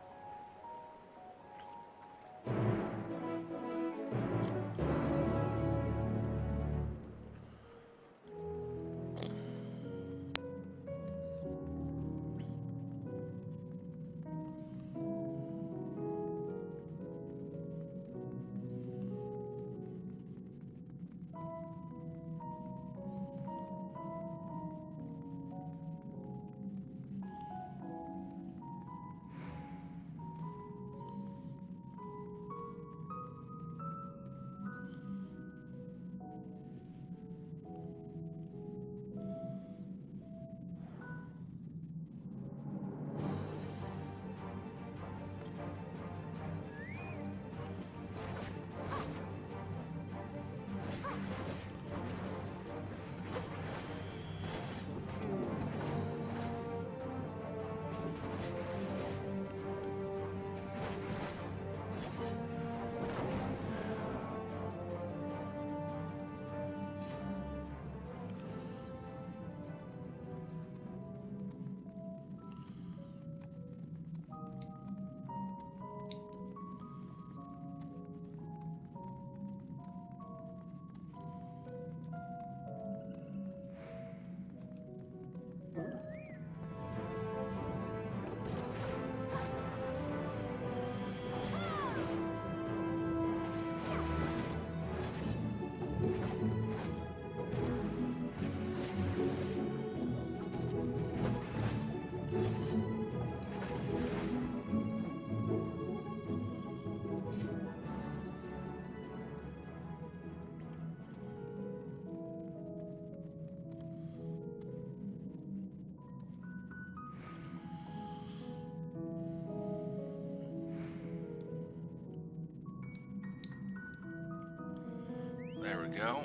we go.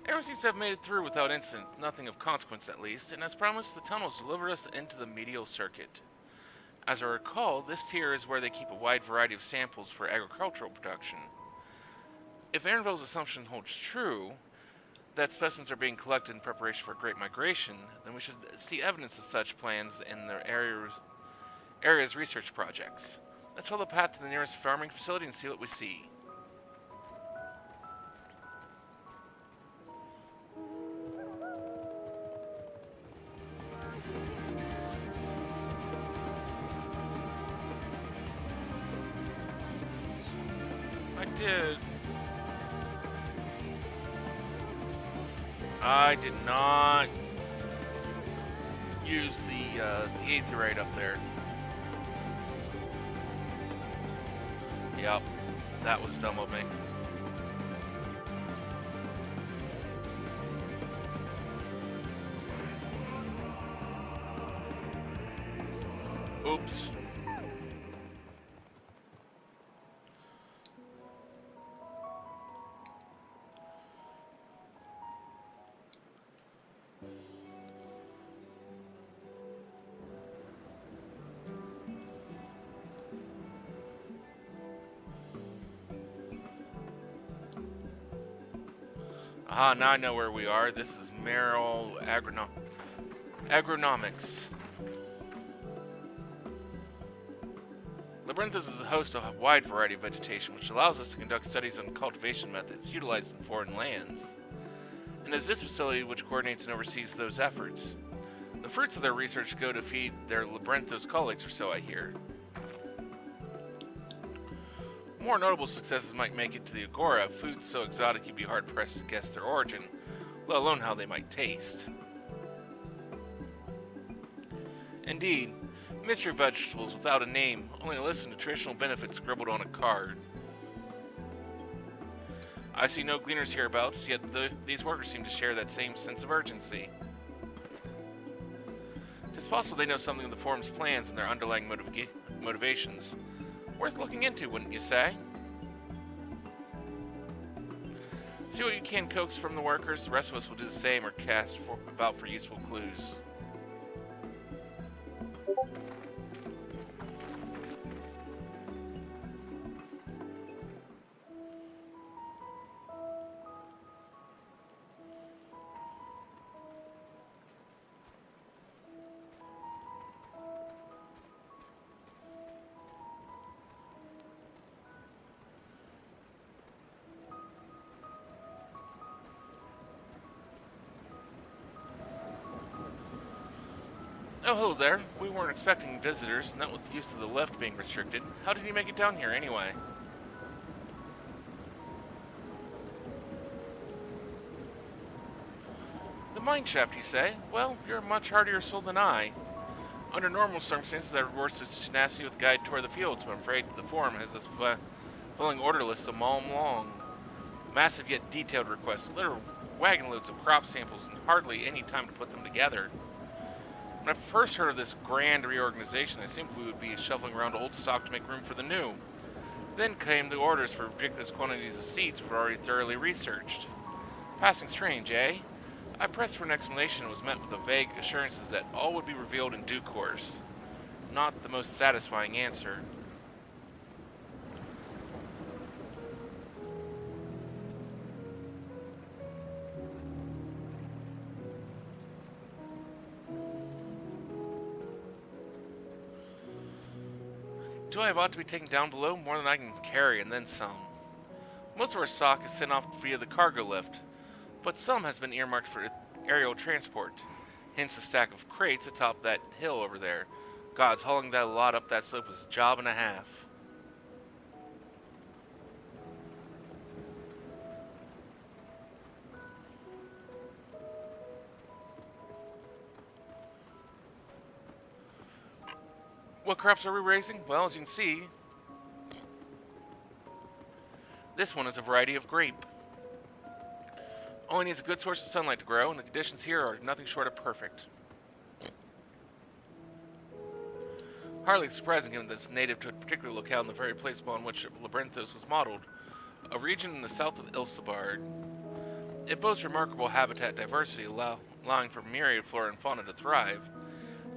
Everyone seems to have made it through without incident, nothing of consequence at least, and as promised, the tunnels delivered us into the Medial Circuit. As I recall, this tier is where they keep a wide variety of samples for agricultural production. If Aaronville's assumption holds true, that specimens are being collected in preparation for a great migration, then we should see evidence of such plans in the area's research projects. Let's follow the path to the nearest farming facility and see what we see. I did not use the aetherite up there. Yep, that was dumb of me. Oops. Aha, now I know where we are. This is Medial Agronomics. Labyrinthos is a host of a wide variety of vegetation, which allows us to conduct studies on cultivation methods utilized in foreign lands. And it is this facility which coordinates and oversees those efforts. The fruits of their research go to feed their Labyrinthos colleagues, or so I hear. More notable successes might make it to the Agora, foods so exotic you'd be hard-pressed to guess their origin, let alone how they might taste. Indeed, mystery vegetables without a name, only a list of nutritional benefits scribbled on a card. I see no gleaners hereabouts, yet these workers seem to share that same sense of urgency. It is possible they know something of the Forum's plans and their underlying motivations. Worth looking into, wouldn't you say? See what you can coax from the workers. The rest of us will do the same or cast about for useful clues. Oh, hello there. We weren't expecting visitors, not with the use of the lift being restricted. How did you make it down here, anyway? The mine shaft, you say? Well, you're a much hardier soul than I. Under normal circumstances, I reward such tenacity with a guide toward the fields, but I'm afraid the Forum has us filling order lists a mile long. Massive yet detailed requests, literal wagon loads of crop samples, and hardly any time to put them together. When I first heard of this grand reorganization, I assumed we would be shuffling around old stock to make room for the new. Then came the orders for ridiculous quantities of seats which were already thoroughly researched. Passing strange, eh? I pressed for an explanation and was met with the vague assurances that all would be revealed in due course. Not the most satisfying answer. Do I have ought to be taken down below? More than I can carry, and then some. Most of our stock is sent off via the cargo lift, but some has been earmarked for aerial transport. Hence the stack of crates atop that hill over there. Gods, hauling that lot up that slope was a job and a half. What crops are we raising? Well, as you can see, this one is a variety of grape. Only needs a good source of sunlight to grow, and the conditions here are nothing short of perfect. Hardly surprising given that it's native to a particular locale in the very place upon which Labyrinthos was modeled, a region in the south of Ilsabard. It boasts remarkable habitat diversity, allowing for myriad flora and fauna to thrive.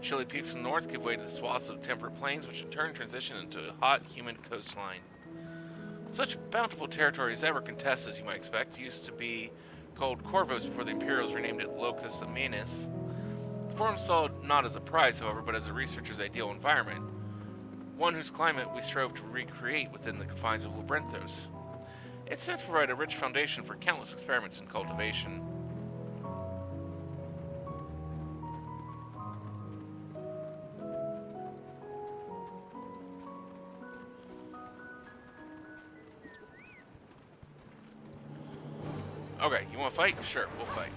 Chilly peaks in the north give way to the swaths of temperate plains, which in turn transition into a hot, humid coastline. Such bountiful territory as ever contested, as you might expect, used to be called Corvos before the Imperials renamed it Locus Aminalis. The form saw not as a prize, however, but as a researcher's ideal environment, one whose climate we strove to recreate within the confines of Labyrinthos. It since provided a rich foundation for countless experiments in cultivation. Okay, you want to fight? Sure, we'll fight.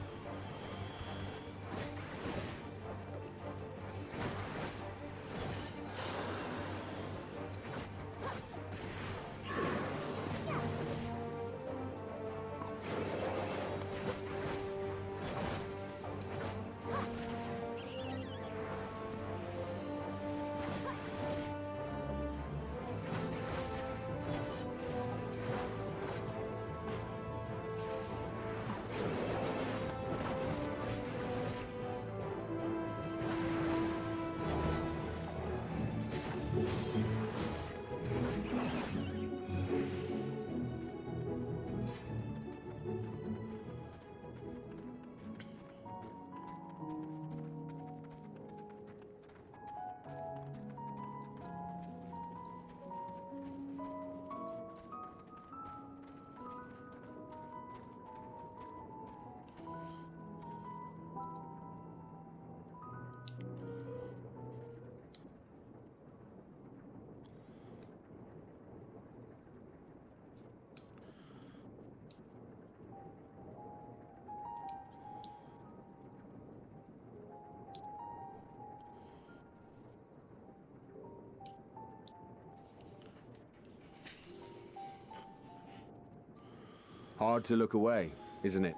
Hard to look away, isn't it?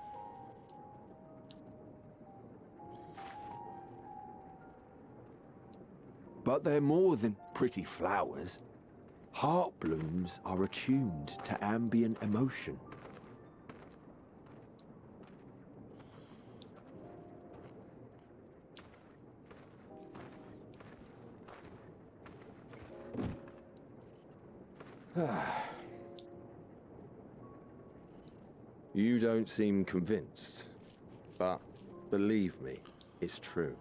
But they're more than pretty flowers. Heart blooms are attuned to ambient emotion. You don't seem convinced, but believe me, it's true.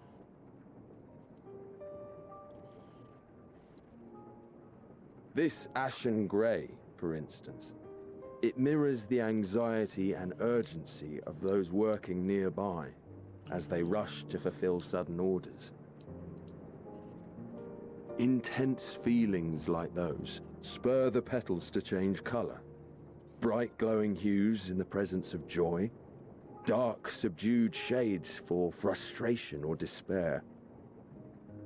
This ashen grey, for instance, it mirrors the anxiety and urgency of those working nearby as they rush to fulfill sudden orders. Intense feelings like those spur the petals to change colour. Bright glowing hues in the presence of joy, dark subdued shades for frustration or despair.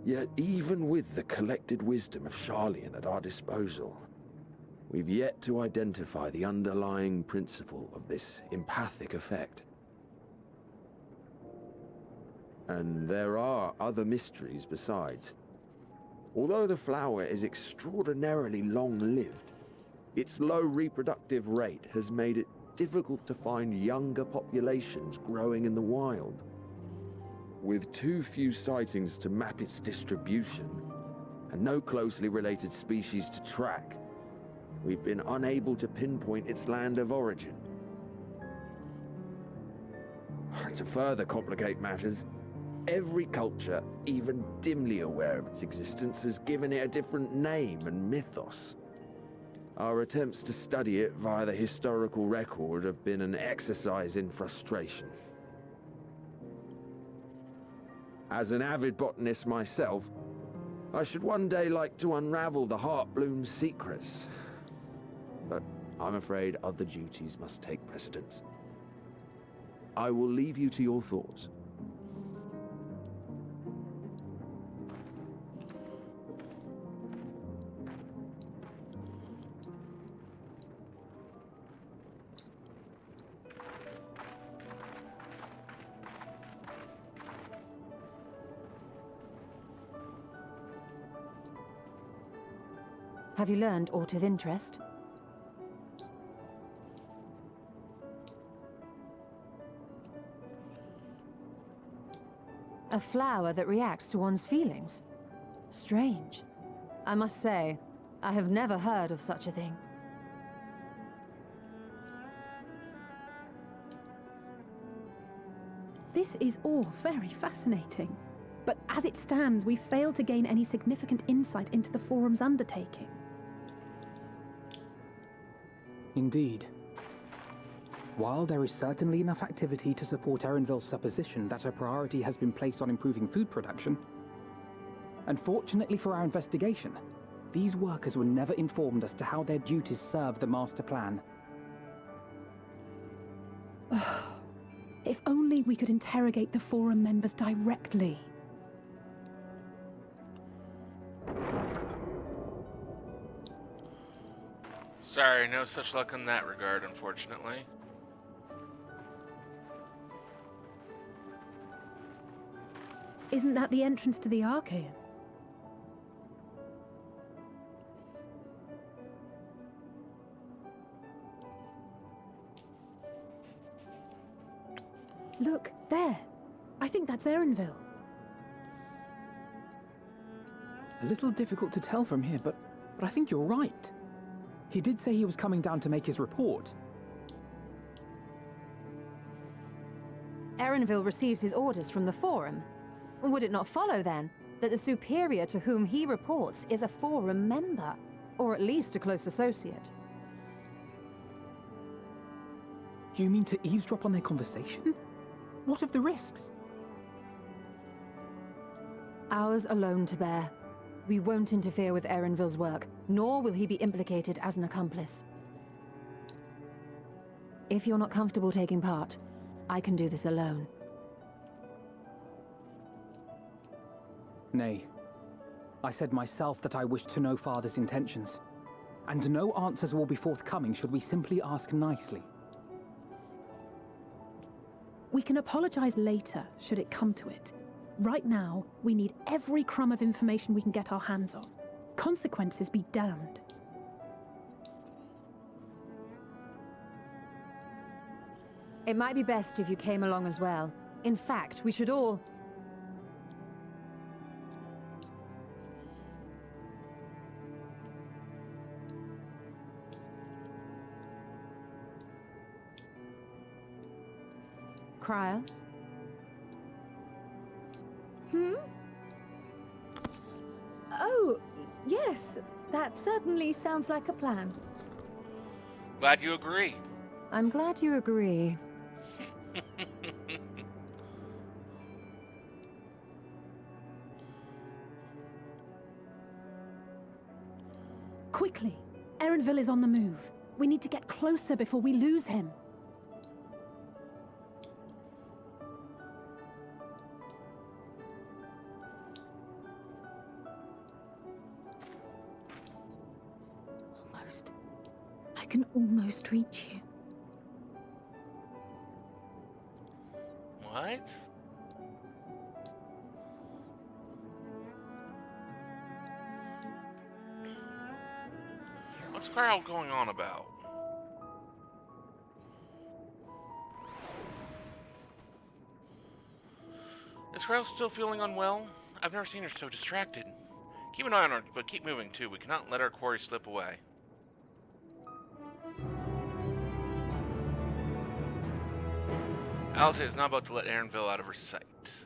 Yet even with the collected wisdom of Sharlayan at our disposal, we've yet to identify the underlying principle of this empathic effect. And there are other mysteries besides. Although the flower is extraordinarily long-lived, its low reproductive rate has made it difficult to find younger populations growing in the wild. With too few sightings to map its distribution, and no closely related species to track, we've been unable to pinpoint its land of origin. To further complicate matters, Every culture, even dimly aware of its existence, has given it a different name and mythos. Our attempts to study it via the historical record have been an exercise in frustration. As an avid botanist myself, I should one day like to unravel the Heartbloom's secrets. But I'm afraid other duties must take precedence. I will leave you to your thoughts. Have you learned aught of interest? A flower that reacts to one's feelings? Strange. I must say, I have never heard of such a thing. This is all very fascinating. But as it stands, we fail to gain any significant insight into the Forum's undertaking. Indeed. While there is certainly enough activity to support Erenville's supposition that a priority has been placed on improving food production, unfortunately for our investigation, these workers were never informed as to how their duties serve the master plan. If only we could interrogate the Forum members directly. Sorry, no such luck in that regard, unfortunately. Isn't that the entrance to the Archaeon? Look, there. I think that's Erenville. A little difficult to tell from here, but I think you're right. He did say he was coming down to make his report. Erenville receives his orders from the Forum. Would it not follow, then, that the superior to whom he reports is a Forum member, or at least a close associate? You mean to eavesdrop on their conversation? What of the risks? Ours alone to bear. We won't interfere with Erenville's work, nor will he be implicated as an accomplice. If you're not comfortable taking part, I can do this alone. Nay. I said myself that I wished to know Father's intentions. And no answers will be forthcoming should we simply ask nicely. We can apologize later, should it come to it. Right now, we need every crumb of information we can get our hands on. Consequences be damned. It might be best if you came along as well. In fact, we should all... Crier? Oh, yes. That certainly sounds like a plan. Glad you agree. I'm glad you agree. Quickly! Erenville is on the move. We need to get closer before we lose him. I can almost reach you. What? What's Carl going on about? Is Carl still feeling unwell? I've never seen her so distracted. Keep an eye on her, but keep moving too. We cannot let our quarry slip away. Alice is not about to let Erenville out of her sight.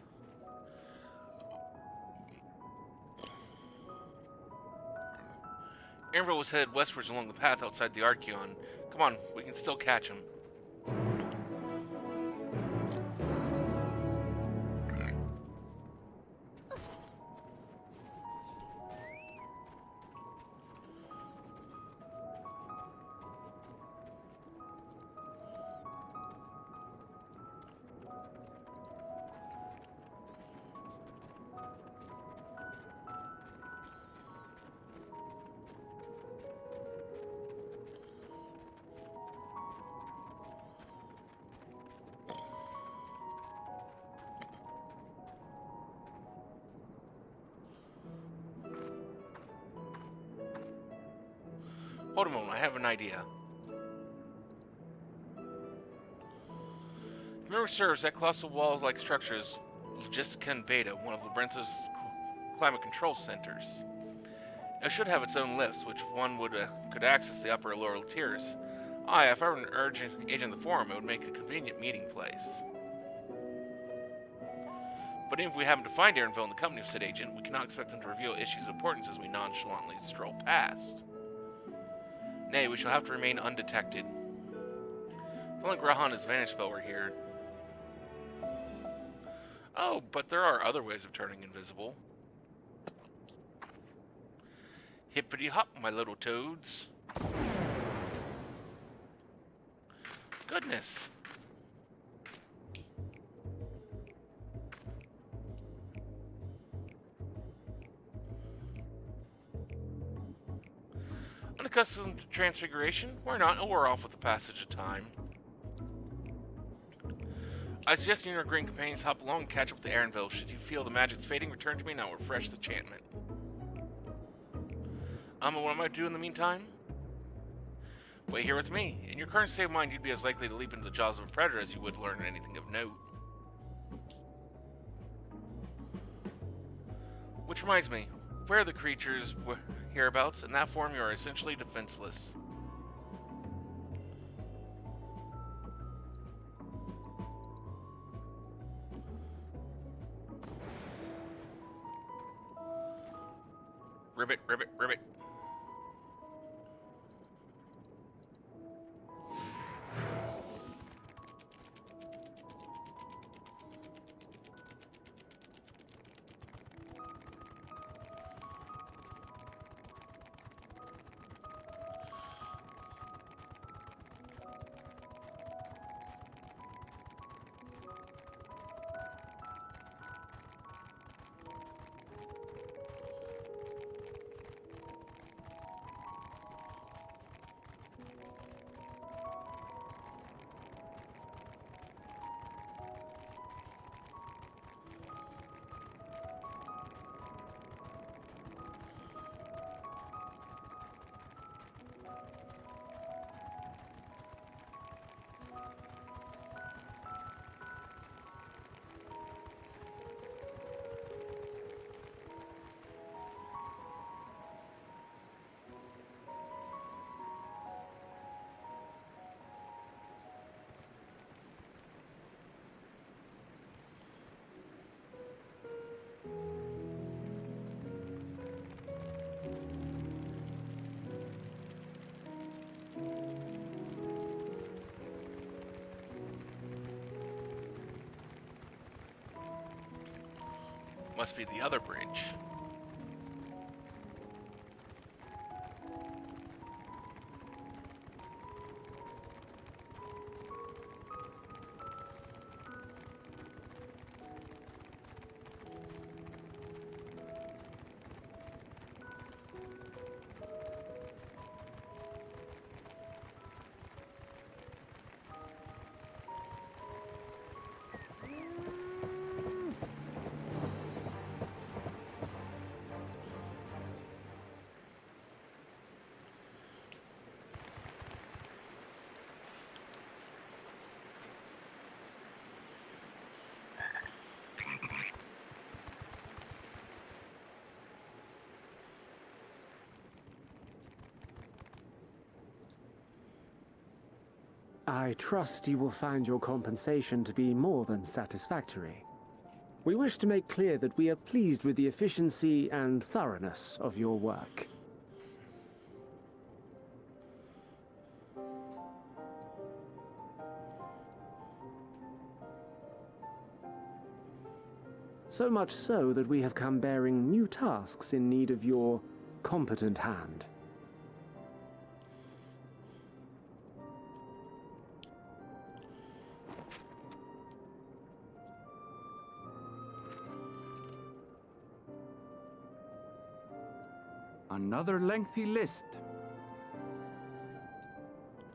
Aaronville was headed westwards along the path outside the Archaeon. Come on, we can still catch him. Hold a moment, I have an idea. If memory serves, that colossal wall-like structure is Logistica Beta, one of Labrenzo's climate control centers. It should have its own lifts, which one could access the upper or lower tiers. Aye, if I were an urgent agent of the Forum, it would make a convenient meeting place. But even if we happen to find Aaronville in the company of said agent, we cannot expect them to reveal issues of importance as we nonchalantly stroll past. Nay, we shall have to remain undetected. If only Grahan's vanish spell were here. Oh, but there are other ways of turning invisible. Hippity hop, my little toads. Goodness. Unaccustomed to transfiguration? Why not? We're off with the passage of time. I suggest you and your green companions hop along and catch up with the Aaronville. Should you feel the magic's fading, return to me and I'll refresh the enchantment. What am I doing in the meantime? Wait here with me. In your current state of mind, you'd be as likely to leap into the jaws of a predator as you would learn anything of note. Which reminds me, where are the creatures hereabouts? In that form, you are essentially defenseless. Ribbit, ribbit, ribbit. Must be the other bridge. I trust you will find your compensation to be more than satisfactory. We wish to make clear that we are pleased with the efficiency and thoroughness of your work. So much so that we have come bearing new tasks in need of your competent hand. Another lengthy list.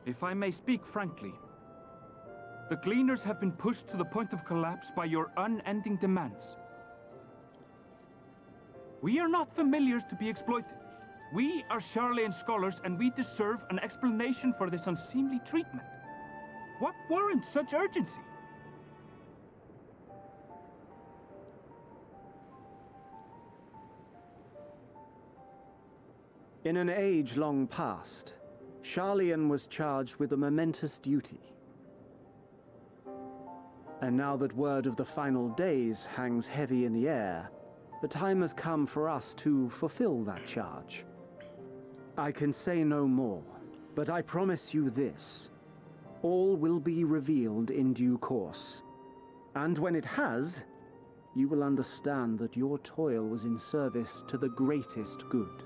If I may speak frankly, the Gleaners have been pushed to the point of collapse by your unending demands. We are not familiars to be exploited. We are Sharlayan scholars, and we deserve an explanation for this unseemly treatment. What warrants such urgency? In an age long past, Sharlayan was charged with a momentous duty. And now that word of the final days hangs heavy in the air, the time has come for us to fulfill that charge. I can say no more, but I promise you this. All will be revealed in due course. And when it has, you will understand that your toil was in service to the greatest good.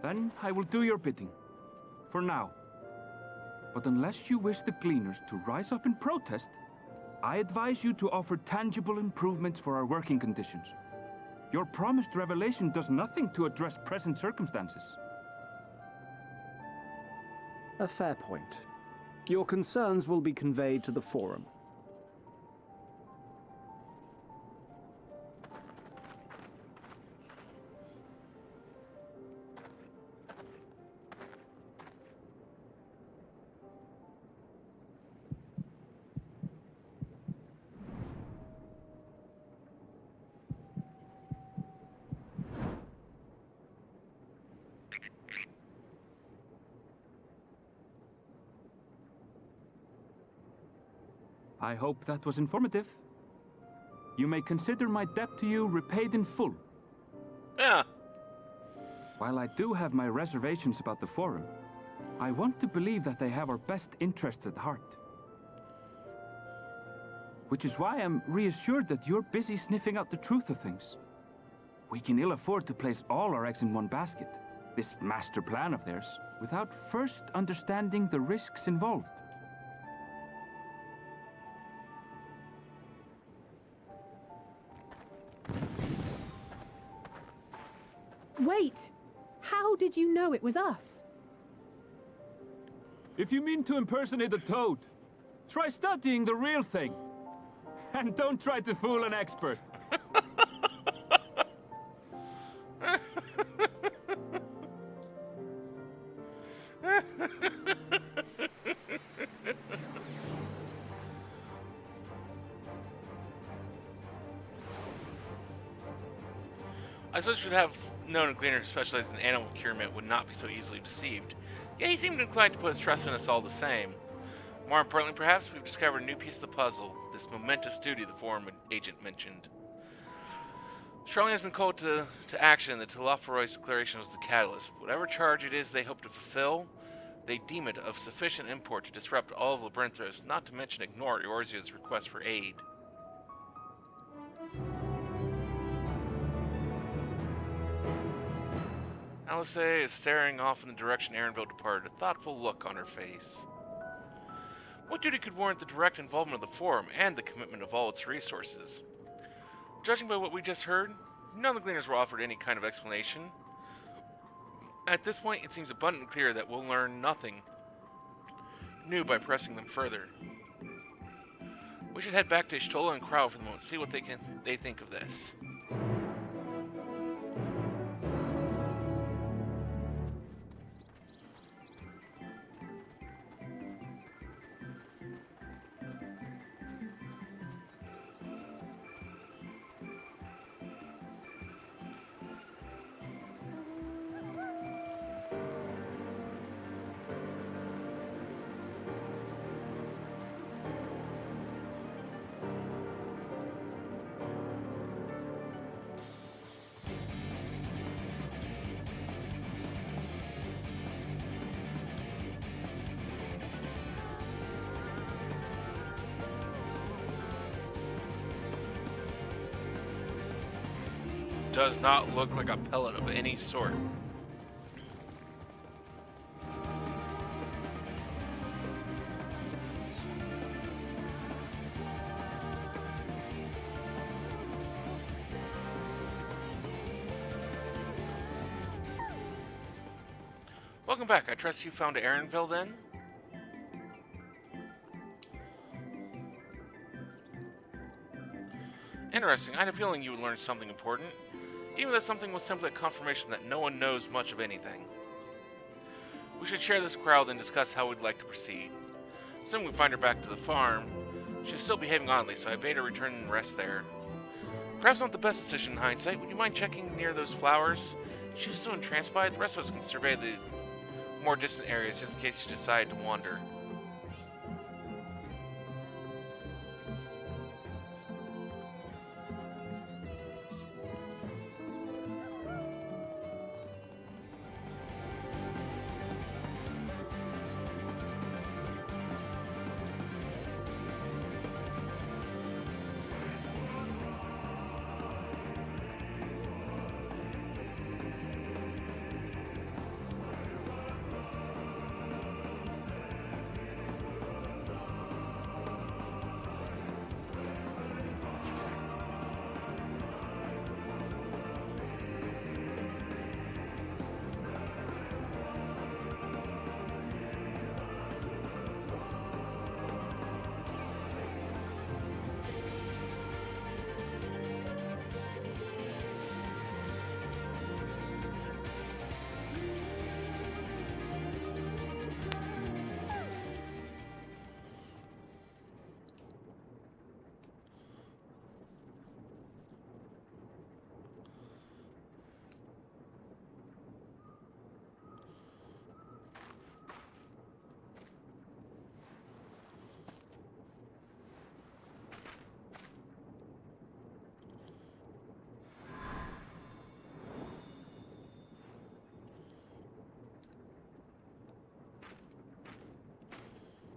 Then I will do your bidding. For now. But unless you wish the Gleaners to rise up in protest, I advise you to offer tangible improvements for our working conditions. Your promised revelation does nothing to address present circumstances. A fair point. Your concerns will be conveyed to the Forum. I hope that was informative. You may consider my debt to you repaid in full. Yeah. While I do have my reservations about the Forum, I want to believe that they have our best interests at heart. Which is why I'm reassured that you're busy sniffing out the truth of things. We can ill afford to place all our eggs in one basket, this master plan of theirs, without first understanding the risks involved. Wait! How did you know it was us? If you mean to impersonate a toad, try studying the real thing. And don't try to fool an expert. I suppose you should have known a Gleaner who specialized in animal procurement would not be so easily deceived. Yet he seemed inclined to put his trust in us all the same. More importantly, perhaps, we've discovered a new piece of the puzzle, this momentous duty the Forum agent mentioned. Sharlayan has been called to action, and the Telephoroid's declaration was the catalyst. Whatever charge it is they hope to fulfill, they deem it of sufficient import to disrupt all of Labyrinthos, not to mention ignore Eorzio's request for aid. Alice is staring off in the direction Erenville departed, a thoughtful look on her face. What duty could warrant the direct involvement of the Forum and the commitment of all its resources? Judging by what we just heard, none of the Gleaners were offered any kind of explanation. At this point, it seems abundantly clear that we'll learn nothing new by pressing them further. We should head back to Ishtola and Crow for the moment, see what they think of this. does not look like a pellet of any sort. Welcome back. I trust you found Aaronville then? Interesting. I had a feeling you would learn something important. Even if something was simply a confirmation that no one knows much of anything. We should share this crowd and discuss how we'd like to proceed. Soon we find her back to the farm. She's still behaving oddly, so I bade her return and rest there. Perhaps not the best decision in hindsight. Would you mind checking near those flowers? She's so entranced by it, the rest of us can survey the more distant areas just in case you decide to wander.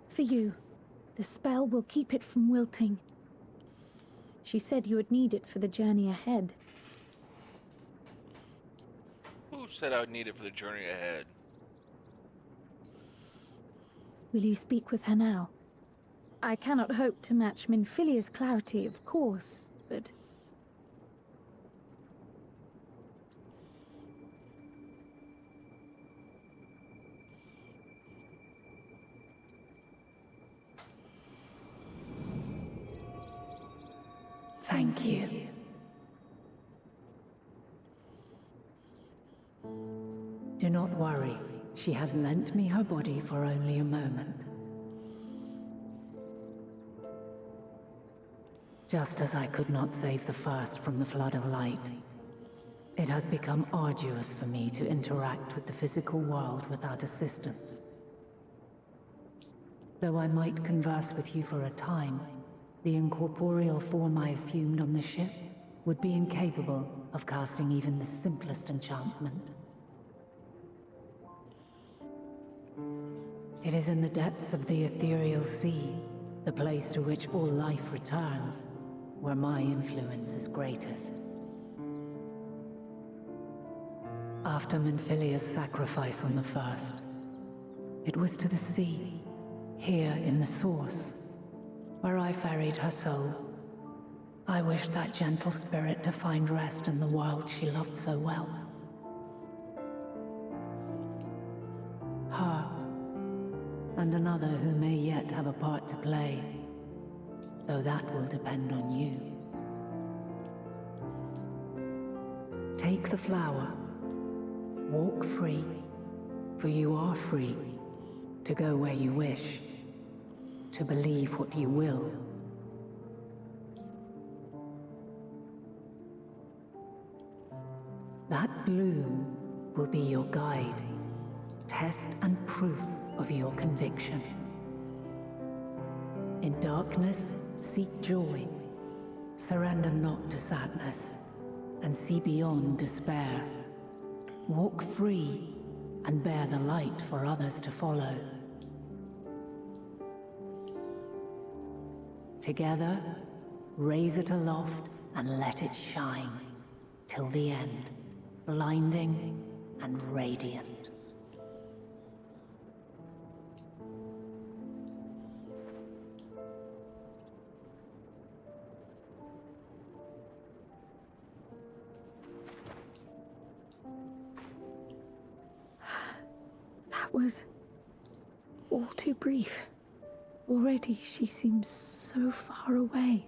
For you. The spell will keep it from wilting. She said you would need it for the journey ahead. Who said I would need it for the journey ahead? Will you speak with her now? I cannot hope to match Minfilia's clarity, of course, but... Thank you. Do not worry. She has lent me her body for only a moment. Just as I could not save the first from the flood of light, it has become arduous for me to interact with the physical world without assistance. Though I might converse with you for a time, the incorporeal form I assumed on the ship would be incapable of casting even the simplest enchantment. It is in the depths of the ethereal sea, the place to which all life returns, where my influence is greatest. After Minfilia's sacrifice on the first, it was to the sea, here in the source, where I ferried her soul. I wished that gentle spirit to find rest in the world she loved so well. Her, and another who may yet have a part to play, though that will depend on you. Take the flower, walk free, for you are free, to go where you wish, to believe what you will. That bloom will be your guide, test and proof of your conviction. In darkness, seek joy. Surrender not to sadness, and see beyond despair. Walk free, and bear the light for others to follow. Together, raise it aloft and let it shine. till the end, blinding and radiant. That was all too brief. Already she seems so far away.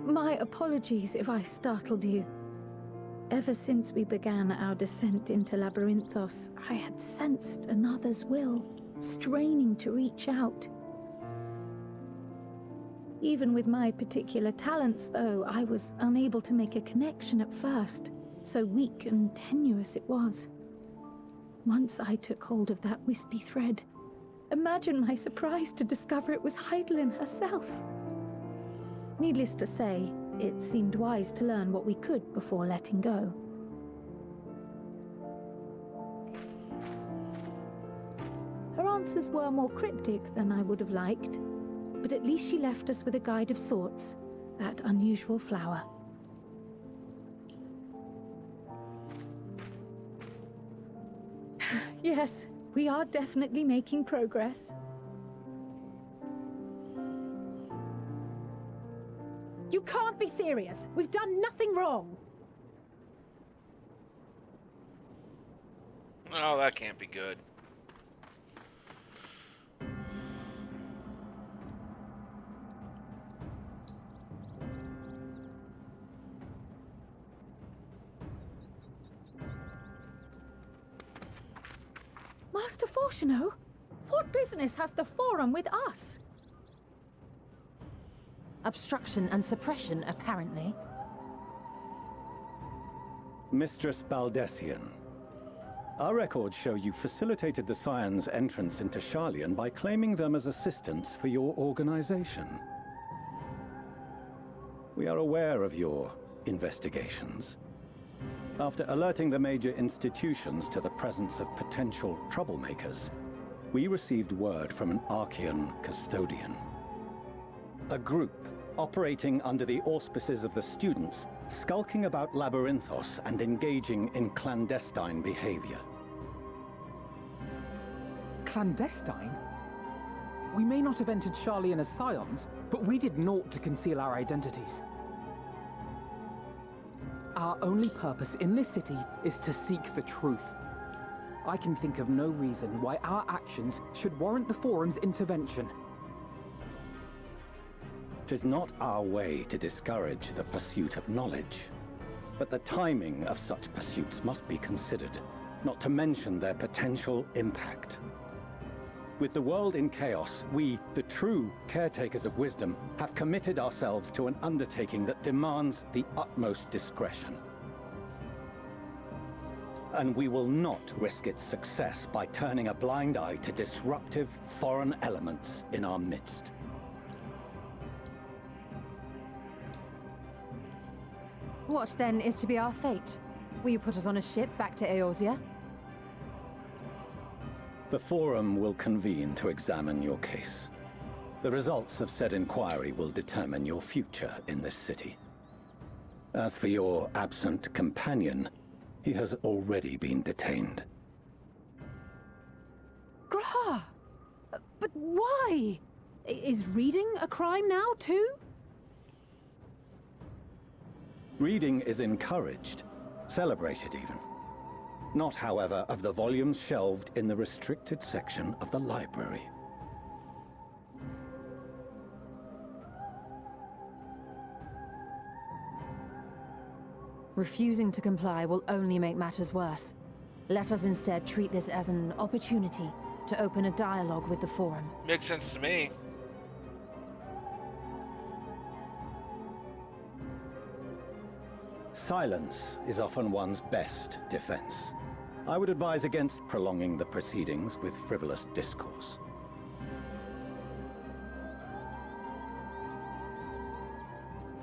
My apologies if I startled you. Ever since we began our descent into Labyrinthos, I had sensed another's will, straining to reach out. Even with my particular talents, though, I was unable to make a connection at first, so weak and tenuous it was. Once I took hold of that wispy thread, imagine my surprise to discover it was Heidelin herself. Needless to say, it seemed wise to learn what we could before letting go. Her answers were more cryptic than I would have liked, but at least she left us with a guide of sorts, that unusual flower. Yes, we are definitely making progress. You can't be serious. We've done nothing wrong. Oh, that can't be good. Master Fortuno, what business has the Forum with us? Obstruction and suppression, apparently. Mistress Baldessian, our records show you facilitated the Scions' entrance into Sharlayan by claiming them as assistants for your organization. We are aware of your investigations. After alerting the major institutions to the presence of potential troublemakers, we received word from an Archaeon custodian. A group operating under the auspices of the students, skulking about Labyrinthos and engaging in clandestine behavior. Clandestine? We may not have entered Sharlayan as Scions, but we did naught to conceal our identities. Our only purpose in this city is to seek the truth. I can think of no reason why our actions should warrant the Forum's intervention. 'Tis not our way to discourage the pursuit of knowledge, but the timing of such pursuits must be considered, not to mention their potential impact. With the world in chaos, we, the true caretakers of wisdom, have committed ourselves to an undertaking that demands the utmost discretion. And we will not risk its success by turning a blind eye to disruptive foreign elements in our midst. What, then, is to be our fate? Will you put us on a ship back to Eorzea? The Forum will convene to examine your case. The results of said inquiry will determine your future in this city. As for your absent companion, he has already been detained. Grah! But why? Is reading a crime now, too? Reading is encouraged, celebrated even. Not, however, of the volumes shelved in the restricted section of the library. Refusing to comply will only make matters worse. Let us instead treat this as an opportunity to open a dialogue with the Forum. Makes sense to me. Silence is often one's best defense. I would advise against prolonging the proceedings with frivolous discourse.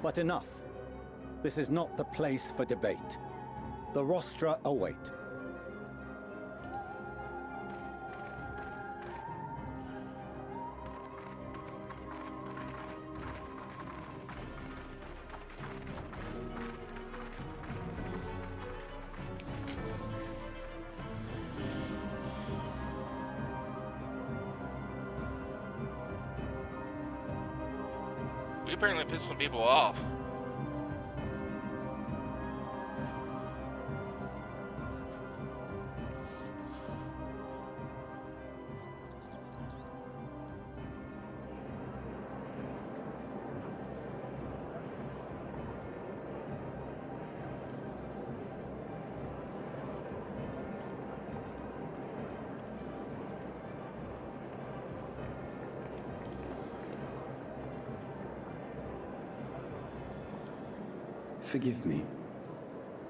But enough. This is not the place for debate. The rostra await. We apparently pissed some people off. Forgive me.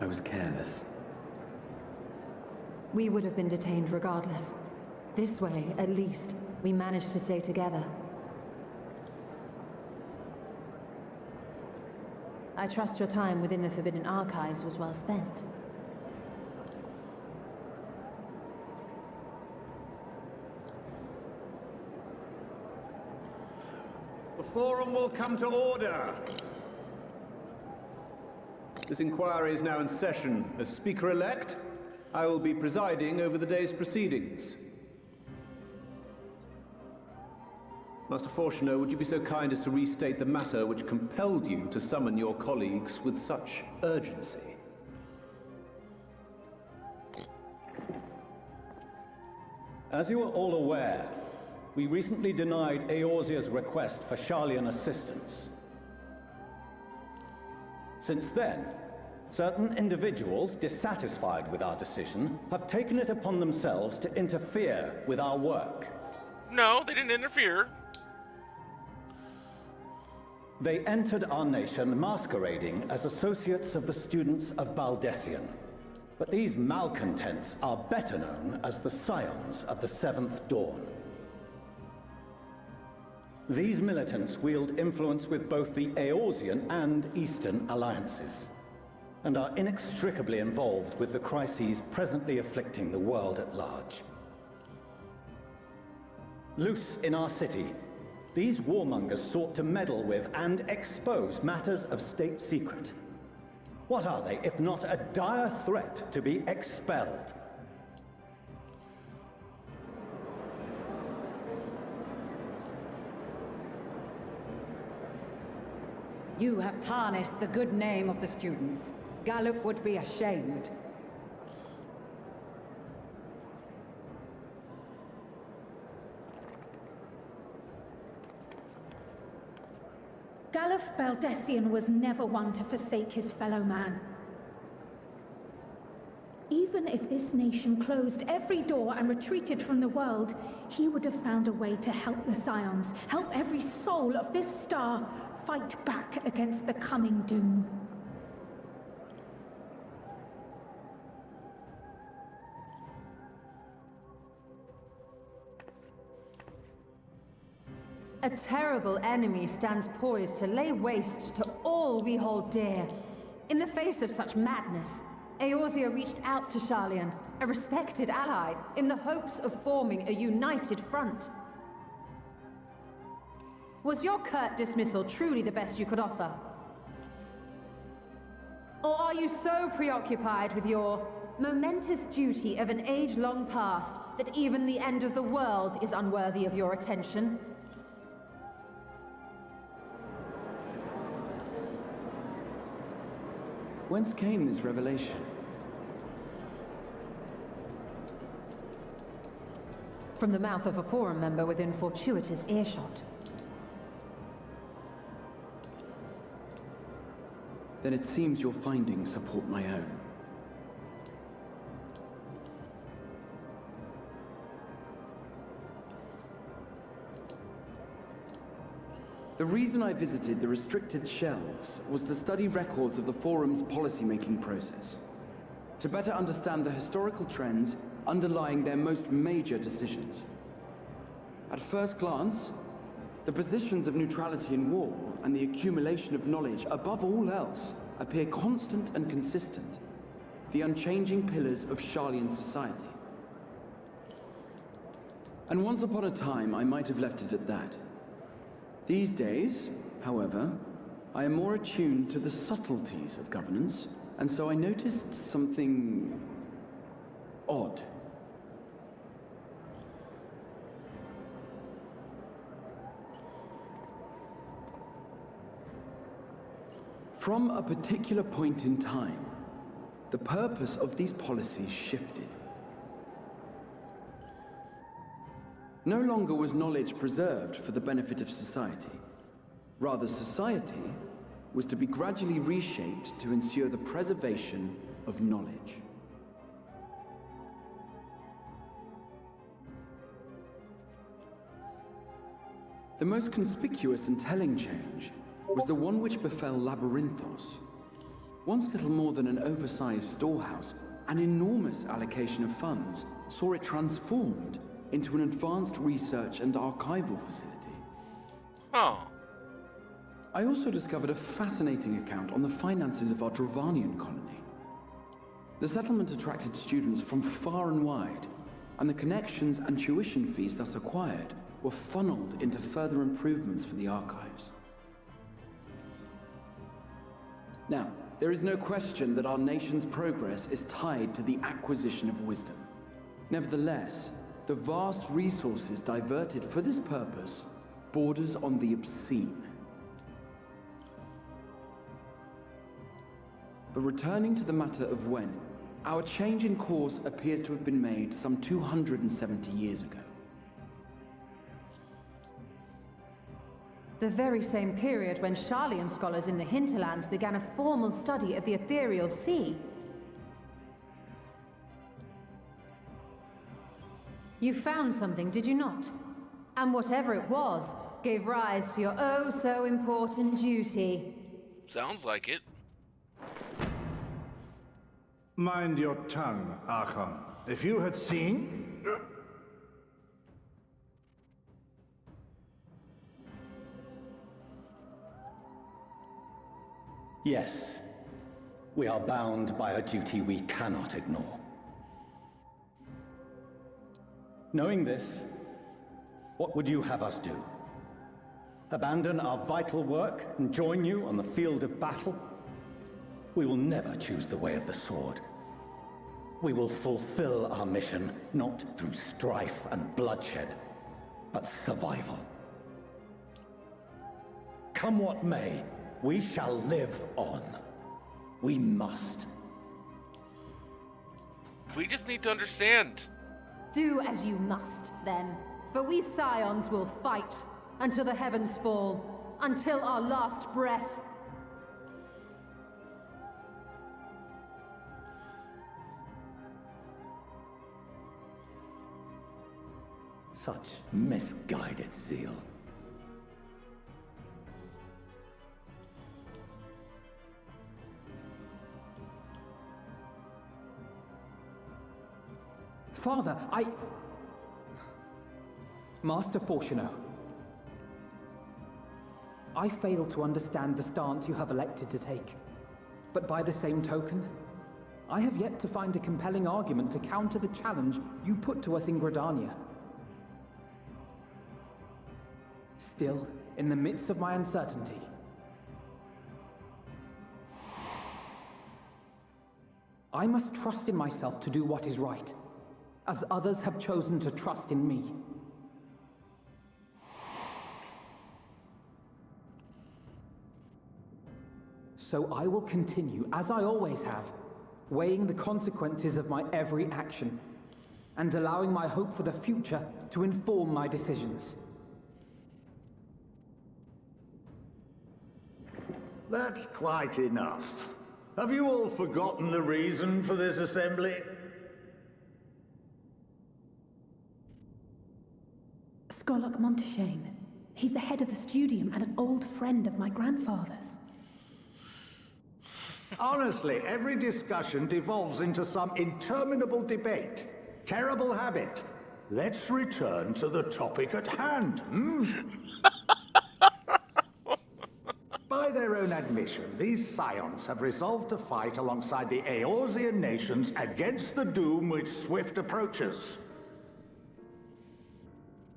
I was careless. We would have been detained regardless. This way, at least, we managed to stay together. I trust your time within the Forbidden Archives was well spent. The forum will come to order. This inquiry is now in session. As Speaker-elect, I will be presiding over the day's proceedings. Master Fortuner, would you be so kind as to restate the matter which compelled you to summon your colleagues with such urgency? As you are all aware, we recently denied Eorzea's request for Sharlayan assistance. Since then, certain individuals dissatisfied with our decision have taken it upon themselves to interfere with our work. No, they didn't interfere. They entered our nation masquerading as associates of the students of Baldessian. But these malcontents are better known as the Scions of the Seventh Dawn. These militants wield influence with both the Eorzean and Eastern alliances, and are inextricably involved with the crises presently afflicting the world at large. Loose in our city, these warmongers sought to meddle with and expose matters of state secret. What are they, if not a dire threat to be expelled? You have tarnished the good name of the students. Galuf would be ashamed. Galuf Baldessian was never one to forsake his fellow man. Even if this nation closed every door and retreated from the world, he would have found a way to help the Scions, help every soul of this star fight back against the coming doom. A terrible enemy stands poised to lay waste to all we hold dear. In the face of such madness, Eorzea reached out to Sharlayan, a respected ally, in the hopes of forming a united front. Was your curt dismissal truly the best you could offer? Or are you so preoccupied with your momentous duty of an age long past that even the end of the world is unworthy of your attention? Whence came this revelation? From the mouth of a forum member within fortuitous earshot. Then it seems your findings support my own. The reason I visited the restricted shelves was to study records of the Forum's policymaking process, to better understand the historical trends underlying their most major decisions. At first glance, the positions of neutrality in war and the accumulation of knowledge above all else appear constant and consistent, the unchanging pillars of Sharlayan society. And once upon a time, I might have left it at that. These days, however, I am more attuned to the subtleties of governance, and so I noticed something odd. From a particular point in time, the purpose of these policies shifted. No longer was knowledge preserved for the benefit of society. Rather, society was to be gradually reshaped to ensure the preservation of knowledge. The most conspicuous and telling change was the one which befell Labyrinthos. Once little more than an oversized storehouse, an enormous allocation of funds saw it transformed into an advanced research and archival facility. Oh. I also discovered a fascinating account on the finances of our Dravanian colony. The settlement attracted students from far and wide, and the connections and tuition fees thus acquired were funneled into further improvements for the archives. Now, there is no question that our nation's progress is tied to the acquisition of wisdom. Nevertheless, the vast resources diverted for this purpose borders on the obscene. But returning to the matter of when, our change in course appears to have been made some 270 years ago. The very same period when Sharlayan scholars in the hinterlands began a formal study of the ethereal sea. You found something, did you not? And whatever it was, gave rise to your oh-so-important duty. Sounds like it. Mind your tongue, Archaeon. If you had seen... Yes. We are bound by a duty we cannot ignore. Knowing this, what would you have us do? Abandon our vital work and join you on the field of battle? We will never choose the way of the sword. We will fulfill our mission not through strife and bloodshed, but survival. Come what may, we shall live on. We must. We just need to understand. Do as you must, then. But we Scions will fight until the heavens fall, until our last breath. Such misguided zeal. Father, Master Fortuno, I fail to understand the stance you have elected to take. But by the same token, I have yet to find a compelling argument to counter the challenge you put to us in Gridania. Still, in the midst of my uncertainty, I must trust in myself to do what is right, as others have chosen to trust in me. So I will continue, as I always have, weighing the consequences of my every action, and allowing my hope for the future to inform my decisions. That's quite enough. Have you all forgotten the reason for this assembly? Skolok Monteshane. He's the head of the studium and an old friend of my grandfather's. Honestly, every discussion devolves into some interminable debate. Terrible habit. Let's return to the topic at hand, By their own admission, these Scions have resolved to fight alongside the Eorzean nations against the doom which swift approaches.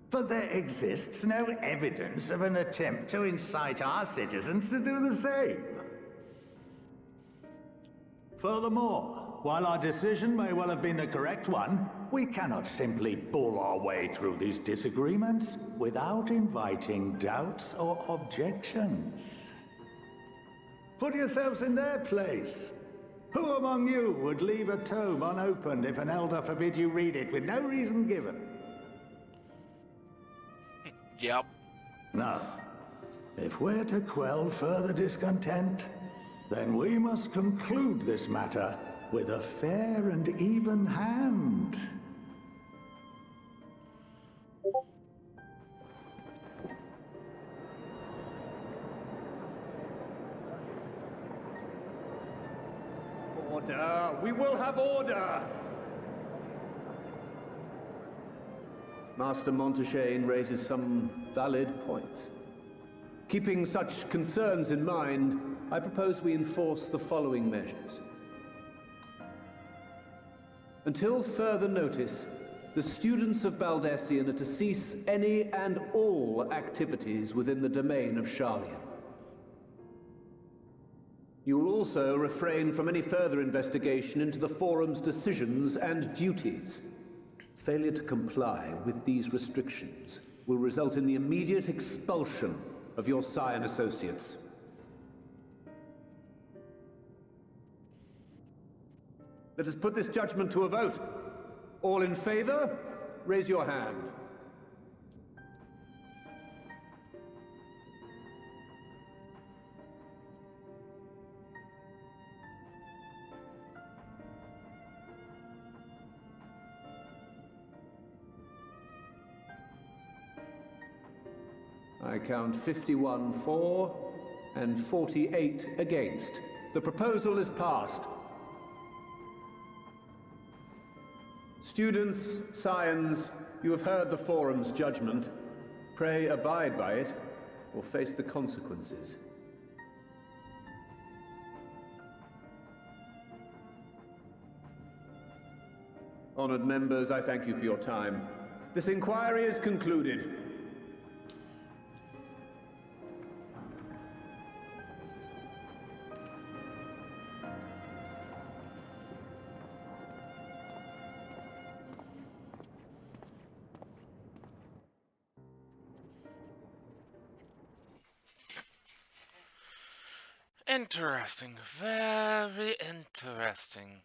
But there exists no evidence of an attempt to incite our citizens to do the same. Furthermore, while our decision may well have been the correct one, we cannot simply bull our way through these disagreements without inviting doubts or objections. Put yourselves in their place. Who among you would leave a tome unopened if an elder forbid you read it with no reason given? Yep. No. If we're to quell further discontent, then we must conclude this matter with a fair and even hand. Order! We will have order! Master Montaigne raises some valid points. Keeping such concerns in mind, I propose we enforce the following measures. Until further notice, the students of Baldessian are to cease any and all activities within the domain of Sharlian. You will also refrain from any further investigation into the Forum's decisions and duties. Failure to comply with these restrictions will result in the immediate expulsion of your Scion associates. Let us put this judgment to a vote. All in favor, raise your hand. I count 51 for and 48 against. The proposal is passed. Students, Scions, you have heard the Forum's judgment. Pray abide by it, or face the consequences. Honored members, I thank you for your time. This inquiry is concluded. Interesting. Very interesting.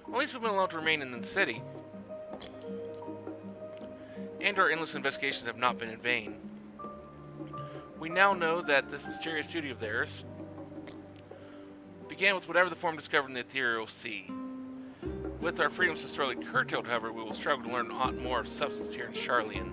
At least we've been allowed to remain in the city. And our endless investigations have not been in vain. We now know that this mysterious duty of theirs began with whatever the Forum discovered in the ethereal sea. With our freedoms so sorely curtailed, however, we will struggle to learn aught more of substance here in Sharlian.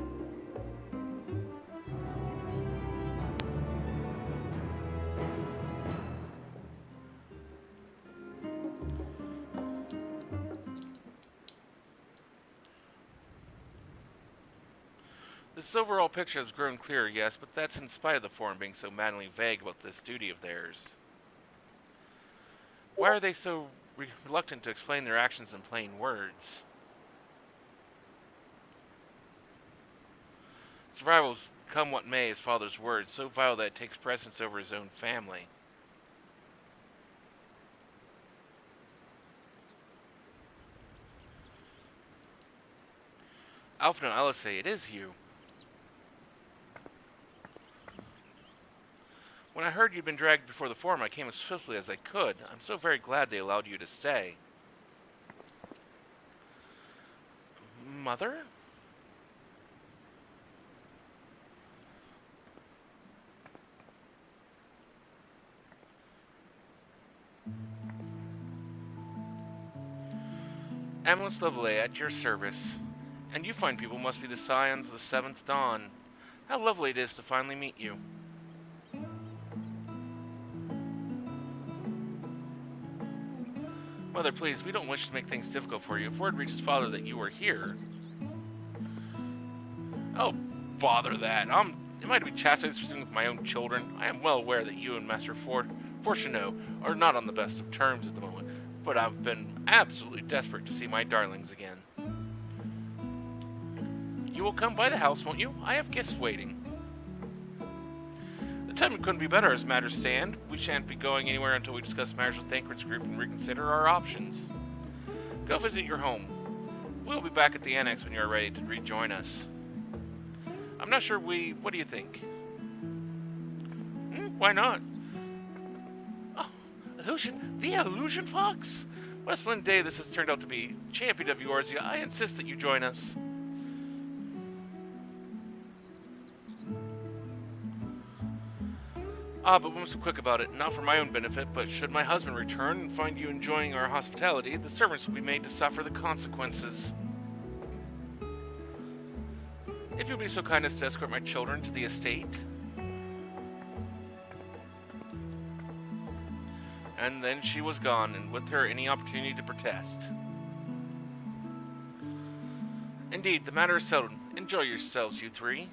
This overall picture has grown clearer, yes, but that's in spite of the Forum being so maddeningly vague about this duty of theirs. Why are they so reluctant to explain their actions in plain words? Survival's come what may, his father's word, so vile that it takes precedence over his own family. Alpha and Alice say, it is you. When I heard you'd been dragged before the Forum, I came as swiftly as I could. I'm so very glad they allowed you to stay. Mother? Amulet Lovelace, at your service. And you fine people must be the Scions of the 7th Dawn. How lovely it is to finally meet you. Mother, please, we don't wish to make things difficult for you. If word reaches Father that you are here... Oh, bother that. Am I to be chastised for sitting with my own children? I am well aware that you and Master Fortuneau are not on the best of terms at the moment, but I've been absolutely desperate to see my darlings again. You will come by the house, won't you? I have guests waiting. The Timing couldn't be better as matters stand. We shan't be going anywhere until we discuss matters with Thancred's group and reconsider our options. Go visit your home. We'll be back at the annex when you are ready to rejoin us. I'm not sure what do you think? Why not? Oh, the Illusion Fox? What a splendid day this has turned out to be. Champion of yours, I insist that you join us. But we must be quick about it, not for my own benefit, but should my husband return and find you enjoying our hospitality, the servants will be made to suffer the consequences. If you'll be so kind as to escort my children to the estate. And then she was gone, and with her any opportunity to protest. Indeed, the matter is settled. Enjoy yourselves, you three.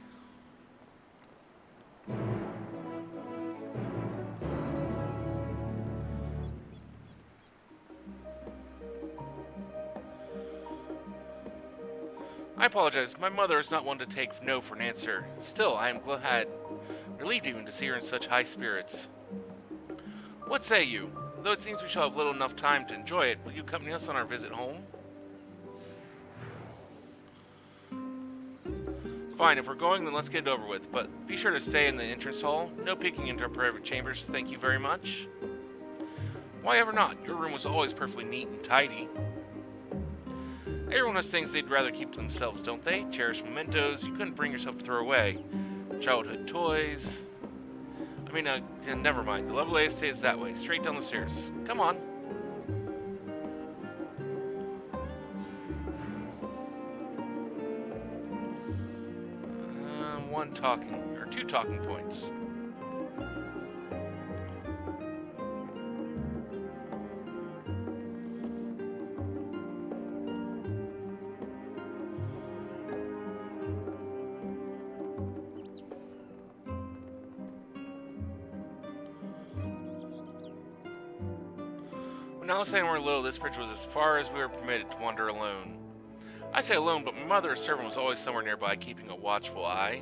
I apologize. My mother is not one to take no for an answer. Still, I am glad, relieved even to see her in such high spirits. What say you? Though it seems we shall have little enough time to enjoy it, will you accompany us on our visit home? Fine, if we're going, then let's get it over with. But be sure to stay in the entrance hall. No peeking into our private chambers, thank you very much. Why ever not? Your room was always perfectly neat and tidy. Everyone has things they'd rather keep to themselves, don't they? Cherished mementos you couldn't bring yourself to throw away. Childhood toys. I mean, never mind. The level A estate is that way, straight down the stairs. Come on. Two talking points. When I was saying we were little, this bridge was as far as we were permitted to wander alone. I say alone, but my mother's servant was always somewhere nearby, keeping a watchful eye.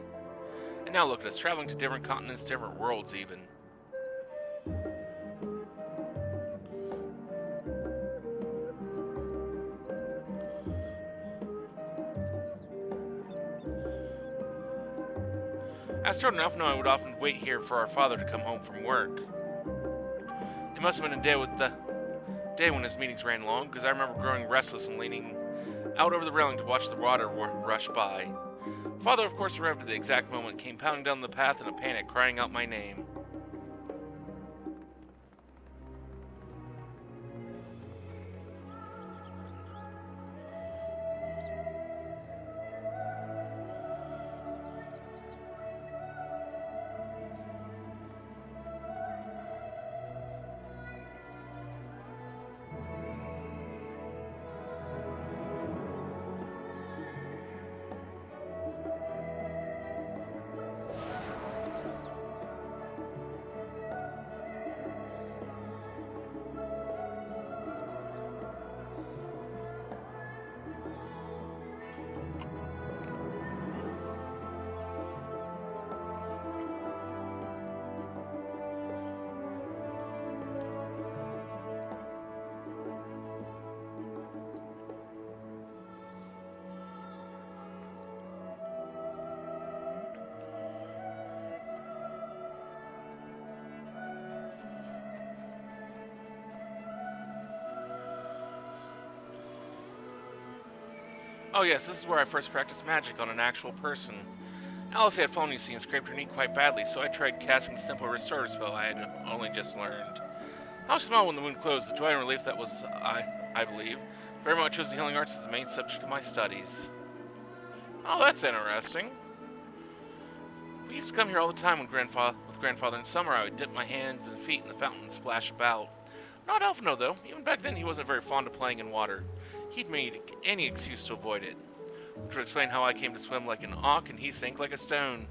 And now look at us, traveling to different continents, different worlds even. As children often know, I would often wait here for our father to come home from work. It must have been a day when his meetings ran long, because I remember growing restless and leaning out over the railing to watch the water rush by. Father, of course, arrived at the exact moment, came pounding down the path in a panic, crying out my name. Oh yes, this is where I first practiced magic on an actual person. Alice had fallen, you see, and scraped her knee quite badly, so I tried casting the simple restorative spell I had only just learned. I was small when the wound closed, the joy and relief that was, I believe, very much chose the healing arts as the main subject of my studies. Oh, that's interesting. We used to come here all the time with grandfather in summer. I would dip my hands and feet in the fountain and splash about. Not often though. Even back then he wasn't very fond of playing in water. He'd made any excuse to avoid it. To explain how I came to swim like an auk and he sank like a stone.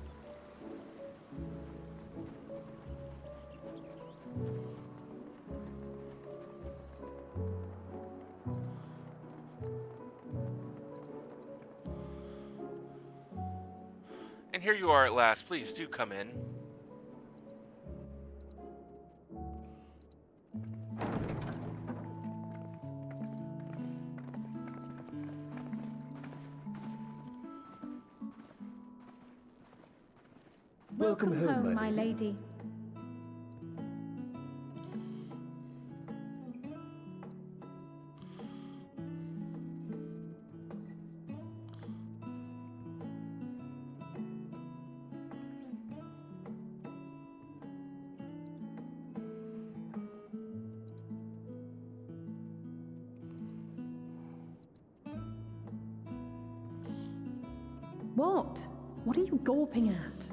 And here you are at last. Please do come in. Welcome home, my lady. What? What are you gawping at?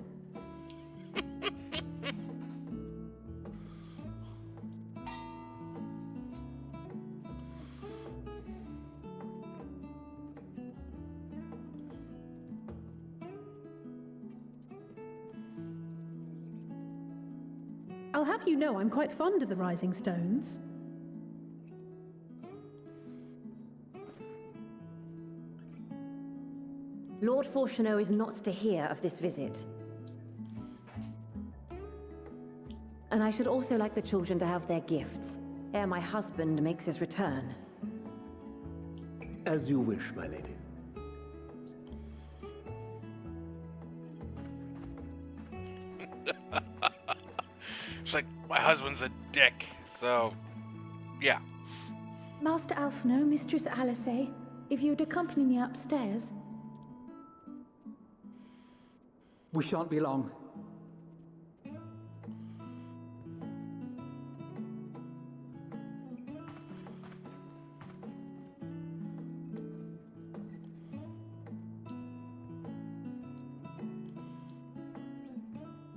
I'll have you know I'm quite fond of the Rising Stones. Lord Fortuneau is not to hear of this visit. And I should also like the children to have their gifts, ere my husband makes his return. As you wish, my lady. She's like, my husband's a dick, so yeah. Master Alphino, Mistress Alice, if you'd accompany me upstairs. We shan't be long.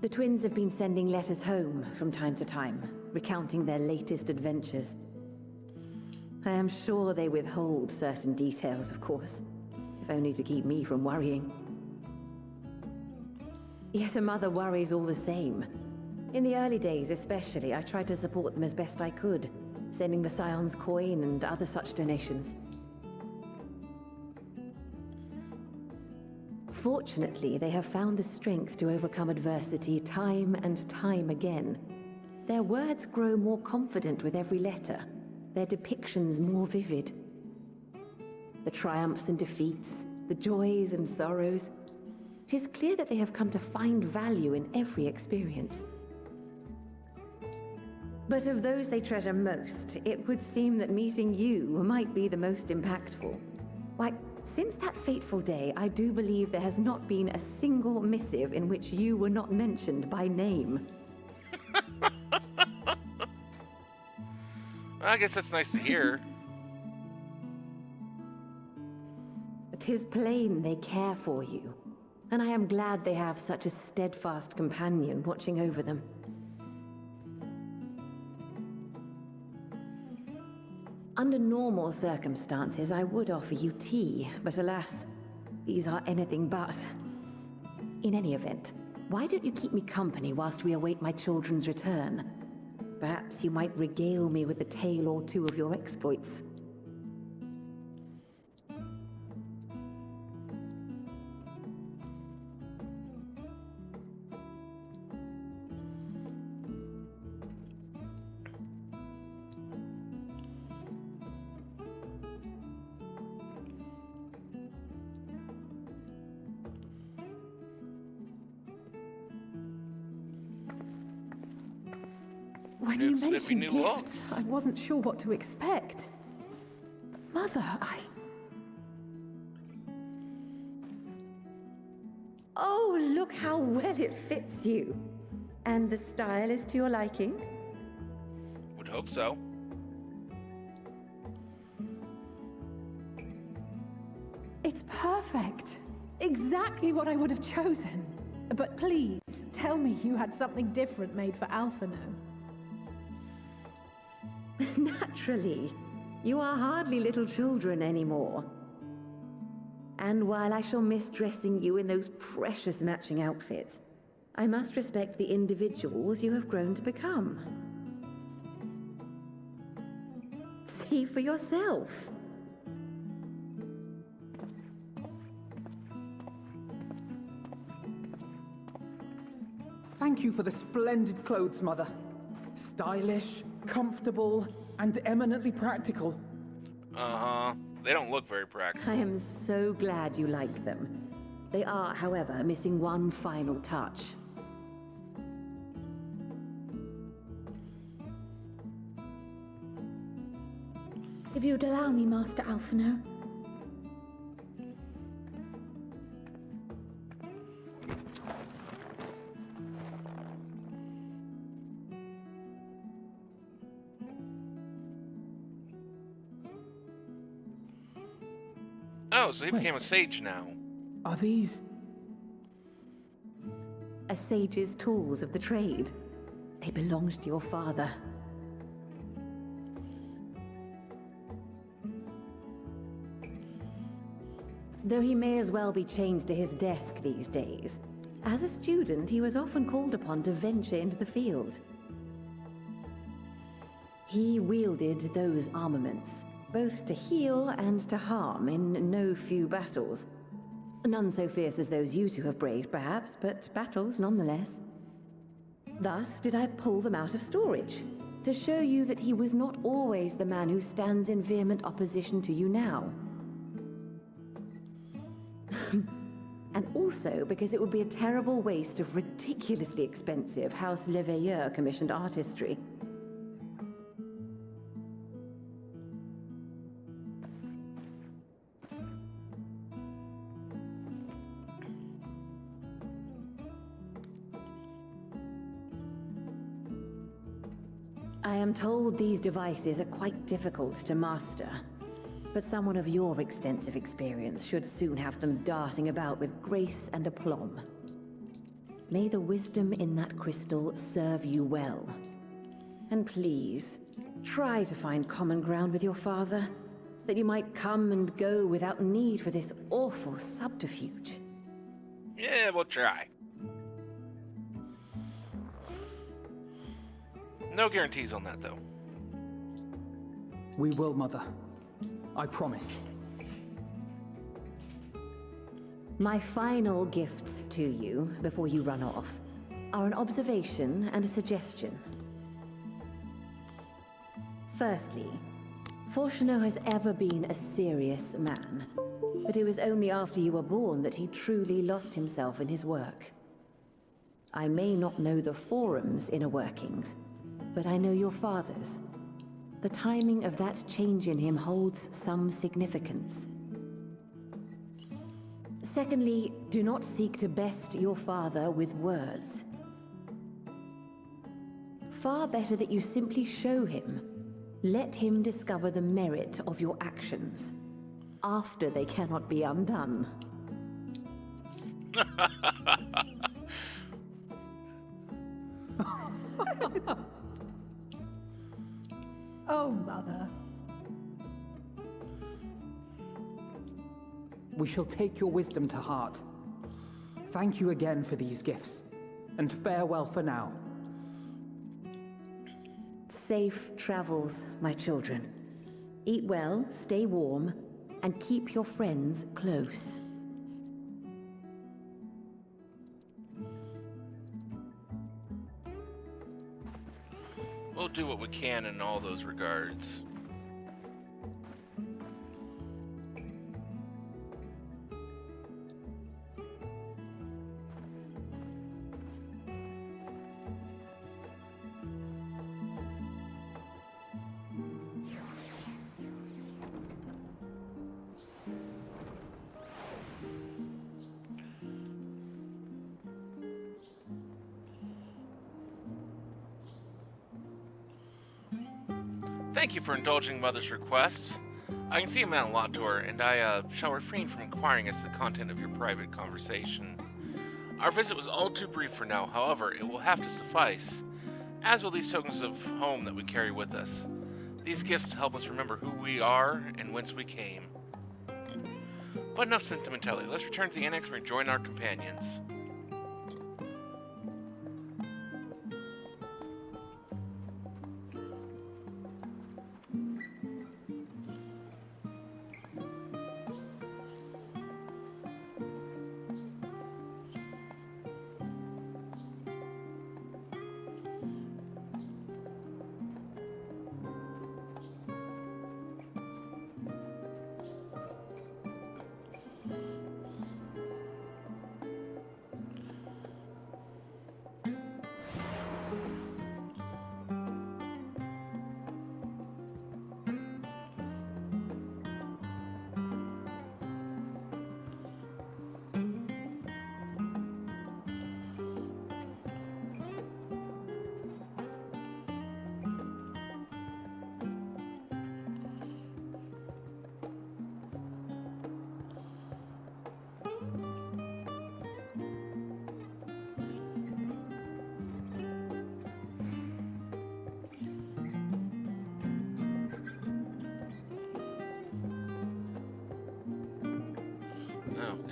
The twins have been sending letters home from time to time, recounting their latest adventures. I am sure they withhold certain details, of course, if only to keep me from worrying. Yet a mother worries all the same. In the early days especially, I tried to support them as best I could, sending the Scions coin and other such donations. Fortunately, they have found the strength to overcome adversity time and time again. Their words grow more confident with every letter, their depictions more vivid. The triumphs and defeats, the joys and sorrows. It is clear that they have come to find value in every experience. But of those they treasure most, it would seem that meeting you might be the most impactful. Why, since that fateful day, I do believe there has not been a single missive in which you were not mentioned by name. I guess that's nice to hear. 'Tis plain they care for you, and I am glad they have such a steadfast companion watching over them. Under normal circumstances, I would offer you tea, but alas, these are anything but. In any event, why don't you keep me company whilst we await my children's return? Perhaps you might regale me with a tale or two of your exploits. When you mentioned gifts, I wasn't sure what to expect. Mother, Oh, look how well it fits you. And the style is to your liking? Would hope so. It's perfect. Exactly what I would have chosen. But please, tell me you had something different made for Alphino. Naturally. You are hardly little children anymore. And while I shall miss dressing you in those precious matching outfits, I must respect the individuals you have grown to become. See for yourself. Thank you for the splendid clothes, Mother. Stylish, comfortable, and eminently practical. Uh-huh. They don't look very practical. I am so glad you like them. They are, however, missing one final touch. If you'd allow me, Master Alphino. Oh, so he became a sage now. Are these... A sage's tools of the trade. They belonged to your father. Though he may as well be chained to his desk these days, as a student he was often called upon to venture into the field. He wielded those armaments, both to heal and to harm in no few battles. None so fierce as those you two have braved, perhaps, but battles nonetheless. Thus did I pull them out of storage, to show you that he was not always the man who stands in vehement opposition to you now. And also because it would be a terrible waste of ridiculously expensive House Leveilleur commissioned artistry. I am told these devices are quite difficult to master, but someone of your extensive experience should soon have them darting about with grace and aplomb. May the wisdom in that crystal serve you well. And please, try to find common ground with your father, that you might come and go without need for this awful subterfuge. Yeah, we'll try. No guarantees on that, though. We will, Mother. I promise. My final gifts to you, before you run off, are an observation and a suggestion. Firstly, Fortuno has ever been a serious man, but it was only after you were born that he truly lost himself in his work. I may not know the Forum's inner workings, but I know your father's. The timing of that change in him holds some significance. Secondly, do not seek to best your father with words. Far better that you simply show him. Let him discover the merit of your actions, after they cannot be undone. Oh, Mother. We shall take your wisdom to heart. Thank you again for these gifts, and farewell for now. Safe travels, my children. Eat well, stay warm, and keep your friends close. We'll do what we can in all those regards. Thank you for indulging Mother's requests. I can see it meant a lot to her, and I shall refrain from inquiring as to the content of your private conversation. Our visit was all too brief for now, however, it will have to suffice, as will these tokens of home that we carry with us. These gifts help us remember who we are and whence we came. But enough sentimentality, let's return to the annex and rejoin our companions.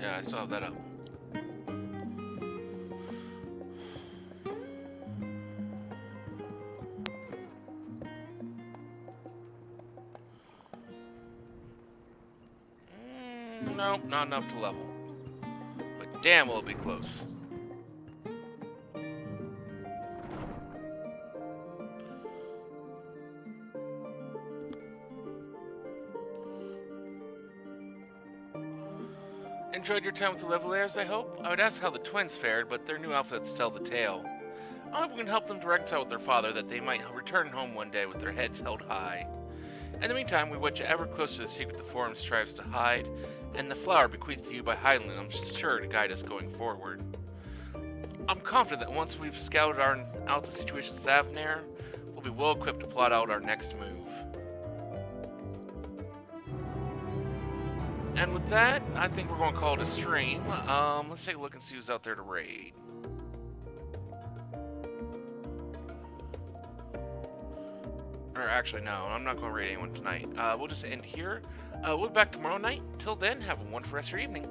Yeah, I still have that up. Nope, not enough to level. But damn, will it be close. Enjoyed your time with the Levelers, I hope? I would ask how the twins fared, but their new outfits tell the tale. I hope we can help them to reconcile with their father, that they might return home one day with their heads held high. In the meantime, we watch you ever closer to the secret the Forum strives to hide, and the flower bequeathed to you by Highland, I'm sure to guide us going forward. I'm confident that once we've scouted out the situation with Thavnair, we'll be well equipped to plot out our next move. And with that, I think we're going to call it a stream. Let's take a look and see who's out there to raid. Or actually, no, I'm not going to raid anyone tonight. We'll just end here. We'll be back tomorrow night. Till then, have a wonderful rest of your evening.